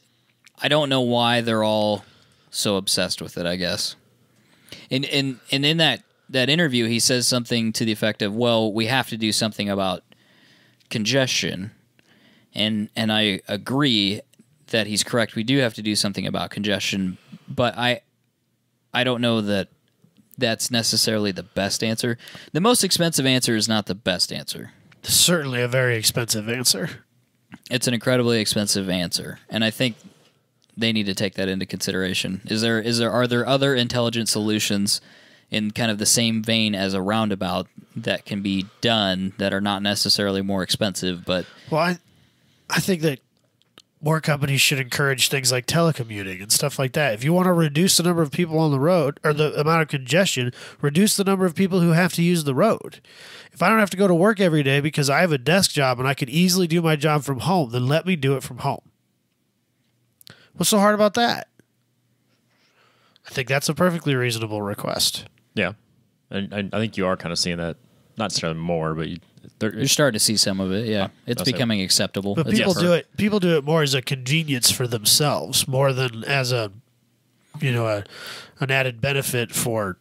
I don't know why they're all so obsessed with it. I guess, and in that interview, he says something to the effect of, "Well, we have to do something about congestion," and I agree that he's correct. We do have to do something about congestion, but I don't know that that's necessarily the best answer. The most expensive answer is not the best answer. certainly a very expensive answer. It's an incredibly expensive answer, and I think they need to take that into consideration. Are there other intelligent solutions in kind of the same vein as a roundabout that can be done that are not necessarily more expensive, but Well, I think that more companies should encourage things like telecommuting and stuff like that. If you want to reduce the number of people on the road or the amount of congestion, reduce the number of people who have to use the road. If I don't have to go to work every day because I have a desk job and I could easily do my job from home, then let me do it from home. What's so hard about that? I think that's a perfectly reasonable request. Yeah. And I think you are kind of seeing that, not necessarily more, but you're starting to see some of it. Yeah, it's becoming acceptable. But people do it. People do it more as a convenience for themselves, more than as an added benefit for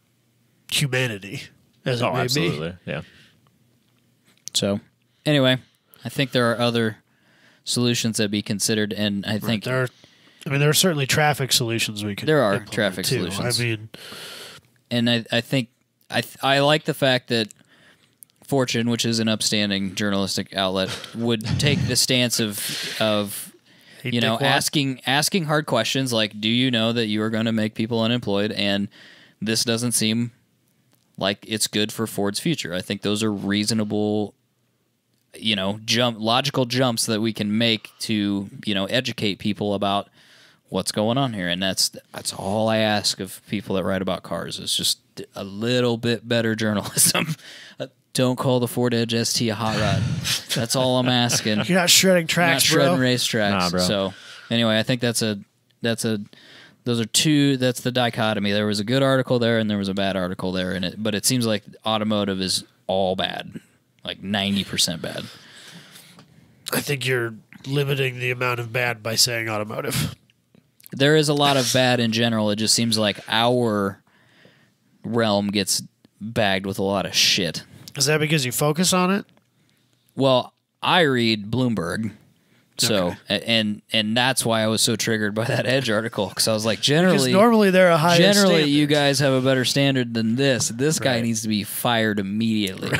humanity. as it may absolutely. Yeah. So, anyway, I think there are other solutions that be considered, and I think there are certainly traffic solutions we could. There are implement traffic too. solutions. I mean, and I think I like the fact that Fortune, which is an upstanding journalistic outlet, would take the stance of asking hard questions like, do you know that you are going to make people unemployed, and this doesn't seem like it's good for Ford's future. I think those are reasonable, logical jumps that we can make to, educate people about what's going on here. And that's all I ask of people that write about cars is just a little bit better journalism. Don't call the Ford Edge ST a hot rod. That's all I'm asking. You're not shredding tracks, not shredding bro. racetracks. Nah, bro. So anyway, I think that's the dichotomy. There was a good article there and there was a bad article there, but it seems like automotive is all bad, like 90% bad. I think you're limiting the amount of bad by saying automotive. There is a lot of bad in general. It just seems like our realm gets bagged with a lot of shit. Is that because you focus on it? Well, I read Bloomberg. So and that's why I was so triggered by that Edge article, because I was like, generally they're a higher standard. You guys have a better standard than this. This guy needs to be fired immediately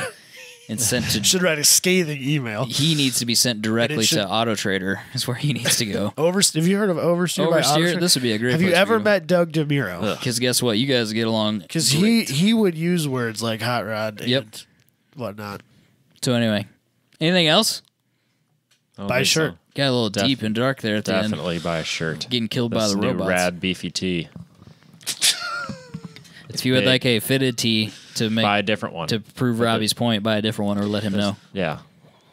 and sent to. Should write a scathing email. He needs to be sent directly to Auto Trader. Is where he needs to go. Have you heard of Oversteer? By Auto Trader? This would be a great. Have you ever met Doug DeMuro? Because guess what, you guys get along. Because he would use words like hot rod and whatnot. So anyway, anything else? Buy a shirt. Got a little deep and dark there at the end. Definitely buy a shirt. Getting killed by the new robots. Rad beefy tee. If you would like a fitted tee to make, buy a different one to prove Robbie's point, buy a different one or let him know. Yeah,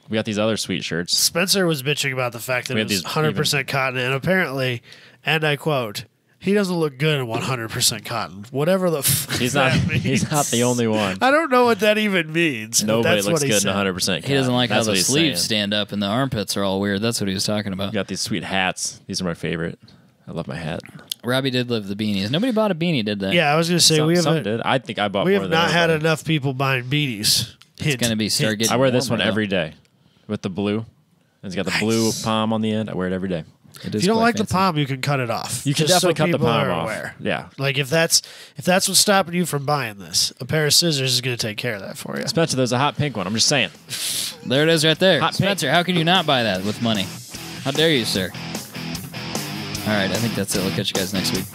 we got these other sweet shirts. Spencer was bitching about the fact that it was 100% cotton, and apparently, and I quote, he doesn't look good in 100% cotton. Whatever the he's not the only one. I don't know what that even means. Nobody looks good in 100% cotton. He doesn't like how the sleeves stand up and the armpits are all weird. That's what he was talking about. We got these sweet hats. These are my favorite. I love my hat. Robbie did love the beanies. Nobody bought a beanie, did they? Yeah, I was going to say some did. I think I bought. We more have than not had everybody. enough people buying beanies. It's going to be start getting. I wear this one warmer, every day with the blue. It's got the blue palm on the end. I wear it every day. If you don't like the palm, you can cut it off. You can just definitely so cut the people palm are off. aware. Yeah. Like if that's what's stopping you from buying this, a pair of scissors is going to take care of that for you. Spencer, there's a hot pink one. I'm just saying. There it is right there. Hot Spencer, pink. how can you not buy that with money? How dare you, sir? All right, I think that's it. We'll catch you guys next week.